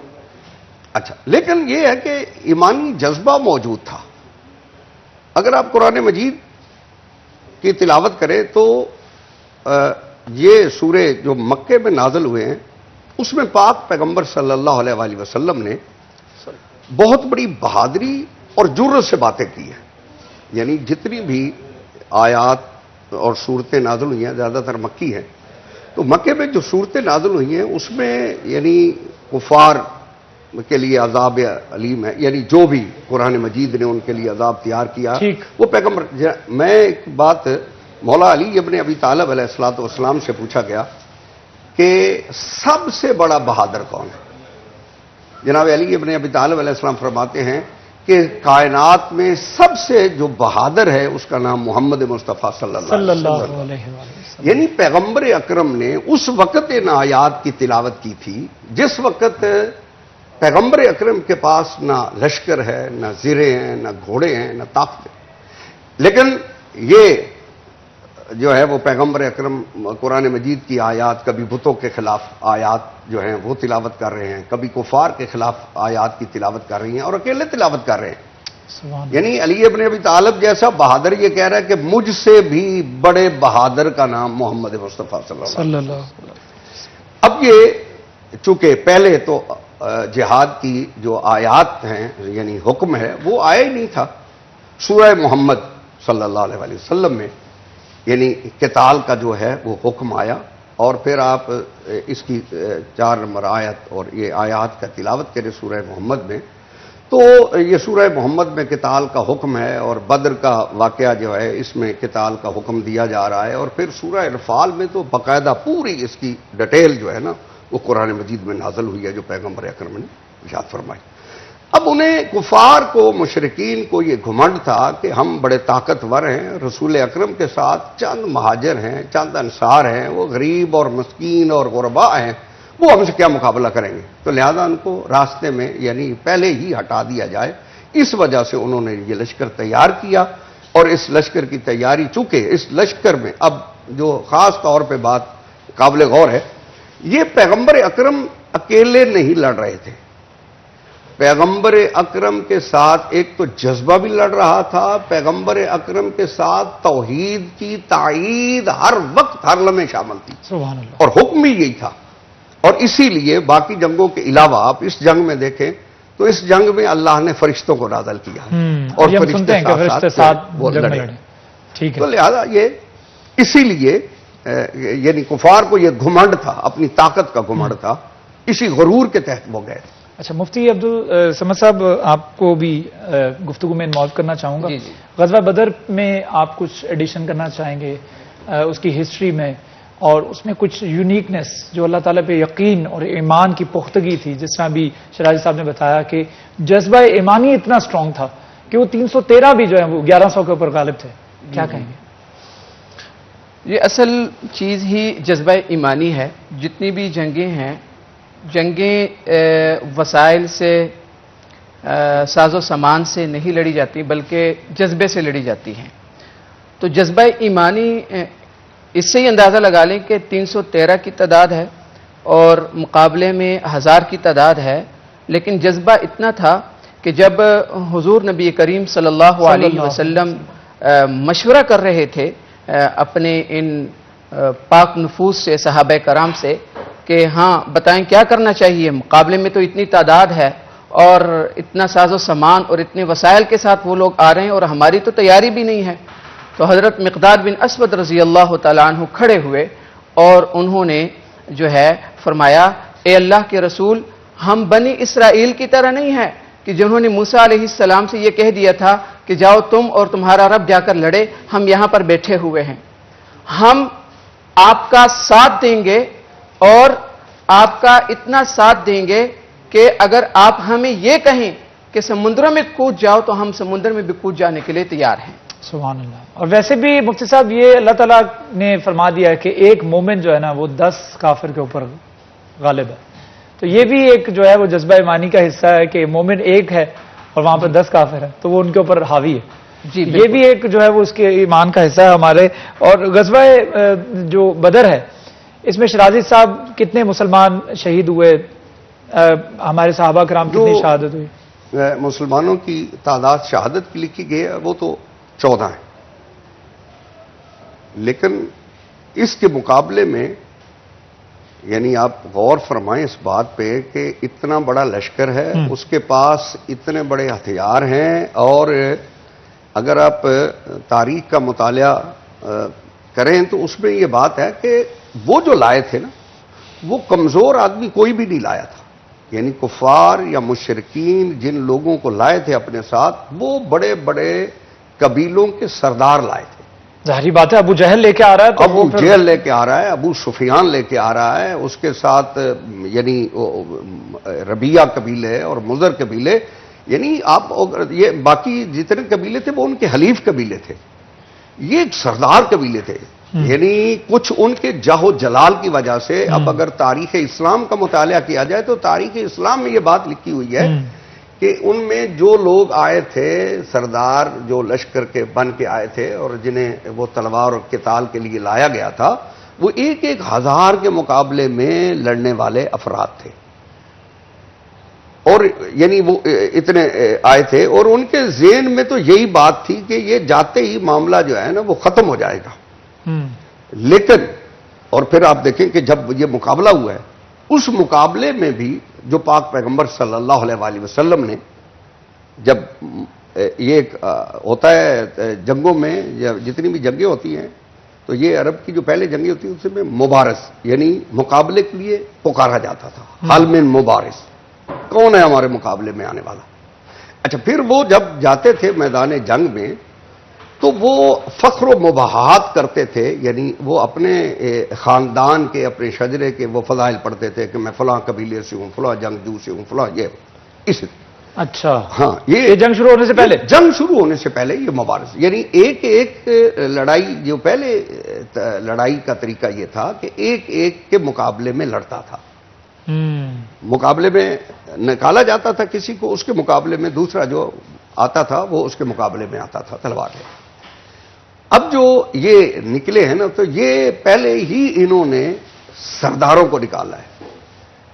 اچھا، لیکن یہ ہے کہ ایمانی جذبہ موجود تھا. اگر آپ قرآن مجید کی تلاوت کریں تو یہ سورے جو مکے میں نازل ہوئے ہیں، اس میں پاک پیغمبر صلی اللہ علیہ وآلہ وسلم نے بہت بڑی بہادری اور جرأت سے باتیں کی ہیں. یعنی جتنی بھی آیات اور صورتیں نازل ہوئی ہیں زیادہ تر مکی ہیں. تو مکے میں جو صورتیں نازل ہوئی ہیں اس میں یعنی کفار کے لیے عذاب علیم ہے، یعنی جو بھی قرآن مجید نے ان کے لیے عذاب تیار کیا وہ پیغمبر. میں ایک بات مولا علی ابن ابی طالب علیہ الصلوۃ والسلام سے پوچھا گیا کہ سب سے بڑا بہادر کون ہے؟ جناب علی ابن ابی طالب علیہ السلام فرماتے ہیں کہ کائنات میں سب سے جو بہادر ہے اس کا نام محمد مصطفیٰ صلی اللہ علیہ وسلم. یعنی پیغمبر اکرم نے اس وقت ان آیات کی تلاوت کی تھی جس وقت پیغمبر اکرم کے پاس نہ لشکر ہے، نہ زیریں ہیں، نہ گھوڑے ہیں، نہ طاقت ہے. لیکن یہ جو ہے وہ پیغمبر اکرم قرآن مجید کی آیات، کبھی بتوں کے خلاف آیات جو ہیں وہ تلاوت کر رہے ہیں، کبھی کفار کے خلاف آیات کی تلاوت کر رہی ہیں اور اکیلے تلاوت کر رہے ہیں. یعنی علی ابن ابی طالب جیسا بہادر یہ کہہ رہا ہے کہ مجھ سے بھی بڑے بہادر کا نام محمد مصطفیٰ صلی اللہ علیہ وسلم. اب یہ چونکہ پہلے تو جہاد کی جو آیات ہیں یعنی حکم ہے وہ آیا ہی نہیں تھا. سورہ محمد صلی اللہ علیہ وسلم میں یعنی قتال کا جو ہے وہ حکم آیا، اور پھر آپ اس کی 4 نمبر آیت اور یہ آیات کا تلاوت کریں سورہ محمد میں، تو یہ سورہ محمد میں قتال کا حکم ہے، اور بدر کا واقعہ جو ہے اس میں قتال کا حکم دیا جا رہا ہے. اور پھر سورہ انفال میں تو باقاعدہ پوری اس کی ڈیٹیل جو ہے نا وہ قرآن مجید میں نازل ہوئی ہے جو پیغمبر اکرم نے ارشاد فرمائی. اب انہیں کفار کو، مشرکین کو یہ گھمنڈ تھا کہ ہم بڑے طاقتور ہیں، رسول اکرم کے ساتھ چند مہاجر ہیں، چند انصار ہیں، وہ غریب اور مسکین اور غرباء ہیں، وہ ہم سے کیا مقابلہ کریں گے. تو لہذا ان کو راستے میں یعنی پہلے ہی ہٹا دیا جائے. اس وجہ سے انہوں نے یہ لشکر تیار کیا. اور اس لشکر کی تیاری، چونکہ اس لشکر میں اب جو خاص طور پہ بات قابل غور ہے، یہ پیغمبر اکرم اکیلے نہیں لڑ رہے تھے. پیغمبر اکرم کے ساتھ ایک تو جذبہ بھی لڑ رہا تھا، پیغمبر اکرم کے ساتھ توحید کی تائید ہر وقت ہر لمحے شامل تھی، سبحان اللہ. اور حکم بھی یہی تھا. اور اسی لیے باقی جنگوں کے علاوہ آپ اس جنگ میں دیکھیں تو اس جنگ میں اللہ نے فرشتوں کو نازل کیا اور فرشتے ساتھ وہ لڑے. ٹھیک ہے. تو لہذا یہ اسی لیے یعنی کفار کو یہ گھمنڈ تھا، اپنی طاقت کا گھمنڈ تھا، اسی غرور کے تحت وہ گئے. اچھا مفتی عبدل سمد صاحب آپ کو بھی گفتگو میں انوالو کرنا چاہوں گا. غزوہ بدر میں آپ کچھ ایڈیشن کرنا چاہیں گے اس کی ہسٹری میں, اور اس میں کچھ یونیکنیس جو اللہ تعالیٰ پہ یقین اور ایمان کی پختگی تھی, جس طرح بھی شرازی صاحب نے بتایا کہ جذبہ ایمانی اتنا اسٹرانگ تھا کہ وہ 313 بھی جو ہے وہ 1100 کے اوپر غالب تھے. کیا کہیں گے؟ یہ اصل چیز ہی جذبہ ایمانی ہے. جتنی بھی جنگیں ہیں, جنگیں وسائل سے ساز و سامان سے نہیں لڑی جاتی بلکہ جذبے سے لڑی جاتی ہیں. تو جذبہ ایمانی اس سے ہی اندازہ لگا لیں کہ 313 کی تعداد ہے اور مقابلے میں 1000 کی تعداد ہے, لیکن جذبہ اتنا تھا کہ جب حضور نبی کریم صلی اللہ علیہ وسلم مشورہ کر رہے تھے اپنے ان پاک نفوس سے, صحابہ کرام سے, کہ ہاں بتائیں کیا کرنا چاہیے, مقابلے میں تو اتنی تعداد ہے اور اتنا ساز و سامان اور اتنے وسائل کے ساتھ وہ لوگ آ رہے ہیں اور ہماری تو تیاری بھی نہیں ہے. تو حضرت مقداد بن اسود رضی اللہ تعالیٰ عنہ کھڑے ہوئے اور انہوں نے جو ہے فرمایا, اے اللہ کے رسول, ہم بنی اسرائیل کی طرح نہیں ہیں کہ جنہوں نے موسیٰ علیہ السلام سے یہ کہہ دیا تھا کہ جاؤ تم اور تمہارا رب جا کر لڑے, ہم یہاں پر بیٹھے ہوئے ہیں. ہم آپ کا ساتھ دیں گے اور آپ کا اتنا ساتھ دیں گے کہ اگر آپ ہمیں یہ کہیں کہ سمندروں میں کود جاؤ تو ہم سمندر میں بھی کود جانے کے لیے تیار ہیں. سبحان اللہ. اور ویسے بھی مفتی صاحب یہ اللہ تعالیٰ نے فرما دیا ہے کہ ایک مومن جو ہے نا وہ 10 کافر کے اوپر غالب ہے. تو یہ بھی ایک جو ہے وہ جذبہ ایمانی کا حصہ ہے کہ مومن ایک ہے اور وہاں پر 10 کافر ہیں تو وہ ان کے اوپر حاوی ہے. یہ بھی ایک جو ہے وہ اس کے ایمان کا حصہ ہے ہمارے. اور غزوہ جو بدر ہے اس میں شرازی صاحب کتنے مسلمان شہید ہوئے, ہمارے صحابہ کرام کتنی شہادت ہوئی؟ مسلمانوں کی تعداد شہادت کی لکھی گئی ہے وہ تو 14 ہیں, لیکن اس کے مقابلے میں یعنی آپ غور فرمائیں اس بات پہ کہ اتنا بڑا لشکر ہے, اس کے پاس اتنے بڑے ہتھیار ہیں, اور اگر آپ تاریخ کا مطالعہ کریں تو اس میں یہ بات ہے کہ وہ جو لائے تھے نا وہ کمزور آدمی کوئی بھی نہیں لایا تھا. یعنی کفار یا مشرکین جن لوگوں کو لائے تھے اپنے ساتھ وہ بڑے بڑے قبیلوں کے سردار لائے تھے. ظاہری بات ہے ابو جہل لے کے آ رہا ہے, ابو جہل لے کے آ رہا ہے, ابو سفیان لے کے آ رہا ہے, اس کے ساتھ یعنی ربیہ قبیلے اور مضر قبیلے, یعنی آپ یہ باقی جتنے قبیلے تھے وہ ان کے حلیف قبیلے تھے, یہ ایک سردار قبیلے تھے. یعنی کچھ ان کے جاہ و جلال کی وجہ سے اب اگر تاریخ اسلام کا مطالعہ کیا جائے تو تاریخ اسلام میں یہ بات لکھی ہوئی ہے کہ ان میں جو لوگ آئے تھے سردار جو لشکر کے بن کے آئے تھے اور جنہیں وہ تلوار اور قتال کے لیے لایا گیا تھا وہ 1,000 کے مقابلے میں لڑنے والے افراد تھے, اور یعنی وہ اتنے آئے تھے, اور ان کے ذہن میں تو یہی بات تھی کہ یہ جاتے ہی معاملہ جو ہے نا وہ ختم ہو جائے گا. لیکن اور پھر آپ دیکھیں کہ جب یہ مقابلہ ہوا ہے اس مقابلے میں بھی جو پاک پیغمبر صلی اللہ علیہ وآلہ وسلم نے, جب یہ ہوتا ہے جنگوں میں جتنی بھی جنگیں ہوتی ہیں تو یہ عرب کی جو پہلے جنگیں ہوتی ہیں اس میں مبارز یعنی مقابلے کے لیے پکارا جاتا تھا, حال میں مبارز کون ہے ہمارے مقابلے میں آنے والا. اچھا پھر وہ جب جاتے تھے میدان جنگ میں تو وہ فخر و مباحات کرتے تھے, یعنی وہ اپنے خاندان کے اپنے شجرے کے وہ فضائل پڑھتے تھے کہ میں فلاں قبیلے سے ہوں, فلاں جنگجو سے ہوں, فلاں یہ اس. اچھا ہاں یہ جنگ شروع ہونے سے پہلے, جنگ شروع ہونے سے پہلے یہ مبارز, یعنی ایک لڑائی جو پہلے لڑائی کا طریقہ یہ تھا کہ ایک کے مقابلے میں لڑتا تھا, مقابلے میں نکالا جاتا تھا کسی کو, اس کے مقابلے میں دوسرا جو آتا تھا وہ اس کے مقابلے میں آتا تھا تلوار ہے. اب جو یہ نکلے ہیں نا تو یہ پہلے ہی انہوں نے سرداروں کو نکالا ہے,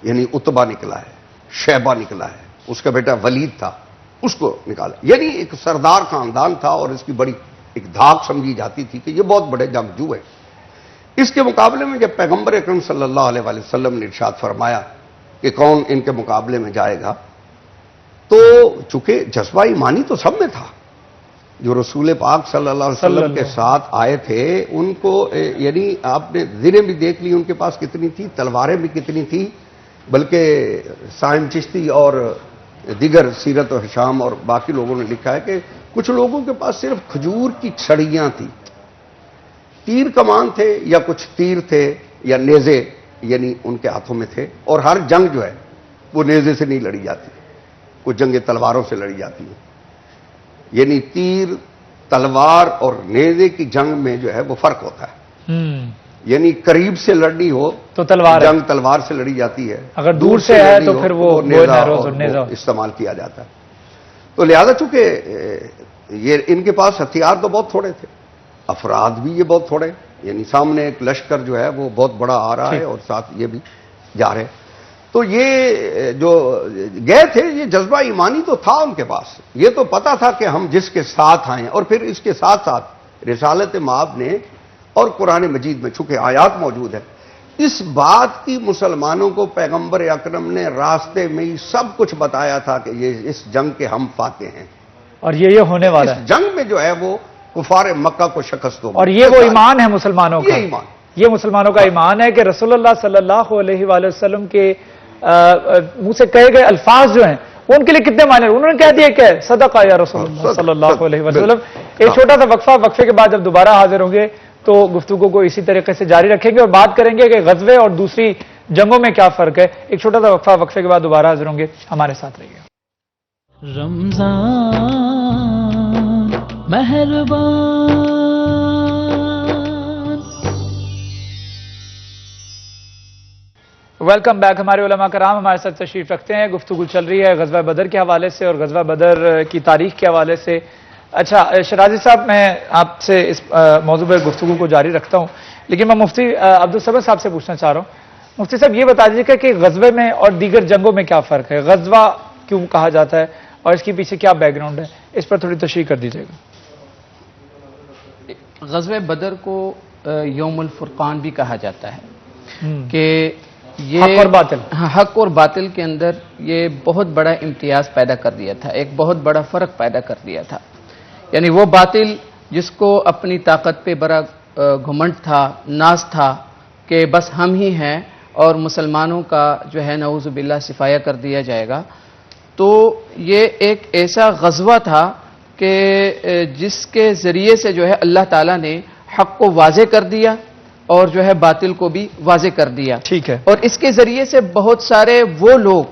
یعنی اتبا نکلا ہے, شیبہ نکلا ہے, اس کا بیٹا ولید تھا اس کو نکالا, یعنی ایک سردار خاندان تھا اور اس کی بڑی ایک دھاک سمجھی جاتی تھی کہ یہ بہت بڑے جنگجو ہیں. اس کے مقابلے میں جب پیغمبر اکرم صلی اللہ علیہ وآلہ وسلم نے ارشاد فرمایا کہ کون ان کے مقابلے میں جائے گا تو چونکہ جذبہ ایمانی تو سب میں تھا, جو رسول پاک صلی اللہ علیہ وسلم کے ساتھ آئے تھے ان کو یعنی آپ نے زریں بھی دیکھ لی ان کے پاس کتنی تھی, تلواریں بھی کتنی تھی, بلکہ سائم چشتی اور دیگر سیرت و حشام اور باقی لوگوں نے لکھا ہے کہ کچھ لوگوں کے پاس صرف کھجور کی چھڑیاں تھیں، تیر کمان تھے یا کچھ تیر تھے یا نیزے یعنی ان کے ہاتھوں میں تھے، اور ہر جنگ جو ہے وہ نیزے سے نہیں لڑی جاتی، وہ جنگیں تلواروں سے لڑی جاتی ہیں، یعنی تیر، تلوار اور نیزے کی جنگ میں جو ہے وہ فرق ہوتا ہے، یعنی قریب سے لڑنی ہو تو تلوار جنگ تلوار سے لڑی جاتی ہے، اگر دور سے ہے لڑنی تو ہو پھر وہ نیزہ استعمال کیا جاتا ہے۔ تو لہذا چونکہ یہ ان کے پاس ہتھیار تو بہت تھوڑے تھے، افراد بھی یہ بہت تھوڑے، یعنی سامنے ایک لشکر جو ہے وہ بہت بڑا آ رہا ہے اور ساتھ یہ بھی جا رہے، تو یہ جو گئے تھے یہ جذبہ ایمانی تو تھا ان کے پاس، یہ تو پتا تھا کہ ہم جس کے ساتھ آئیں، اور پھر اس کے ساتھ ساتھ رسالت مآب نے اور قرآن مجید میں چونکہ آیات موجود ہے، اس بات کی مسلمانوں کو پیغمبر اکرم نے راستے میں ہی سب کچھ بتایا تھا کہ یہ اس جنگ کے ہم فاتح ہیں، اور یہ ہونے والا ہے، اس جنگ میں جو ہے وہ کفار مکہ کو شکست ہوگی، اور یہ وہ ایمان ہے مسلمانوں کا، یہ ایمان، یہ مسلمانوں کا ایمان ہے کہ رسول اللہ صلی اللہ علیہ وآلہ وسلم کے منہ سے کہے گئے الفاظ جو ہیں وہ ان کے لیے کتنے معنی، انہوں نے کہہ دیا کہ صدقہ یا رسول اللہ صلی اللہ علیہ وسلم۔ ایک چھوٹا سا وقفے کے بعد جب دوبارہ حاضر ہوں گے تو گفتگو کو اسی طریقے سے جاری رکھیں گے اور بات کریں گے کہ غزوے اور دوسری جنگوں میں کیا فرق ہے۔ ایک چھوٹا سا وقفے کے بعد دوبارہ حاضر ہوں گے، ہمارے ساتھ رہیے۔ رمضان مہربان، ویلکم بیک۔ ہمارے علماء کرام ہمارے ساتھ تشریف رکھتے ہیں، گفتگو چل رہی ہے غزوہ بدر کے حوالے سے اور غزوہ بدر کی تاریخ کے حوالے سے۔ اچھا شرازی صاحب، میں آپ سے اس موضوع پر گفتگو کو جاری رکھتا ہوں، لیکن میں مفتی عبدالصمد صاحب سے پوچھنا چاہ رہا ہوں۔ مفتی صاحب یہ بتا دیجیے کہ غزوے میں اور دیگر جنگوں میں کیا فرق ہے، غزوہ کیوں کہا جاتا ہے اور اس کے پیچھے کیا بیک گراؤنڈ ہے، اس پر تھوڑی تشریح کر دیجیے گا۔ غزوہ بدر کو یوم الفرقان بھی کہا جاتا ہے کہ یہ حق اور باطل، حق اور باطل کے اندر یہ بہت بڑا امتیاز پیدا کر دیا تھا، ایک بہت بڑا فرق پیدا کر دیا تھا، یعنی وہ باطل جس کو اپنی طاقت پہ بڑا گھمنڈ تھا، ناز تھا کہ بس ہم ہی ہیں اور مسلمانوں کا جو ہے نعوذ باللہ صفایا کر دیا جائے گا، تو یہ ایک ایسا غزوہ تھا کہ جس کے ذریعے سے جو ہے اللہ تعالیٰ نے حق کو واضح کر دیا اور جو ہے باطل کو بھی واضح کر دیا، ٹھیک ہے، اور اس کے ذریعے سے بہت سارے وہ لوگ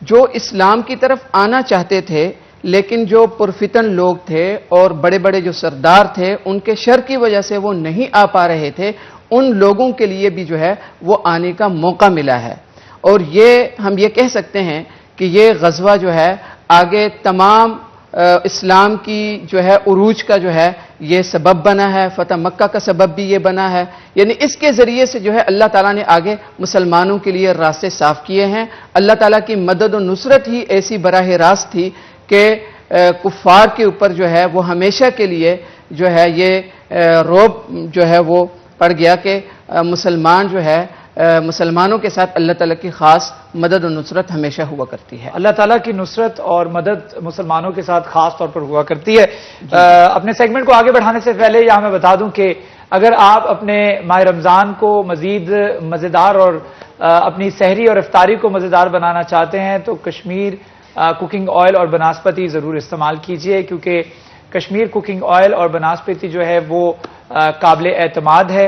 جو اسلام کی طرف آنا چاہتے تھے لیکن جو پرفتن لوگ تھے اور بڑے بڑے جو سردار تھے ان کے شر کی وجہ سے وہ نہیں آ پا رہے تھے، ان لوگوں کے لیے بھی جو ہے وہ آنے کا موقع ملا ہے، اور یہ ہم یہ کہہ سکتے ہیں کہ یہ غزوہ جو ہے آگے تمام اسلام کی جو ہے عروج کا جو ہے یہ سبب بنا ہے، فتح مکہ کا سبب بھی یہ بنا ہے، یعنی اس کے ذریعے سے جو ہے اللہ تعالیٰ نے آگے مسلمانوں کے لیے راستے صاف کیے ہیں۔ اللہ تعالیٰ کی مدد و نصرت ہی ایسی براہ راست تھی کہ کفار کے اوپر جو ہے وہ ہمیشہ کے لیے جو ہے یہ رعب جو ہے وہ پڑ گیا کہ مسلمان جو ہے مسلمانوں کے ساتھ اللہ تعالیٰ کی خاص مدد و نصرت ہمیشہ ہوا کرتی ہے۔ اللہ تعالیٰ کی نصرت اور مدد مسلمانوں کے ساتھ خاص طور پر ہوا کرتی ہے۔ اپنے سیگمنٹ کو آگے بڑھانے سے پہلے یہاں میں بتا دوں کہ اگر آپ اپنے ماہ رمضان کو مزید مزیدار اور اپنی سحری اور افطاری کو مزیدار بنانا چاہتے ہیں تو کشمیر کوکنگ آئل اور بناسپتی ضرور استعمال کیجئے، کیونکہ کشمیر کوکنگ آئل اور بناسپتی جو ہے وہ قابل اعتماد ہے۔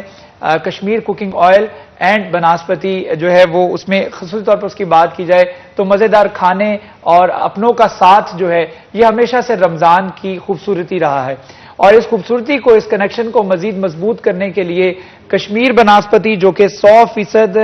Kashmir cooking oil and banaspati جو ہے وہ اس میں خصوصی طور پر اس کی بات کی جائے تو مزیدار کھانے اور اپنوں کا ساتھ جو ہے یہ ہمیشہ سے رمضان کی خوبصورتی رہا ہے، اور اس خوبصورتی کو، اس کنیکشن کو مزید مضبوط کرنے کے لیے کشمیر بناسپتی جو کہ 100%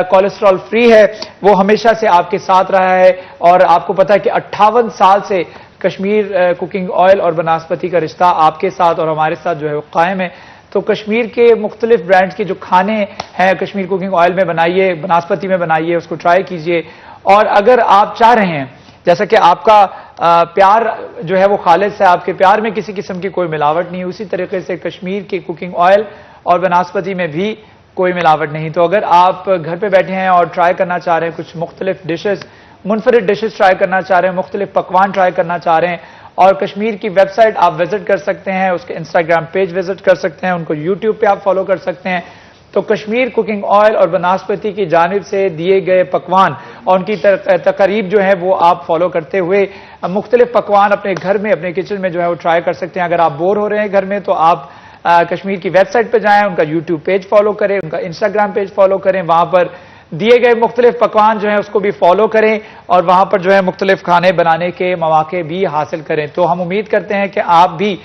کولیسٹرول فری ہے وہ ہمیشہ سے آپ کے ساتھ رہا ہے، اور آپ کو پتا ہے کہ 58 سال سے کشمیر کوکنگ آئل اور بناسپتی کا رشتہ آپ کے ساتھ اور ہمارے ساتھ جو ہے وہ قائم ہے۔ تو کشمیر کے مختلف برانڈز کے جو کھانے ہیں کشمیر کوکنگ آئل میں بنائیے، بناسپتی میں بنائیے، اس کو ٹرائی کیجئے، اور اگر آپ چاہ رہے ہیں جیسا کہ آپ کا پیار جو ہے وہ خالص ہے، آپ کے پیار میں کسی قسم کی کوئی ملاوٹ نہیں، اسی طریقے سے کشمیر کے کوکنگ آئل اور بناسپتی میں بھی کوئی ملاوٹ نہیں۔ تو اگر آپ گھر پہ بیٹھے ہیں اور ٹرائی کرنا چاہ رہے ہیں کچھ مختلف ڈشز، منفرد ڈشز ٹرائی کرنا چاہ رہے ہیں، مختلف پکوان ٹرائی کرنا چاہ رہے ہیں، اور کشمیر کی ویب سائٹ آپ وزٹ کر سکتے ہیں، اس کے انسٹاگرام پیج وزٹ کر سکتے ہیں، ان کو یوٹیوب پہ آپ فالو کر سکتے ہیں، تو کشمیر کوکنگ آئل اور بناسپتی کی جانب سے دیے گئے پکوان اور ان کی تقاریب جو ہے وہ آپ فالو کرتے ہوئے مختلف پکوان اپنے گھر میں اپنے کچن میں جو ہے وہ ٹرائی کر سکتے ہیں. اگر آپ بور ہو رہے ہیں گھر میں تو آپ کشمیر کی ویب سائٹ پہ جائیں, ان کا یوٹیوب پیج فالو کریں, ان کا انسٹاگرام پیج فالو کریں, وہاں پر دیے گئے مختلف پکوان جو ہیں اس کو بھی فالو کریں اور وہاں پر جو ہے مختلف کھانے بنانے کے مواقع بھی حاصل کریں. تو ہم امید کرتے ہیں کہ آپ بھی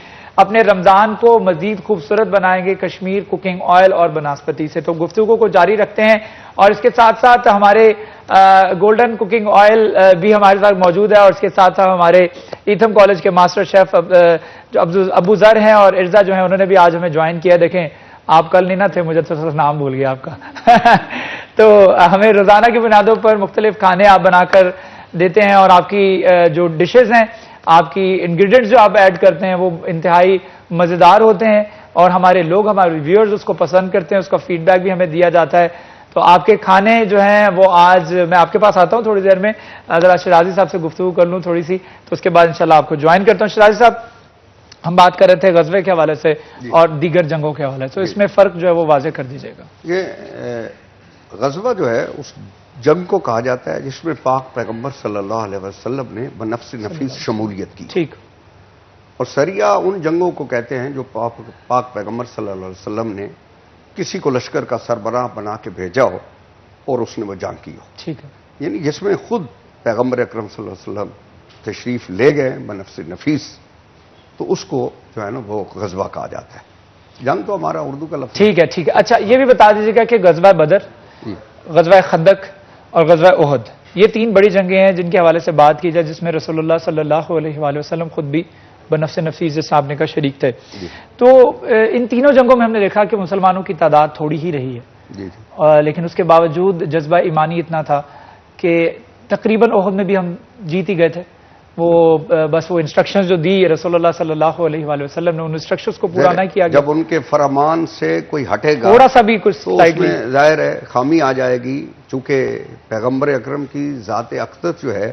اپنے رمضان کو مزید خوبصورت بنائیں گے کشمیر کوکنگ آئل اور بناسپتی سے. تو گفتگو کو جاری رکھتے ہیں اور اس کے ساتھ ساتھ ہمارے گولڈن کوکنگ آئل بھی ہمارے ساتھ موجود ہے اور اس کے ساتھ ساتھ ہمارے ایتھم کالج کے ماسٹر شیف جو ابو ذر ہیں اور ارزا جو ہیں انہوں نے بھی آج ہمیں جوائن کیا. دیکھیں آپ کل نہیں نہ تھے, مجھے تو نام بھول گیا آپ کا. تو ہمیں روزانہ کی بنیادوں پر مختلف کھانے آپ بنا کر دیتے ہیں اور آپ کی جو ڈشز ہیں, آپ کی انگریڈینٹس جو آپ ایڈ کرتے ہیں وہ انتہائی مزیدار ہوتے ہیں اور ہمارے لوگ, ہمارے ریویورز اس کو پسند کرتے ہیں, اس کا فیڈ بیک بھی ہمیں دیا جاتا ہے. تو آپ کے کھانے جو ہیں وہ آج میں آپ کے پاس آتا ہوں تھوڑی دیر میں, ذرا شیرازی صاحب سے گفتگو کر لوں تھوڑی سی, تو اس کے بعد انشاءاللہ آپ کو جوائن کرتا ہوں. شیرازی صاحب, ہم بات کر رہے تھے غزوے کے حوالے سے اور دیگر جنگوں کے حوالے سے, تو اس میں فرق جو ہے وہ واضح کر دیجیے گا. یہ غزوہ جو ہے اس جنگ کو کہا جاتا ہے جس میں پاک پیغمبر صلی اللہ علیہ وسلم نے بنفس نفیس شمولیت کی. ٹھیک. اور سریہ ان جنگوں کو کہتے ہیں جو پاک پیغمبر صلی اللہ علیہ وسلم نے کسی کو لشکر کا سربراہ بنا کے بھیجا ہو اور اس نے وہ جنگ کی ہو. ٹھیک ہے. یعنی جس میں خود پیغمبر اکرم صلی اللہ علیہ وسلم تشریف لے گئے بنفس نفیس, تو اس کو جو ہے نا وہ غزوہ کہا جاتا ہے. جنگ تو ہمارا اردو کا لفظ. ٹھیک ہے, ٹھیک ہے. اچھا یہ بھی بتا دیجیے گا کہ غزوہ بدر, غزوہ خندق اور غزوہ احد, یہ تین بڑی جنگیں ہیں جن کے حوالے سے بات کی جائے, جس میں رسول اللہ صلی اللہ علیہ وآلہ وسلم خود بھی بنفس نفیس جس آپ نے کا شریک تھے. تو ان تینوں جنگوں میں ہم نے دیکھا کہ مسلمانوں کی تعداد تھوڑی ہی رہی ہے, لیکن اس کے باوجود جذبہ ایمانی اتنا تھا کہ تقریباً احد میں بھی ہم جیت ہی گئے تھے. وہ بس وہ انسٹرکشنز جو دی رسول اللہ صلی اللہ علیہ وآلہ وسلم نے, ان انسٹرکشنز کو پورا نہ کیا گیا. جب ان کے فرمان سے کوئی ہٹے گا تھوڑا سا بھی کچھ تو اس میں ظاہر ہے خامی آ جائے گی. چونکہ پیغمبر اکرم کی ذات اقدس جو ہے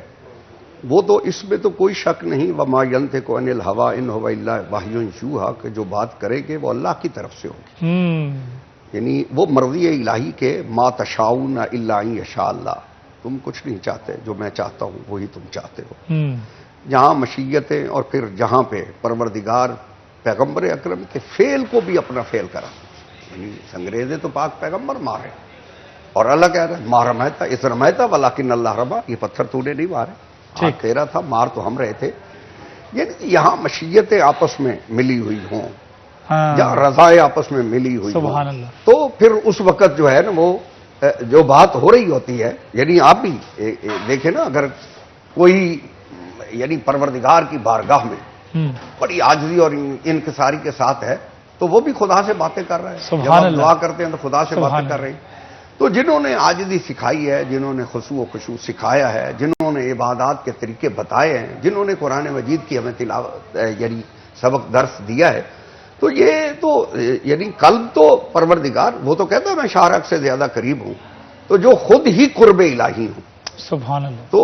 وہ تو اس میں تو کوئی شک نہیں, وما ينطق عن الهوى ان هو الا وحی یوحی, کہ جو بات کرے گے وہ اللہ کی طرف سے ہوگی. یعنی وہ مرضی الہی کے ما تشاؤون الا ان یشاء اللہ, تم کچھ نہیں چاہتے, جو میں چاہتا ہوں وہی تم چاہتے ہو. جہاں مشیتیں اور پھر جہاں پہ پروردگار پیغمبر اکرم کے فعل کو بھی اپنا فعل کرا. یعنی انگریزے تو پاک پیغمبر مارے اور اللہ کہہ رہا ہے ما رمیتا اذ رمیتا ولکن اللہ رمی, یہ پتھر تو نے نہیں مارے, تیرا تھا, مار تو ہم رہے تھے. یعنی یہاں مشیتیں آپس میں ملی ہوئی ہوں, یا رضائیں آپس میں ملی ہوئی ہوں, تو پھر اس وقت جو ہے نا وہ جو بات ہو رہی ہوتی ہے. یعنی آپ بھی دیکھیں نا, اگر کوئی یعنی پروردگار کی بارگاہ میں بڑی عاجزی اور انکساری کے ساتھ ہے تو وہ بھی خدا سے باتیں کر رہا ہے. جب آپ دعا کرتے ہیں تو خدا سے باتیں کر رہے ہیں. تو جنہوں نے عاجزی سکھائی ہے, جنہوں نے خضوع و خشوع سکھایا ہے, جنہوں نے عبادات کے طریقے بتائے ہیں, جنہوں نے قرآن مجید کی ہمیں تلاوت یعنی سبق درس دیا ہے, تو یہ تو یعنی قلب تو پروردگار وہ تو کہتا ہے میں شارق سے زیادہ قریب ہوں, تو جو خود ہی قرب الہی ہوں. سبحان اللہ. تو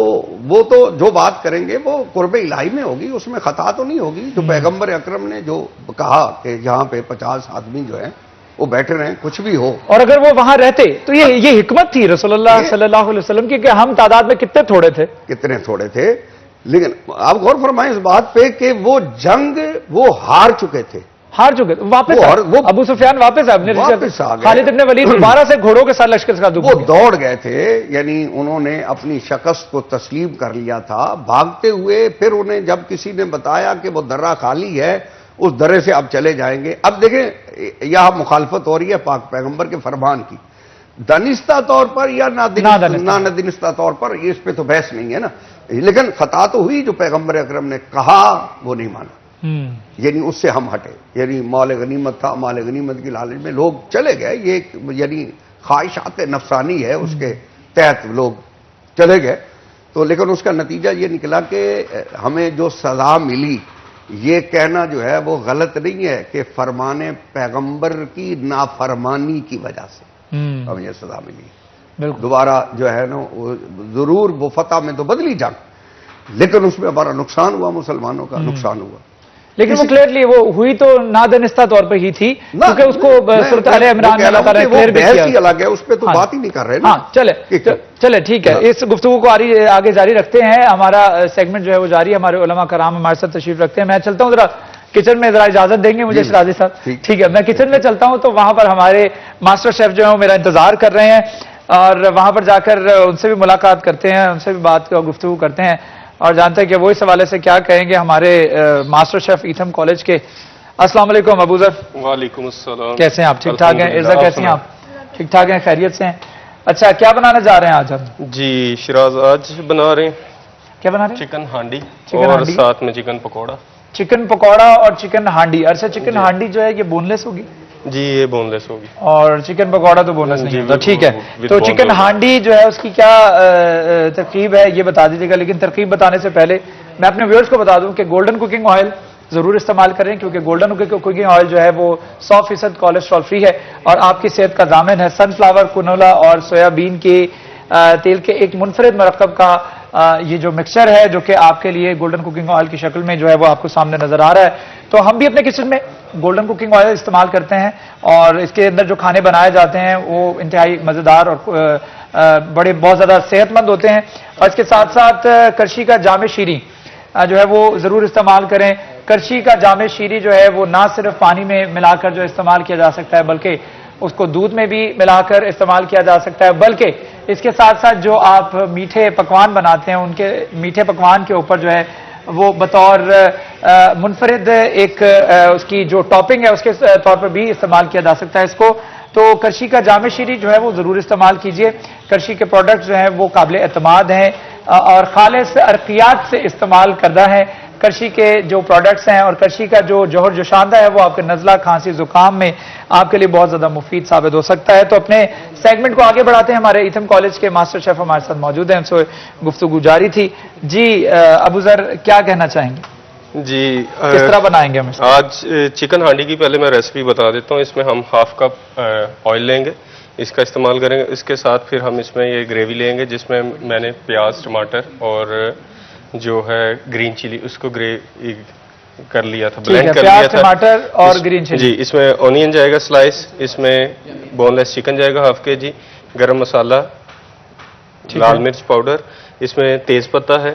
وہ تو جو بات کریں گے وہ قرب الہی میں ہوگی, اس میں خطا تو نہیں ہوگی. جو پیغمبر اکرم نے جو کہا کہ جہاں پہ 50 آدمی جو ہیں وہ بیٹھے رہیں کچھ بھی ہو, اور اگر وہ وہاں رہتے تو یہ حکمت تھی رسول اللہ صلی اللہ علیہ وسلم کی کہ ہم تعداد میں کتنے تھوڑے تھے. لیکن آپ غور فرمائیں اس بات پہ کہ وہ جنگ وہ ہار چکے تھے, واپس ابو سفیان واپس آ گئے, خالد ابن ولید دوبارہ سے گھوڑوں کے ساتھ لشکر کا وہ دوڑ گئے تھے. یعنی انہوں نے اپنی شکست کو تسلیم کر لیا تھا بھاگتے ہوئے. پھر انہیں جب کسی نے بتایا کہ وہ درہ خالی ہے, اس درے سے آپ چلے جائیں گے. اب دیکھیں یہاں مخالفت ہو رہی ہے پاک پیغمبر کے فرمان کی, دانستہ طور پر یا نادانستہ طور پر, اس پہ تو بحث نہیں ہے نا. لیکن خطا تو ہوئی, جو پیغمبر اکرم نے کہا وہ نہیں مانا, یعنی اس سے ہم ہٹے. یعنی مال غنیمت تھا, مال غنیمت کی لالچ میں لوگ چلے گئے. یہ یعنی خواہشات نفسانی ہے, اس کے تحت لوگ چلے گئے. تو لیکن اس کا نتیجہ یہ نکلا کہ ہمیں جو سزا ملی, یہ کہنا جو ہے وہ غلط نہیں ہے کہ فرمان پیغمبر کی نافرمانی کی وجہ سے ہمیں یہ سزا ملی. دوبارہ جو ہے نا ضرور وہ فتح میں تو بدلی جنگ, لیکن اس میں ہمارا نقصان ہوا, مسلمانوں کا نقصان ہوا. لیکن وہ کلیئرلی وہ ہوئی تو نادانستہ طور پہ ہی تھی کیونکہ اس کو صورت حال عمران میں اللہ تعالیٰ نے کلیئر بھی کیا. الگ ہے, اس پہ تو بات ہی نہیں کر رہے نا. ہاں چلے ٹھیک ہے, اس گفتگو کو آگے جاری رکھتے ہیں. ہمارا سیگمنٹ جو ہے وہ جاری ہے, ہمارے علماء کرام ہمارے ساتھ تشریف رکھتے ہیں. میں چلتا ہوں ذرا کچن میں, ذرا اجازت دیں گے مجھے شرازی صاحب؟ ٹھیک ہے, میں کچن میں چلتا ہوں تو وہاں پر ہمارے ماسٹر شیف جو ہیں وہ میرا انتظار کر رہے ہیں اور وہاں پر جا کر ان سے بھی ملاقات کرتے ہیں, ان سے بھی بات گفتگو کرتے ہیں اور جانتے ہیں کہ وہ اس حوالے سے کیا کہیں گے ہمارے ماسٹر شیف ایتھم کالج کے. السلام علیکم ابو ذر. وعلیکم السلام. کیسے ہیں آپ؟ ٹھیک ٹھاک ہیں. ارزا کیسے ہیں آپ؟ ٹھیک ٹھاک ہیں, خیریت سے ہیں. اچھا, کیا بنانے جا رہے ہیں آج ہم؟ جی شراز, آج بنا رہے ہیں, کیا بنا رہے ہیں؟ چکن ہانڈی اور ساتھ میں چکن پکوڑا. چکن پکوڑا اور چکن ہانڈی. اچھا, چکن ہانڈی جو ہے یہ بون لیس ہوگی؟ جی یہ بون لیس ہوگی. اور چکن پکوڑا تو بون لیس نہیں ہوتا. ٹھیک ہے, تو چکن ہانڈی جو ہے اس کی کیا ترکیب ہے یہ بتا دیجیے گا. لیکن ترکیب بتانے سے پہلے میں اپنے ویورز کو بتا دوں کہ گولڈن کوکنگ آئل ضرور استعمال کریں, کیونکہ گولڈن کوکنگ آئل جو ہے وہ 100% کولیسٹرول فری ہے اور آپ کی صحت کا ضامن ہے. سن فلاور, کنولا اور سویا بین کے تیل کے ایک منفرد مرکب کا یہ جو مکسچر ہے جو کہ آپ کے لیے گولڈن کوکنگ آئل کی شکل میں جو ہے وہ آپ کو سامنے نظر آ رہا ہے. تو ہم بھی اپنے کچن میں گولڈن کوکنگ آئل استعمال کرتے ہیں اور اس کے اندر جو کھانے بنائے جاتے ہیں وہ انتہائی مزیدار اور بہت زیادہ صحت مند ہوتے ہیں. اور اس کے ساتھ ساتھ کرشی کا جامع شیریں جو ہے وہ ضرور استعمال کریں. کرشی کا جامع شیریں جو ہے وہ نہ صرف پانی میں ملا کر جو استعمال کیا جا سکتا ہے بلکہ اس کو دودھ میں بھی ملا کر استعمال کیا جا سکتا ہے, بلکہ اس کے ساتھ ساتھ جو آپ میٹھے پکوان بناتے ہیں ان کے میٹھے پکوان کے اوپر جو ہے وہ بطور منفرد ایک اس کی جو ٹاپنگ ہے اس کے طور پر بھی استعمال کیا جا سکتا ہے اس کو. تو کرشی کا جامع شیریں جو ہے وہ ضرور استعمال کیجئے. کرشی کے پروڈکٹس جو ہیں وہ قابل اعتماد ہیں اور خالص ارقیات سے استعمال کردہ ہیں. کرشی کے جو پروڈکٹس ہیں اور کرشی کا جو جوہر جوشاندہ ہے وہ آپ کے نزلہ, کھانسی, زکام میں آپ کے لیے بہت زیادہ مفید ثابت ہو سکتا ہے. تو اپنے سیگمنٹ کو آگے بڑھاتے ہیں. ہمارے ایتھم کالج کے ماسٹر شیف ہمارے ساتھ موجود ہیں, ان سے گفتگو جاری تھی. جی ابو ذر, کیا کہنا چاہیں گے؟ جی کس طرح بنائیں گے ہم اس کو؟ آج چکن ہانڈی کی پہلے میں ریسیپی بتا دیتا ہوں. اس میں ہم 1/2 کپ آئل لیں گے, اس کا استعمال کریں گے. اس کے ساتھ پھر ہم اس میں یہ گریوی لیں گے جس میں میں نے پیاز, ٹماٹر اور جو ہے گرین چلی اس کو گریوی کر لیا تھا, بلینڈ کر لیا تھا. ٹماٹر اور گرین چلی. جی, اس میں اونین جائے گا سلائس, اس میں بون لیس چکن جائے گا 1/2 kg, گرم مسالہ, لال مرچ پاؤڈر, اس میں تیز پتہ ہے,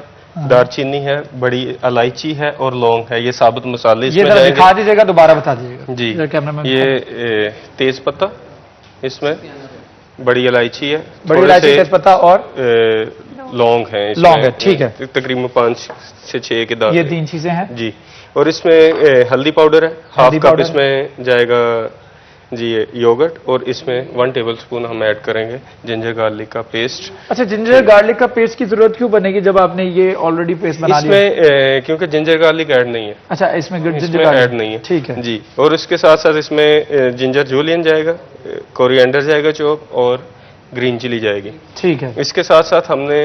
دار چینی ہے, بڑی الائچی ہے اور لونگ ہے. یہ ثابت مسالے اس میں جائیں گے. دکھا دیجیے گا, دوبارہ بتا دیجیے گا. جی, یہ تیز پتہ, اس میں بڑی الائچی ہے, بڑی الائچی, تیز پتہ اور لونگ ہے. لونگ ہے, ٹھیک ہے. تقریباً 5 سے 6 کے دانے. یہ 3 چیزیں ہیں. جی, اور اس میں ہلدی پاؤڈر ہے 1/2 کپ, اس میں جائے گا جی یوگرٹ, اور اس میں 1 ٹیبل اسپون ہم ایڈ کریں گے جنجر گارلک کا پیسٹ. اچھا, جنجر گارلک کا پیسٹ کی ضرورت کیوں بنے گی جب آپ نے یہ آلریڈی پیسٹ بنا لیا؟ اس میں کیونکہ جنجر گارلک ایڈ نہیں ہے. اچھا, اس میں جنجر ایڈ نہیں ہے. ٹھیک ہے جی, اور اس کے ساتھ ساتھ اس میں جنجر جولین جائے گا, کوریانڈر جائے گا چوپ, اور گرین چلی جائے گی. ٹھیک ہے. اس کے ساتھ ساتھ ہم نے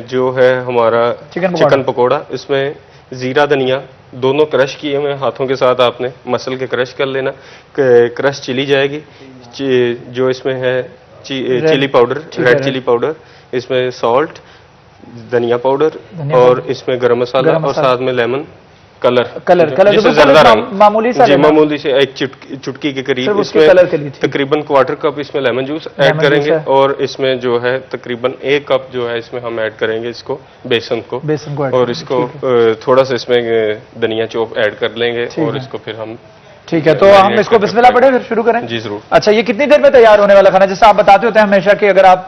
جو ہے ہمارا چکن پکوڑا, اس میں زیرہ, دھنیا دونوں کرش کیے ہوئے ہاتھوں کے ساتھ آپ نے مسل کے کرش کر لینا. کرش چلی جائے گی, جو اس میں ہے chilli powder, red chilli powder, اس میں سالٹ, دھنیا پاؤڈر, اور اس میں گرم مسالہ, اور ساتھ میں لیمن کلر معمولی جی, معمولی سے ایک چٹکی کے قریب. اس میں تقریباً 1/4 کپ اس میں لیمن جوس ایڈ کریں گے, اور اس میں جو ہے تقریباً 1 کپ جو ہے اس میں ہم ایڈ کریں گے اس کو بیسن کو, اور اس کو تھوڑا سا اس میں دھنیا چوپ ایڈ کر لیں گے, اور اس کو پھر ہم. ٹھیک ہے, تو ہم اس کو بسم اللہ پڑھیں پھر شروع کریں. جی ضرور. اچھا, یہ کتنی دیر میں تیار ہونے والا کھانا؟ جیسے آپ بتاتے ہوتے ہیں ہمیشہ کہ اگر آپ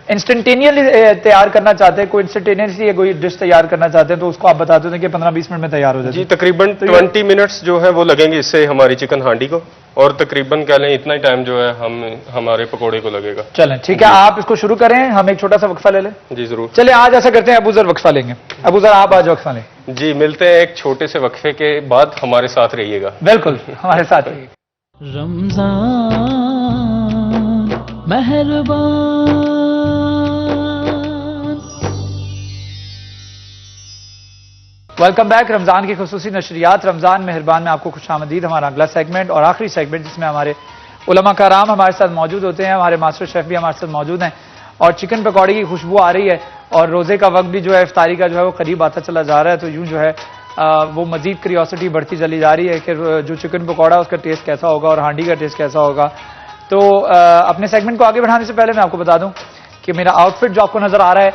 انسٹنٹینیسلی تیار کرنا چاہتے ہیں, کوئی انسٹنٹینیسلی کوئی ڈش تیار کرنا چاہتے ہیں, تو اس کو آپ بتاتے ہوتے ہیں کہ 15-20 منٹ میں تیار ہو جاتی ہے. جی, تقریباً 20 منٹس جو ہے وہ لگیں گے اس سے ہماری چکن ہانڈی کو, اور تقریباً کہہ لیں اتنا ہی ٹائم جو ہے ہمارے پکوڑے کو لگے گا. چلیں ٹھیک ہے, آپ اس کو شروع کریں, ہم ایک چھوٹا سا وقفہ لے لیں. جی ضرور. چلیں آج ایسا کرتے ہیں, ابو ذر وقفہ لیں گے. ابو ذر آپ آج وقفہ لیں. جی, ملتے ہیں ایک چھوٹے سے وقفے کے بعد, ہمارے ساتھ رہیے گا. بالکل ہمارے ساتھ رہیے. رمضان مہربان. Welcome back. رمضان کی خصوصی نشریات رمضان مہربان میں آپ کو خوش آمدید. ہمارا اگلا سیگمنٹ اور آخری سیگمنٹ جس میں ہمارے علماء کرام ہمارے ساتھ موجود ہوتے ہیں, ہمارے ماسٹر شیف بھی ہمارے ساتھ موجود ہیں, اور چکن پکوڑے کی خوشبو آ رہی ہے, اور روزے کا وقت بھی جو ہے افطاری کا جو ہے وہ قریب آتا چلا جا رہا ہے. تو یوں جو ہے وہ مزید کریوسٹی بڑھتی چلی جا رہی ہے کہ جو چکن پکوڑا اس کا ٹیسٹ کیسا ہوگا اور ہانڈی کا ٹیسٹ کیسا ہوگا. تو اپنے سیگمنٹ کو آگے بڑھانے سے پہلے میں آپ کو بتا دوں کہ میرا آؤٹ فٹ جو آپ کو نظر آ رہا ہے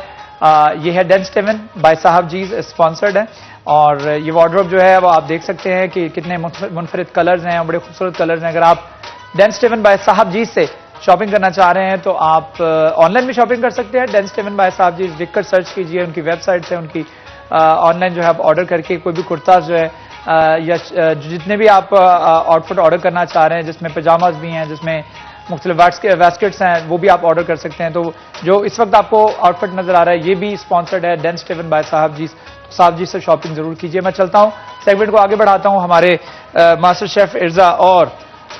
یہ ہے ڈین اسٹیون بائی صاحب جیز اسپانسرڈ ہے. اور یہ وارڈروب جو ہے وہ آپ دیکھ سکتے ہیں کہ کتنے منفرد کلرز ہیں اور بڑے خوبصورت کلرز ہیں. اگر آپ ڈین اسٹیون بائی صاحب جیز سے شاپنگ کرنا چاہ رہے ہیں تو آپ آن لائن بھی شاپنگ کر سکتے ہیں. ڈین اسٹیون بائی صاحب جیز لکھ کر سرچ کیجئے, ان کی ویب سائٹ سے ان کی آن لائن جو ہے آپ آرڈر کر کے کوئی بھی کرتا جو ہے یا جتنے بھی آپ آؤٹ فٹ آرڈر کرنا چاہ رہے ہیں, جس میں پجاماز بھی ہیں, جس میں مختلف ویسکٹس ہیں, وہ بھی آپ آرڈر کر سکتے ہیں. تو جو اس وقت آپ کو آؤٹ فٹ نظر آ رہا ہے یہ بھی اسپانسرڈ ہے ڈین اسٹیون بائی صاحب جیز. صاحب جی سے شاپنگ ضرور کیجیے. میں چلتا ہوں سیگمنٹ کو آگے بڑھاتا ہوں. ہمارے ماسٹر شیف ارزا اور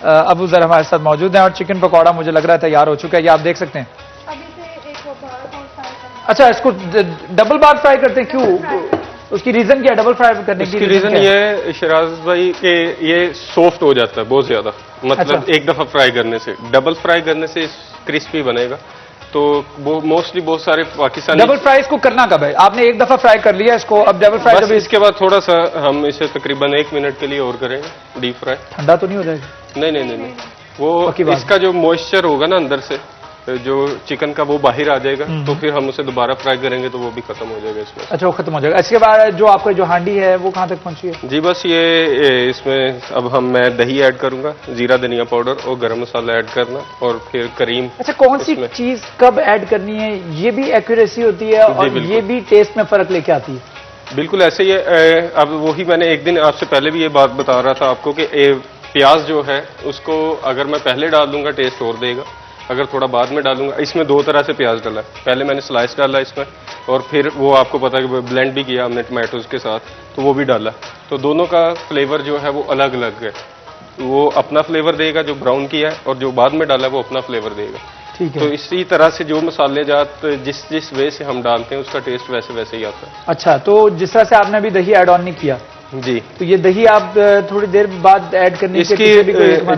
ابو ذر ہمارے ساتھ موجود ہیں اور چکن پکوڑا مجھے لگ رہا ہے تیار ہو چکا ہے, یہ آپ دیکھ سکتے ہیں. اچھا اس کو ڈبل بار فرائی کرتے ہیں, کیوں, اس کی ریزن کیا ہے ڈبل فرائی کرنے کی؟ ریزن یہ ہے شراز بھائی کہ یہ سافٹ ہو جاتا ہے بہت زیادہ, مطلب ایک دفعہ فرائی کرنے سے. ڈبل فرائی کرنے سے کرسپی بنے گا. تو وہ موسٹلی بہت سارے پاکستانی ڈبل فرائی اس کو کرنا کب ہے؟ آپ نے ایک دفعہ فرائی کر لیا اس کو, اب ڈبل فرائی بس اس کے بعد تھوڑا سا ہم اسے تقریباً 1 منٹ کے لیے اور کریں گے ڈیپ فرائی. ٹھنڈا تو نہیں ہو جائے گا؟ نہیں نہیں نہیں, وہ اس کا جو موئسچر ہوگا نا اندر سے جو چکن کا وہ باہر آ جائے گا, تو پھر ہم اسے دوبارہ فرائی کریں گے تو وہ بھی ختم ہو جائے گا اس میں. اچھا وہ ختم ہو جائے گا. اس کے بعد جو آپ کا جو ہانڈی ہے وہ کہاں تک پہنچی ہے؟ جی بس یہ اس میں اب میں دہی ایڈ کروں گا, زیرہ دھنیا پاؤڈر اور گرم مسالہ ایڈ کرنا اور پھر کریم. اچھا کون سی چیز کب ایڈ کرنی ہے یہ بھی ایکوریسی ہوتی ہے اور یہ بھی ٹیسٹ میں فرق لے کے آتی ہے؟ بالکل ایسے ہی ہے. اب وہی میں نے ایک دن آپ سے پہلے بھی یہ بات بتا رہا تھا آپ کو کہ پیاز جو ہے اس کو اگر میں پہلے ڈال دوں گا ٹیسٹ اور دے گا, اگر تھوڑا بعد میں ڈالوں گا. اس میں 2 طرح سے پیاز ڈالا ہے, پہلے میں نے سلائس ڈالا اس میں اور پھر وہ آپ کو پتا کہ بلینڈ بھی کیا ہم نے ٹمیٹوز کے ساتھ, تو وہ بھی ڈالا. تو دونوں کا فلیور جو ہے وہ الگ الگ ہے. وہ اپنا فلیور دے گا جو براؤن کیا ہے, اور جو بعد میں ڈالا ہے وہ اپنا فلیور دے گا. تو اسی طرح سے جو مسالے جات جس وے سے ہم ڈالتے ہیں اس کا ٹیسٹ ویسے ہی آتا ہے. اچھا تو جس طرح سے آپ نے ابھی دہی ایڈ آن نہیں کیا جی, تو یہ دہی آپ تھوڑی دیر بعد ایڈ کرنے اس کی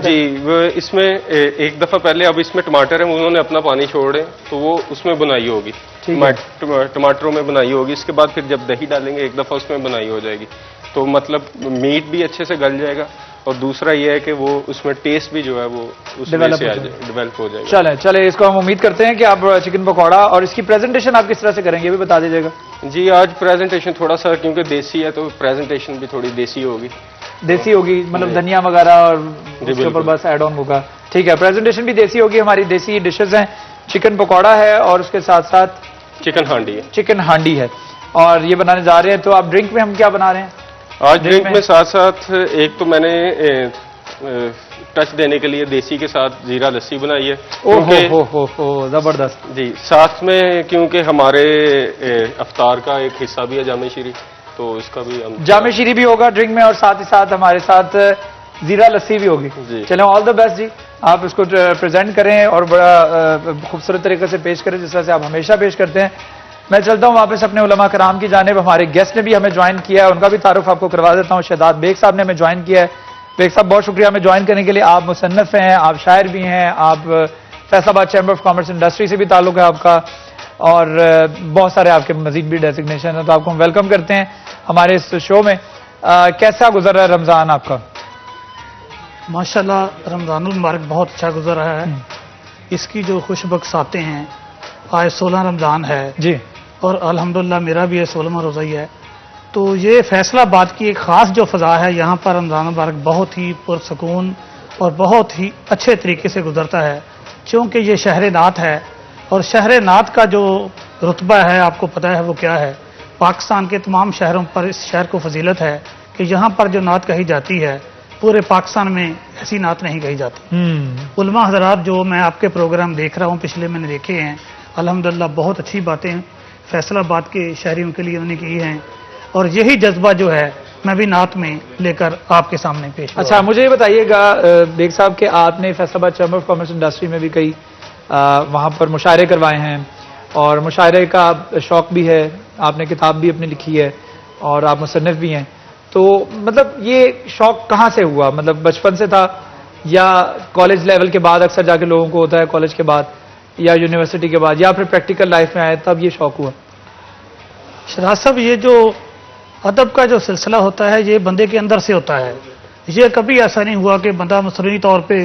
جی اس میں ایک دفعہ پہلے اب اس میں ٹماٹر ہیں انہوں نے اپنا پانی چھوڑے تو وہ اس میں بنائی ہوگی, ٹماٹروں میں بنائی ہوگی. اس کے بعد پھر جب دہی ڈالیں گے ایک دفعہ اس میں بنائی ہو جائے گی, تو مطلب میٹ بھی اچھے سے گل جائے گا, اور دوسرا یہ ہے کہ وہ اس میں ٹیسٹ بھی جو ہے وہ اس میں سے ڈیولپ ہو جائے گا. چلے اس کو ہم امید کرتے ہیں کہ آپ چکن پکوڑا اور اس کی پریزنٹیشن آپ کس طرح سے کریں گے یہ بھی بتا دیجیے گا. جی آج پریزنٹیشن تھوڑا سا کیونکہ دیسی ہے تو پریزنٹیشن بھی تھوڑی دیسی ہوگی, مطلب دھنیا وغیرہ اور اس کے اوپر بس ایڈ آن ہوگا. ٹھیک ہے, پریزنٹیشن بھی دیسی ہوگی. ہماری دیسی ڈشز ہیں, چکن پکوڑا ہے اور اس کے ساتھ ساتھ چکن ہانڈی ہے اور یہ بنانے جا رہے ہیں. تو آپ ڈرنک میں ہم کیا بنا رہے ہیں آج؟ ڈرنک میں ساتھ ساتھ ایک تو میں نے ٹچ دینے کے لیے دیسی کے ساتھ زیرہ لسی بنائی ہے. زبردست. جی ساتھ میں کیونکہ ہمارے افطار کا ایک حصہ بھی ہے جامع شیری, تو اس کا بھی جامع شیری بھی ہوگا ڈرنک میں, اور ساتھ ہی ساتھ ہمارے ساتھ زیرہ لسی بھی ہوگی. چلیں آل دا بیسٹ جی, آپ اس کو پریزنٹ کریں اور بڑا خوبصورت طریقے سے پیش کریں جس طرح سے آپ ہمیشہ پیش کرتے ہیں. میں چلتا ہوں واپس اپنے علماء کرام کی جانب. ہمارے گیسٹ نے بھی ہمیں جوائن کیا ہے, ان کا بھی تعارف آپ کو کروا دیتا ہوں. شہزاد بیگ صاحب نے ہمیں جوائن کیا ہے. بیگ صاحب بہت شکریہ ہمیں جوائن کرنے کے لیے. آپ مصنف ہیں, آپ شاعر بھی ہیں, آپ فیصل آباد چیمبر آف کامرس انڈسٹری سے بھی تعلق ہے آپ کا, اور بہت سارے آپ کے مزید بھی ڈیزگنیشن ہیں. تو آپ کو ہم ویلکم کرتے ہیں ہمارے اس شو میں. کیسا گزر رہا ہے رمضان آپ کا؟ ماشاءاللہ رمضان المبارک بہت اچھا گزر رہا ہے. اس کی جو خوش بخساتیں ہیں, آج 16 رمضان ہے جی, اور الحمدللہ میرا بھی 16واں روزہ ہی ہے. تو یہ فیصل آباد کی ایک خاص جو فضا ہے یہاں پر رمضان مبارک بہت ہی پرسکون اور بہت ہی اچھے طریقے سے گزرتا ہے, چونکہ یہ شہر نعت ہے. اور شہر نعت کا جو رتبہ ہے آپ کو پتہ ہے وہ کیا ہے. پاکستان کے تمام شہروں پر اس شہر کو فضیلت ہے کہ یہاں پر جو نعت کہی جاتی ہے پورے پاکستان میں ایسی نعت نہیں کہی جاتی. علماء حضرات جو میں آپ کے پروگرام دیکھ رہا ہوں پچھلے میں نے دیکھے ہیں, الحمدللہ بہت اچھی باتیں فیصل آباد کے شہریوں کے لیے انہوں نے کی ہیں, اور یہی جذبہ جو ہے میں بھی نعت میں لے کر آپ کے سامنے پیش. اچھا مجھے یہ بتائیے گا بیگ صاحب کہ آپ نے فیصل آباد چیمبر آف کامرس انڈسٹری میں بھی کئی وہاں پر مشاعرے کروائے ہیں, اور مشاعرے کا شوق بھی ہے, آپ نے کتاب بھی اپنی لکھی ہے اور آپ مصنف بھی ہیں. تو مطلب یہ شوق کہاں سے ہوا؟ مطلب بچپن سے تھا یا کالج لیول کے بعد اکثر جا کے لوگوں کو ہوتا ہے کالج کے بعد یا یونیورسٹی کے بعد, یا پھر پریکٹیکل لائف میں آئے تب یہ شوق ہوا؟ شراز صاحب یہ جو ادب کا جو سلسلہ ہوتا ہے یہ بندے کے اندر سے ہوتا ہے. یہ کبھی ایسا نہیں ہوا کہ بندہ مصنوعی طور پہ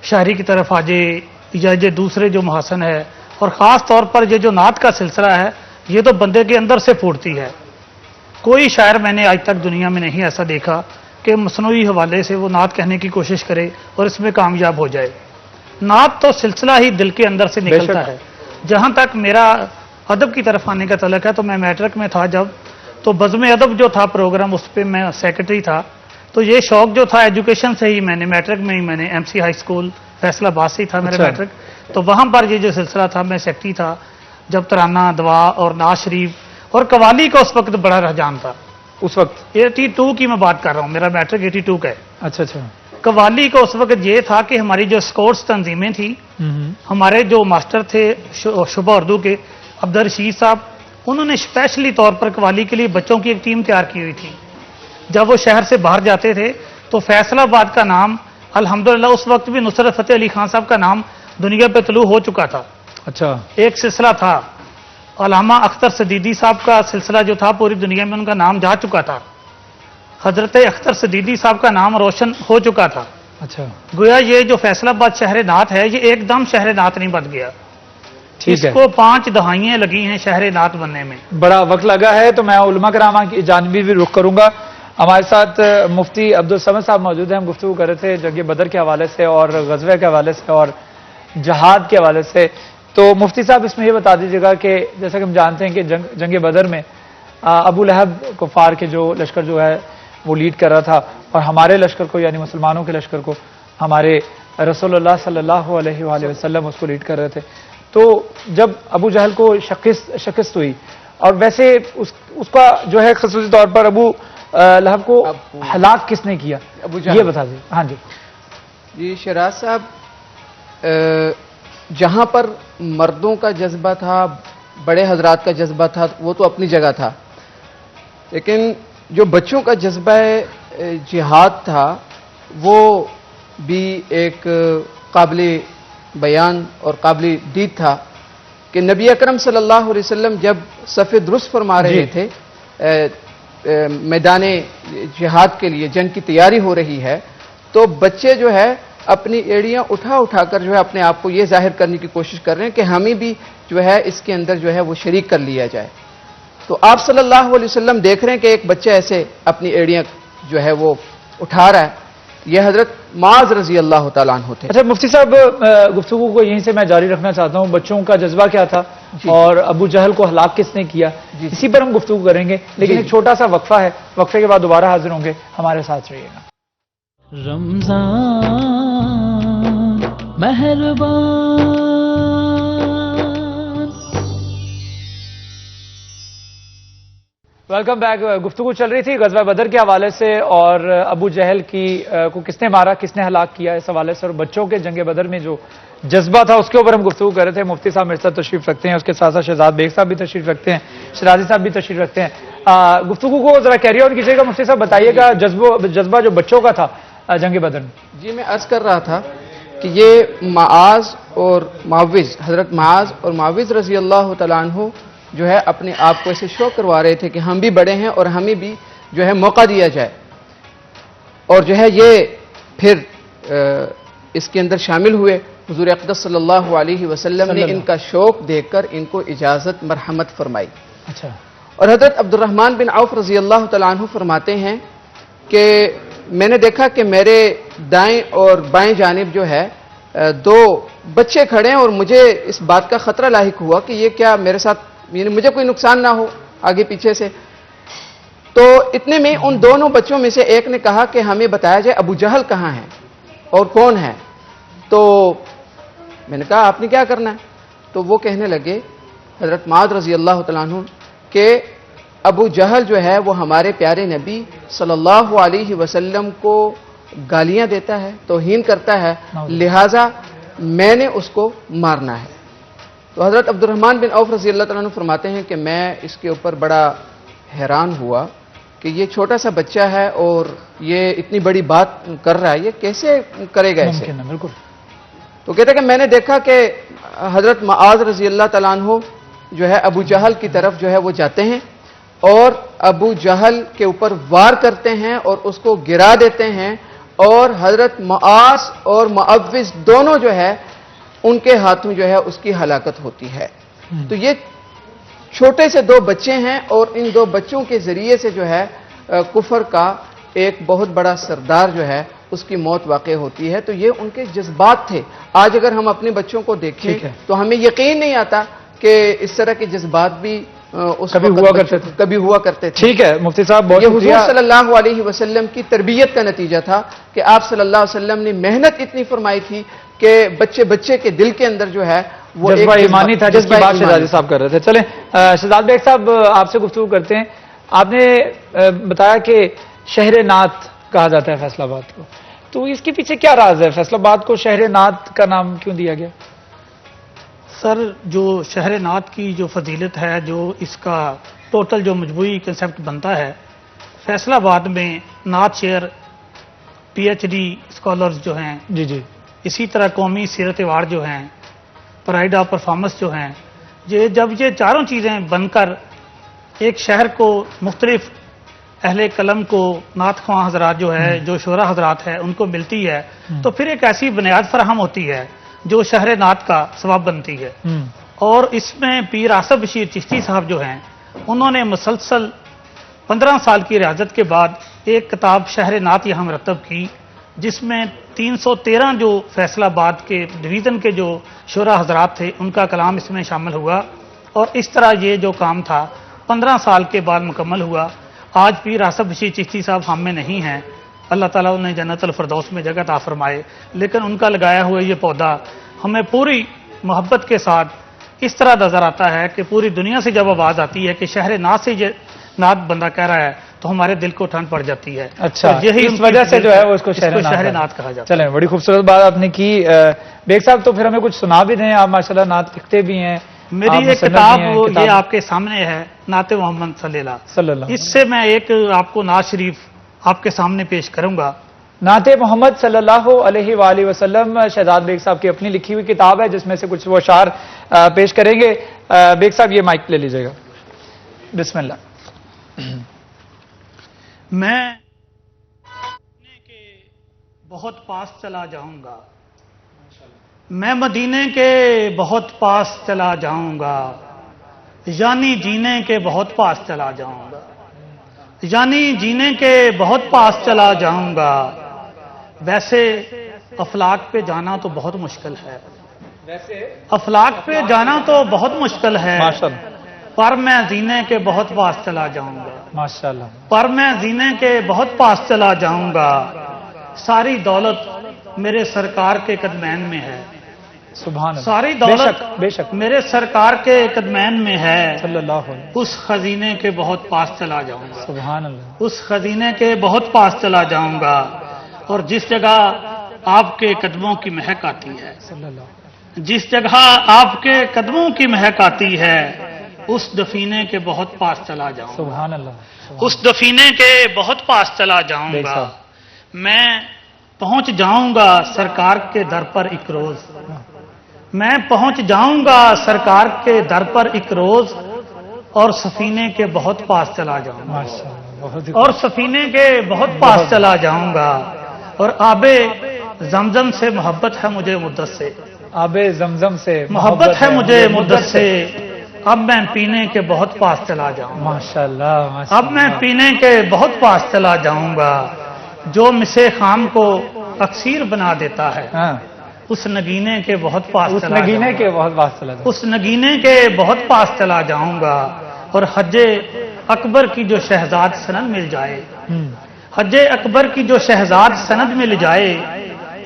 شاعری کی طرف آ جائے یا یہ دوسرے جو محاسن ہے. اور خاص طور پر یہ جو نعت کا سلسلہ ہے یہ تو بندے کے اندر سے پھوٹتی ہے. کوئی شاعر میں نے آج تک دنیا میں نہیں ایسا دیکھا کہ مصنوعی حوالے سے وہ نعت کہنے کی کوشش کرے اور اس میں کامیاب ہو جائے. نعت تو سلسلہ ہی دل کے اندر سے نکلتا ہے. جہاں تک میرا ادب کی طرف آنے کا تعلق ہے تو میں میٹرک میں تھا جب، تو بزم ادب جو تھا پروگرام اس پہ میں سیکرٹری تھا. تو یہ شوق جو تھا ایجوکیشن سے ہی میں نے میٹرک میں ہی میں نے ایم سی ہائی اسکول فیصلہ آباد سے ہی تھا میرا میٹرک. تو وہاں پر یہ جو سلسلہ تھا میں سیکرٹری تھا جب ترانہ، دعا اور نعت شریف اور قوالی کا اس وقت بڑا رجحان تھا. اس وقت 82 کی میں بات کر رہا ہوں، میرا میٹرک 82 کا ہے. اچھا. قوالی کا اس وقت یہ تھا کہ ہماری جو اسکورٹس تنظیمیں تھیں، ہمارے جو ماسٹر تھے شعبہ اردو کے عبدالرشید صاحب، انہوں نے اسپیشلی طور پر قوالی کے لیے بچوں کی ایک ٹیم تیار کی ہوئی تھی. جب وہ شہر سے باہر جاتے تھے تو فیصل آباد کا نام الحمدللہ اس وقت بھی نصرت فتح علی خان صاحب کا نام دنیا پہ طلوع ہو چکا تھا. اچھا. ایک سلسلہ تھا علامہ اختر صدیدی صاحب کا سلسلہ جو تھا پوری دنیا میں ان کا نام جا چکا تھا. حضرت اختر صدیدی صاحب کا نام روشن ہو چکا تھا. اچھا. گویا یہ جو فیصل آباد شہر نعت ہے یہ ایک دم شہر نعت نہیں بن گیا. اس کو 5 دہائیاں لگی ہیں شہر نعت بننے میں. بڑا وقت لگا ہے. تو میں علماء کرامہ کی جانب بھی رخ کروں گا. ہمارے ساتھ مفتی عبدالصمد صاحب موجود ہیں. ہم گفتگو کر رہے تھے جنگ بدر کے حوالے سے اور غزوے کے حوالے سے اور جہاد کے حوالے سے. تو مفتی صاحب اس میں یہ بتا دیجیے گا کہ جیسا کہ ہم جانتے ہیں کہ جنگ بدر میں ابو لہب کفار کے جو لشکر جو ہے وہ لیڈ کر رہا تھا اور ہمارے لشکر کو یعنی مسلمانوں کے لشکر کو ہمارے رسول اللہ صلی اللہ علیہ وآلہ وسلم اس کو لیڈ کر رہے تھے. تو جب ابو جہل کو شکست ہوئی اور ویسے اس کا جو ہے خصوصی طور پر ابو لہب کو ہلاک کس نے کیا یہ بتا دیجیے. ہاں جی. جی شراز صاحب، جہاں پر مردوں کا جذبہ تھا، بڑے حضرات کا جذبہ تھا، وہ تو اپنی جگہ تھا، لیکن جو بچوں کا جذبہ جہاد تھا وہ بھی ایک قابل بیان اور قابل دید تھا کہ نبی اکرم صلی اللہ علیہ وسلم جب صف درست فرما رہے تھے، میدان جہاد کے لیے جنگ کی تیاری ہو رہی ہے، تو بچے جو ہے اپنی ایڑیاں اٹھا کر جو ہے اپنے آپ کو یہ ظاہر کرنے کی کوشش کر رہے ہیں کہ ہمیں بھی جو ہے اس کے اندر جو ہے وہ شریک کر لیا جائے. تو آپ صلی اللہ علیہ وسلم دیکھ رہے ہیں کہ ایک بچہ ایسے اپنی ایڑیاں جو ہے وہ اٹھا رہا ہے. یہ حضرت معاذ رضی اللہ تعالیٰ عنہ تھے. اچھا مفتی صاحب، گفتگو کو یہیں سے میں جاری رکھنا چاہتا ہوں. بچوں کا جذبہ کیا تھا اور ابو جہل کو ہلاک کس نے کیا، اسی پر ہم گفتگو کریں گے. لیکن ایک چھوٹا سا وقفہ ہے، وقفے کے بعد دوبارہ حاضر ہوں گے. ہمارے ساتھ رہیے گا. رمضان مہربان. Welcome back. گفتگو چل رہی تھی غزوہ بدر کے حوالے سے اور ابو جہل کو کس نے مارا، کس نے ہلاک کیا اس حوالے سے، اور بچوں کے جنگ بدر میں جو جذبہ تھا اس کے اوپر ہم گفتگو کر رہے تھے. مفتی صاحب میرے ساتھ تشریف رکھتے ہیں، اس کے ساتھ ساتھ شہزاد بیگ صاحب بھی تشریف رکھتے ہیں، شرازی صاحب بھی تشریف رکھتے ہیں. گفتگو کو ذرا کیری آن کیجیے گا. مفتی صاحب بتائیے گا جذبہ جو بچوں کا تھا جنگ بدر میں. جی میں عرض کر رہا تھا کہ یہ معاذ اور معوذ، حضرت معاذ اور معوذ رضی اللہ تعالیٰ عنہ جو ہے اپنے آپ کو ایسے شو کروا رہے تھے کہ ہم بھی بڑے ہیں اور ہمیں بھی جو ہے موقع دیا جائے. اور جو ہے یہ پھر اس کے اندر شامل ہوئے. حضور اقدس صلی اللہ علیہ وسلم نے ان کا شوق دیکھ کر ان کو اجازت مرحمت فرمائی. اچھا. اور حضرت عبد الرحمن بن عوف رضی اللہ تعالیٰ عنہ فرماتے ہیں کہ میں نے دیکھا کہ میرے دائیں اور بائیں جانب جو ہے 2 بچے کھڑے ہیں اور مجھے اس بات کا خطرہ لاحق ہوا کہ یہ کیا میرے ساتھ، یعنی مجھے کوئی نقصان نہ ہو آگے پیچھے سے. تو اتنے میں ان دونوں بچوں میں سے ایک نے کہا کہ ہمیں بتایا جائے ابو جہل کہاں ہے اور کون ہے. تو میں نے کہا آپ نے کیا کرنا ہے؟ تو وہ کہنے لگے حضرت معاذ رضی اللہ تعالیٰ عنہ کہ ابو جہل جو ہے وہ ہمارے پیارے نبی صلی اللہ علیہ وسلم کو گالیاں دیتا ہے، توہین کرتا ہے، لہذا میں نے اس کو مارنا ہے. تو حضرت عبد الرحمن بن عوف رضی اللہ تعالیٰ عنہ فرماتے ہیں کہ میں اس کے اوپر بڑا حیران ہوا کہ یہ چھوٹا سا بچہ ہے اور یہ اتنی بڑی بات کر رہا ہے، یہ کیسے کرے گا اسے؟ بالکل. تو کہتے ہیں کہ میں نے دیکھا کہ حضرت معاذ رضی اللہ تعالیٰ عنہ جو ہے ابو جہل کی طرف جو ہے وہ جاتے ہیں اور ابو جہل کے اوپر وار کرتے ہیں اور اس کو گرا دیتے ہیں، اور حضرت معاذ اور معوذ دونوں جو ہے ان کے ہاتھوں جو ہے اس کی ہلاکت ہوتی ہے۔ تو یہ چھوٹے سے دو بچے ہیں، اور ان دو بچوں کے ذریعے سے جو ہے کفر کا ایک بہت بڑا سردار جو ہے اس کی موت واقع ہوتی ہے۔ تو یہ ان کے جذبات تھے۔ آج اگر ہم اپنے بچوں کو دیکھیں تو ہمیں یقین نہیں آتا کہ اس طرح کے جذبات بھی کبھی ہوا کرتے تھے۔ ٹھیک ہے مفتی صاحب، بہت یہ شکریہ۔ حضور صلی اللہ علیہ وسلم کی تربیت کا نتیجہ تھا کہ آپ صلی اللہ علیہ وسلم نے محنت اتنی فرمائی تھی کہ بچے کے دل کے اندر جو ہے وہ جذبہ ایمانی تھا، جس کی بات شہزادی صاحب کر رہے تھے۔ چلیں شہزاد بیگ صاحب آپ سے گفتگو کرتے ہیں۔ آپ نے بتایا کہ شہر نعت کہا جاتا ہے فیصل آباد کو، تو اس کے پیچھے کیا راز ہے؟ فیصل آباد کو شہر نعت کا نام کیوں دیا گیا؟ سر، جو شہر نعت کی جو فضیلت ہے، جو اس کا ٹوٹل جو مجموعی کنسیپٹ بنتا ہے، فیصل آباد میں نعت شعر پی ایچ ڈی اسکالرز جو ہیں، جی اسی طرح قومی سیرت ایوارڈ جو ہیں، پرائڈ آف پرفارمنس جو ہیں، جب یہ چاروں چیزیں بن کر ایک شہر کو مختلف اہل قلم کو، نعت خواں حضرات جو ہے، جو شعراء حضرات ہیں، ان کو ملتی ہے، تو پھر ایک ایسی بنیاد فراہم ہوتی ہے جو شہر نعت کا سبب بنتی ہے۔ اور اس میں پیر آصف بشیر چشتی صاحب جو ہیں، انہوں نے مسلسل 15 سال کی ریاضت کے بعد ایک کتاب شہر نعت یہاں مرتب کی، جس میں 313 جو فیصل آباد کے ڈویژن کے جو شعراء حضرات تھے ان کا کلام اس میں شامل ہوا، اور اس طرح یہ جو کام تھا 15 سال کے بعد مکمل ہوا۔ آج پیر آصف بشیر چشتی صاحب ہم میں نہیں ہیں، اللہ تعالیٰ انہیں جنت الفردوس میں جگہ عطا فرمائے، لیکن ان کا لگایا ہوا یہ پودا ہمیں پوری محبت کے ساتھ اس طرح نظر آتا ہے کہ پوری دنیا سے جب آواز آتی ہے کہ شہر نعت سے یہ نعت بندہ کہہ رہا ہے تو ہمارے دل کو ٹھنڈ پڑ جاتی ہے۔ اچھا، یہی اس وجہ سے جو ہے وہ اس کو شہر نعت کہا جاتا ہے۔ چلیں، بڑی خوبصورت بات آپ نے کی بیگ صاحب، تو پھر ہمیں کچھ سنا بھی دیں، آپ ماشاءاللہ نعت لکھتے بھی ہیں۔ میری ایک کتاب یہ آپ کے سامنے ہے، نعت محمد صلی اللہ، اس سے میں ایک آپ کو نعت شریف آپ کے سامنے پیش کروں گا۔ نعت محمد صلی اللہ علیہ وآلہ وسلم شہزاد بیگ صاحب کی اپنی لکھی ہوئی کتاب ہے، جس میں سے کچھ وہ اشعار پیش کریں گے۔ بیگ صاحب یہ مائک لے لیجئے گا، بسم اللہ۔ میں مدینے کے بہت پاس چلا جاؤں گا، میں مدینے کے بہت پاس چلا جاؤں گا، یعنی جینے کے بہت پاس چلا جاؤں گا، یعنی جینے کے بہت پاس چلا جاؤں گا۔ ویسے افلاک پہ جانا تو بہت مشکل ہے، افلاک پہ جانا تو بہت مشکل ہے، پر میں زینے کے بہت پاس چلا جاؤں گا، ماشاءاللہ، پر میں زینے کے بہت پاس چلا جاؤں گا۔ ساری دولت میرے سرکار کے قدمین میں ہے، سبحان اللہ، ساری دولت بے شک میرے سرکار کے قدمین میں ہے، صلی اللہ علیہ، اس خزینے کے بہت پاس چلا جاؤں گا، سبحان اللہ، اس خزینے کے بہت پاس چلا جاؤں گا۔ اور جس جگہ آپ کے قدموں کی مہک آتی ہے، صلی اللہ، جس جگہ آپ کے قدموں کی مہک آتی ہے، اس دفینے کے بہت پاس چلا جاؤں گا، سبحان اللہ، اس دفینے کے بہت پاس چلا جاؤں گا۔ میں پہنچ جاؤں گا سرکار کے در پر ایک روز، میں پہنچ جاؤں گا سرکار کے در پر ایک روز، اور سفینے کے بہت پاس چلا جاؤں گا، اور سفینے کے بہت پاس چلا جاؤں گا۔ اور آب زمزم سے محبت ہے مجھے مدت سے، آب زمزم سے محبت ہے مجھے مدت سے، اب میں پینے کے بہت پاس چلا جاؤں گا، ماشاءاللہ، اب میں پینے کے بہت پاس چلا جاؤں گا۔ جو مسے خام کو اکثیر بنا دیتا ہے، اس نگینے کے بہت پاس چلا جاؤں گا، نگینے کے بہت پاس چلا جاؤں گا، اس نگینے کے بہت پاس چلا جاؤں گا۔ اور حج اکبر کی جو شہزاد سند مل جائے، حج اکبر کی جو شہزاد سند مل جائے،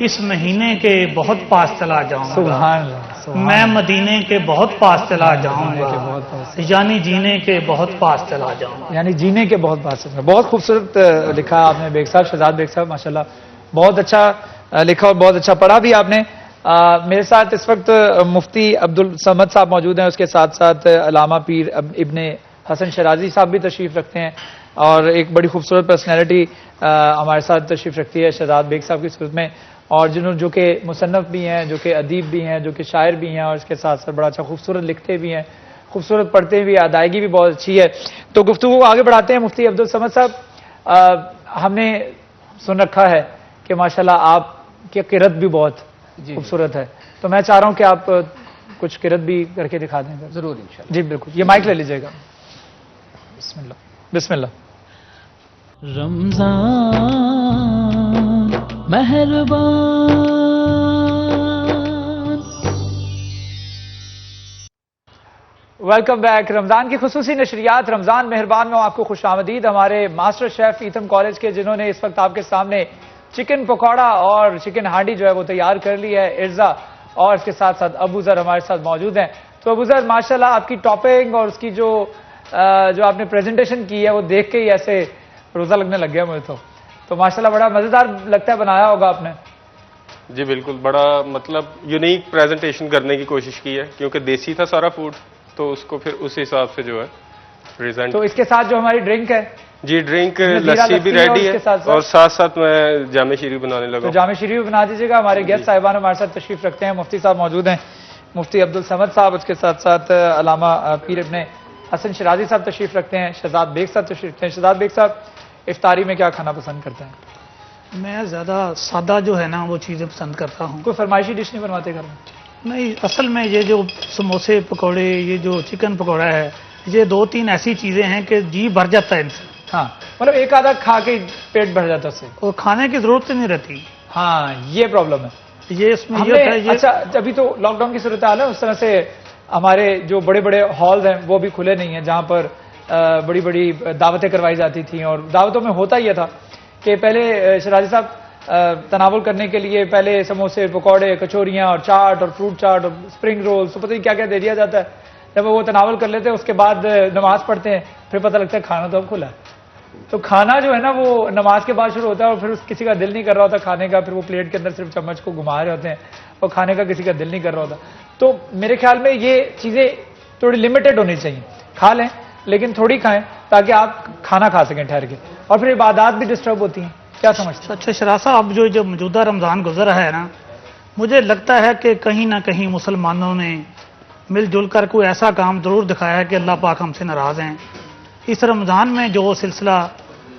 اس مہینے کے بہت پاس چلا جاؤں گا، سبحان اللہ، میں مدینے کے بہت پاس چلا جاؤں گا، یعنی جینے کے بہت پاس چلا جاؤں گا، یعنی جینے کے بہت پاس چلا۔ بہت خوبصورت لکھا آپ نے بیگ صاحب، شہزاد بیگ صاحب، ماشاءاللہ بہت اچھا لکھا اور بہت اچھا پڑھا بھی آپ نے۔ میرے ساتھ اس وقت مفتی عبدالصمد صاحب موجود ہیں، اس کے ساتھ ساتھ علامہ پیر ابن حسن شرازی صاحب بھی تشریف رکھتے ہیں، اور ایک بڑی خوبصورت پرسنالٹی ہمارے ساتھ تشریف رکھتی ہے شہزاد بیگ صاحب کی صورت میں، اور جو کہ مصنف بھی ہیں، جو کہ ادیب بھی ہیں، جو کہ شاعر بھی ہیں، اور اس کے ساتھ ساتھ بڑا اچھا خوبصورت لکھتے بھی ہیں۔ خوبصورت پڑھتے بھی, ادائیگی بھی بہت اچھی ہے. تو گفتگو آگے بڑھاتے ہیں. مفتی عبدالصمد صاحب, ہم نے سن رکھا ہے کہ ماشاءاللہ آپ کی قرت بھی بہت خوبصورت ہے, تو میں چاہ رہا ہوں کہ آپ کچھ قرت بھی کر کے دکھا دیں. ضرور انشاءاللہ. جی بالکل, یہ مائک لے لیجیے گا. بسم اللہ بسم اللہ. رمضان مہربان. Welcome back. رمضان کی خصوصی نشریات رمضان مہربان میں آپ کو خوش آمدید. ہمارے ماسٹر شیف ایتھم کالج کے, جنہوں نے اس وقت آپ کے سامنے چکن پکوڑا اور چکن ہانڈی جو ہے وہ تیار کر لی ہے, ارزا, اور اس کے ساتھ ساتھ ابو ذر ہمارے ساتھ موجود ہیں. تو ابو ذر ماشاءاللہ آپ کی ٹاپنگ اور اس کی جو آپ نے پریزنٹیشن کی ہے وہ دیکھ کے ہی ایسے روزہ لگنے لگ گیا مجھے. تو ماشاءاللہ بڑا مزیدار لگتا ہے بنایا ہوگا آپ نے. جی بالکل, بڑا مطلب یونیک پریزنٹیشن کرنے کی کوشش کی ہے, کیونکہ دیسی تھا سارا فوڈ, تو اس کو پھر اس حساب سے جو ہے پریزنٹ. تو اس کے ساتھ جو ہماری ڈرنک ہے, جی ڈرنک لسی بھی ریڈی ہے, اور ساتھ ساتھ میں جامع شریف بنانے لگا. تو جامع شریف بنا دیجیے گا. ہمارے گیسٹ صاحبان ہمارے ساتھ تشریف رکھتے ہیں. مفتی صاحب موجود ہیں, مفتی عبدالصمد صاحب, اس کے ساتھ ساتھ علامہ پیر ابن حسن شرازی صاحب تشریف رکھتے ہیں, شہزاد بیگ صاحب تشریف رکھتے ہیں. شہزاد بیگ صاحب افطاری میں کیا کھانا پسند کرتے ہیں؟ میں زیادہ سادہ جو ہے نا وہ چیزیں پسند کرتا ہوں. کوئی فرمائشی ڈش نہیں بنواتے گھر میں؟ نہیں, اصل میں یہ جو سموسے پکوڑے, یہ جو چکن پکوڑا ہے, یہ 2-3 ایسی چیزیں ہیں کہ جی بھر جاتا ہے ان سے. ہاں, مطلب ایک آدھا کھا کے پیٹ بھر جاتا ہے اس سے, اور کھانے کی ضرورت نہیں رہتی. ہاں یہ پرابلم ہے. یہ اس میں یہ ہے. اچھا, ابھی تو لاک ڈاؤن کی صورتحال ہے, اس طرح سے ہمارے جو بڑے بڑے ہالز ہیں وہ بھی کھلے نہیں ہیں, جہاں پر بڑی بڑی دعوتیں کروائی جاتی تھیں. اور دعوتوں میں ہوتا یہ تھا کہ پہلے شرازی صاحب تناول کرنے کے لیے پہلے سموسے, پکوڑے, کچوریاں اور چاٹ اور فروٹ چاٹ اور اسپرنگ رولز, تو پتہ نہیں کیا کیا دے دیا جاتا ہے. جب وہ تناول کر لیتے ہیں اس کے بعد نماز پڑھتے ہیں, پھر پتہ لگتا ہے کھانا تو اب کھلا ہے. تو کھانا جو ہے نا وہ نماز کے بعد شروع ہوتا ہے, اور پھر کسی کا دل نہیں کر رہا ہوتا کھانے کا, پھر وہ پلیٹ کے اندر صرف چمچ کو گھما رہے ہوتے ہیں, اور کھانے کا کسی کا دل نہیں کر رہا ہوتا. تو میرے خیال میں یہ چیزیں تھوڑی لمیٹڈ ہونی چاہیے. کھا لیں لیکن تھوڑی کھائیں تاکہ آپ کھانا کھا سکیں ٹھہر کے, اور پھر عبادات بھی ڈسٹرب ہوتی ہیں. کیا سمجھتے ہیں؟ اچھا شراز صاحب, اب جو موجودہ رمضان گزرا ہے نا, مجھے لگتا ہے کہ کہیں نہ کہیں مسلمانوں نے مل جل کر کوئی ایسا کام ضرور دکھایا ہے کہ اللہ پاک ہم سے ناراض ہیں. اس رمضان میں جو سلسلہ,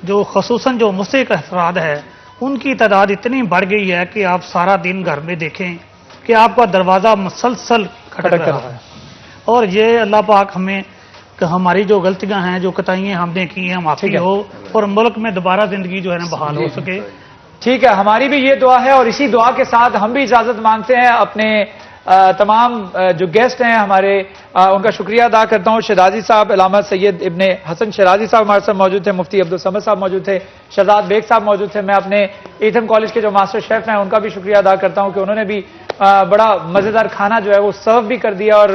جو خصوصاً جو مستحق افراد ہے, ان کی تعداد اتنی بڑھ گئی ہے کہ آپ سارا دن گھر میں دیکھیں کہ آپ کا دروازہ مسلسل کھٹک رہا ہے. اور یہ اللہ پاک ہمیں کہ ہماری جو غلطیاں ہیں, جو کوتاہیاں ہم نے کی ہیں, معافی ہو, اور ملک میں دوبارہ زندگی جو ہے نا بحال ہو سکے. ٹھیک ہے, ہماری بھی یہ دعا ہے, اور اسی دعا کے ساتھ ہم بھی اجازت مانگتے ہیں. اپنے تمام جو گیسٹ ہیں ہمارے, ان کا شکریہ ادا کرتا ہوں. شہزادی صاحب, علامہ سید ابن حسن شرازی صاحب ہمارے ساتھ موجود تھے, مفتی عبدالصمد صاحب موجود تھے, شہزاد بیگ صاحب موجود تھے. میں اپنے ایتھم کالج کے جو ماسٹر شیف ہیں ان کا بھی شکریہ ادا کرتا ہوں کہ انہوں نے بھی بڑا مزیدار کھانا جو ہے وہ سرو بھی کر دیا, اور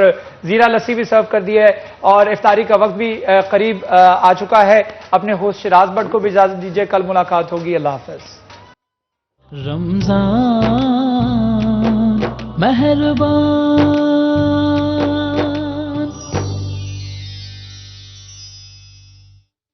زیرہ لسی بھی سرو کر دی ہے, اور افطاری کا وقت بھی قریب آ چکا ہے. اپنے ہوسٹ شراز بٹ کو بھی اجازت دیجیے, کل ملاقات ہوگی. اللہ حافظ. رمضان مہربان.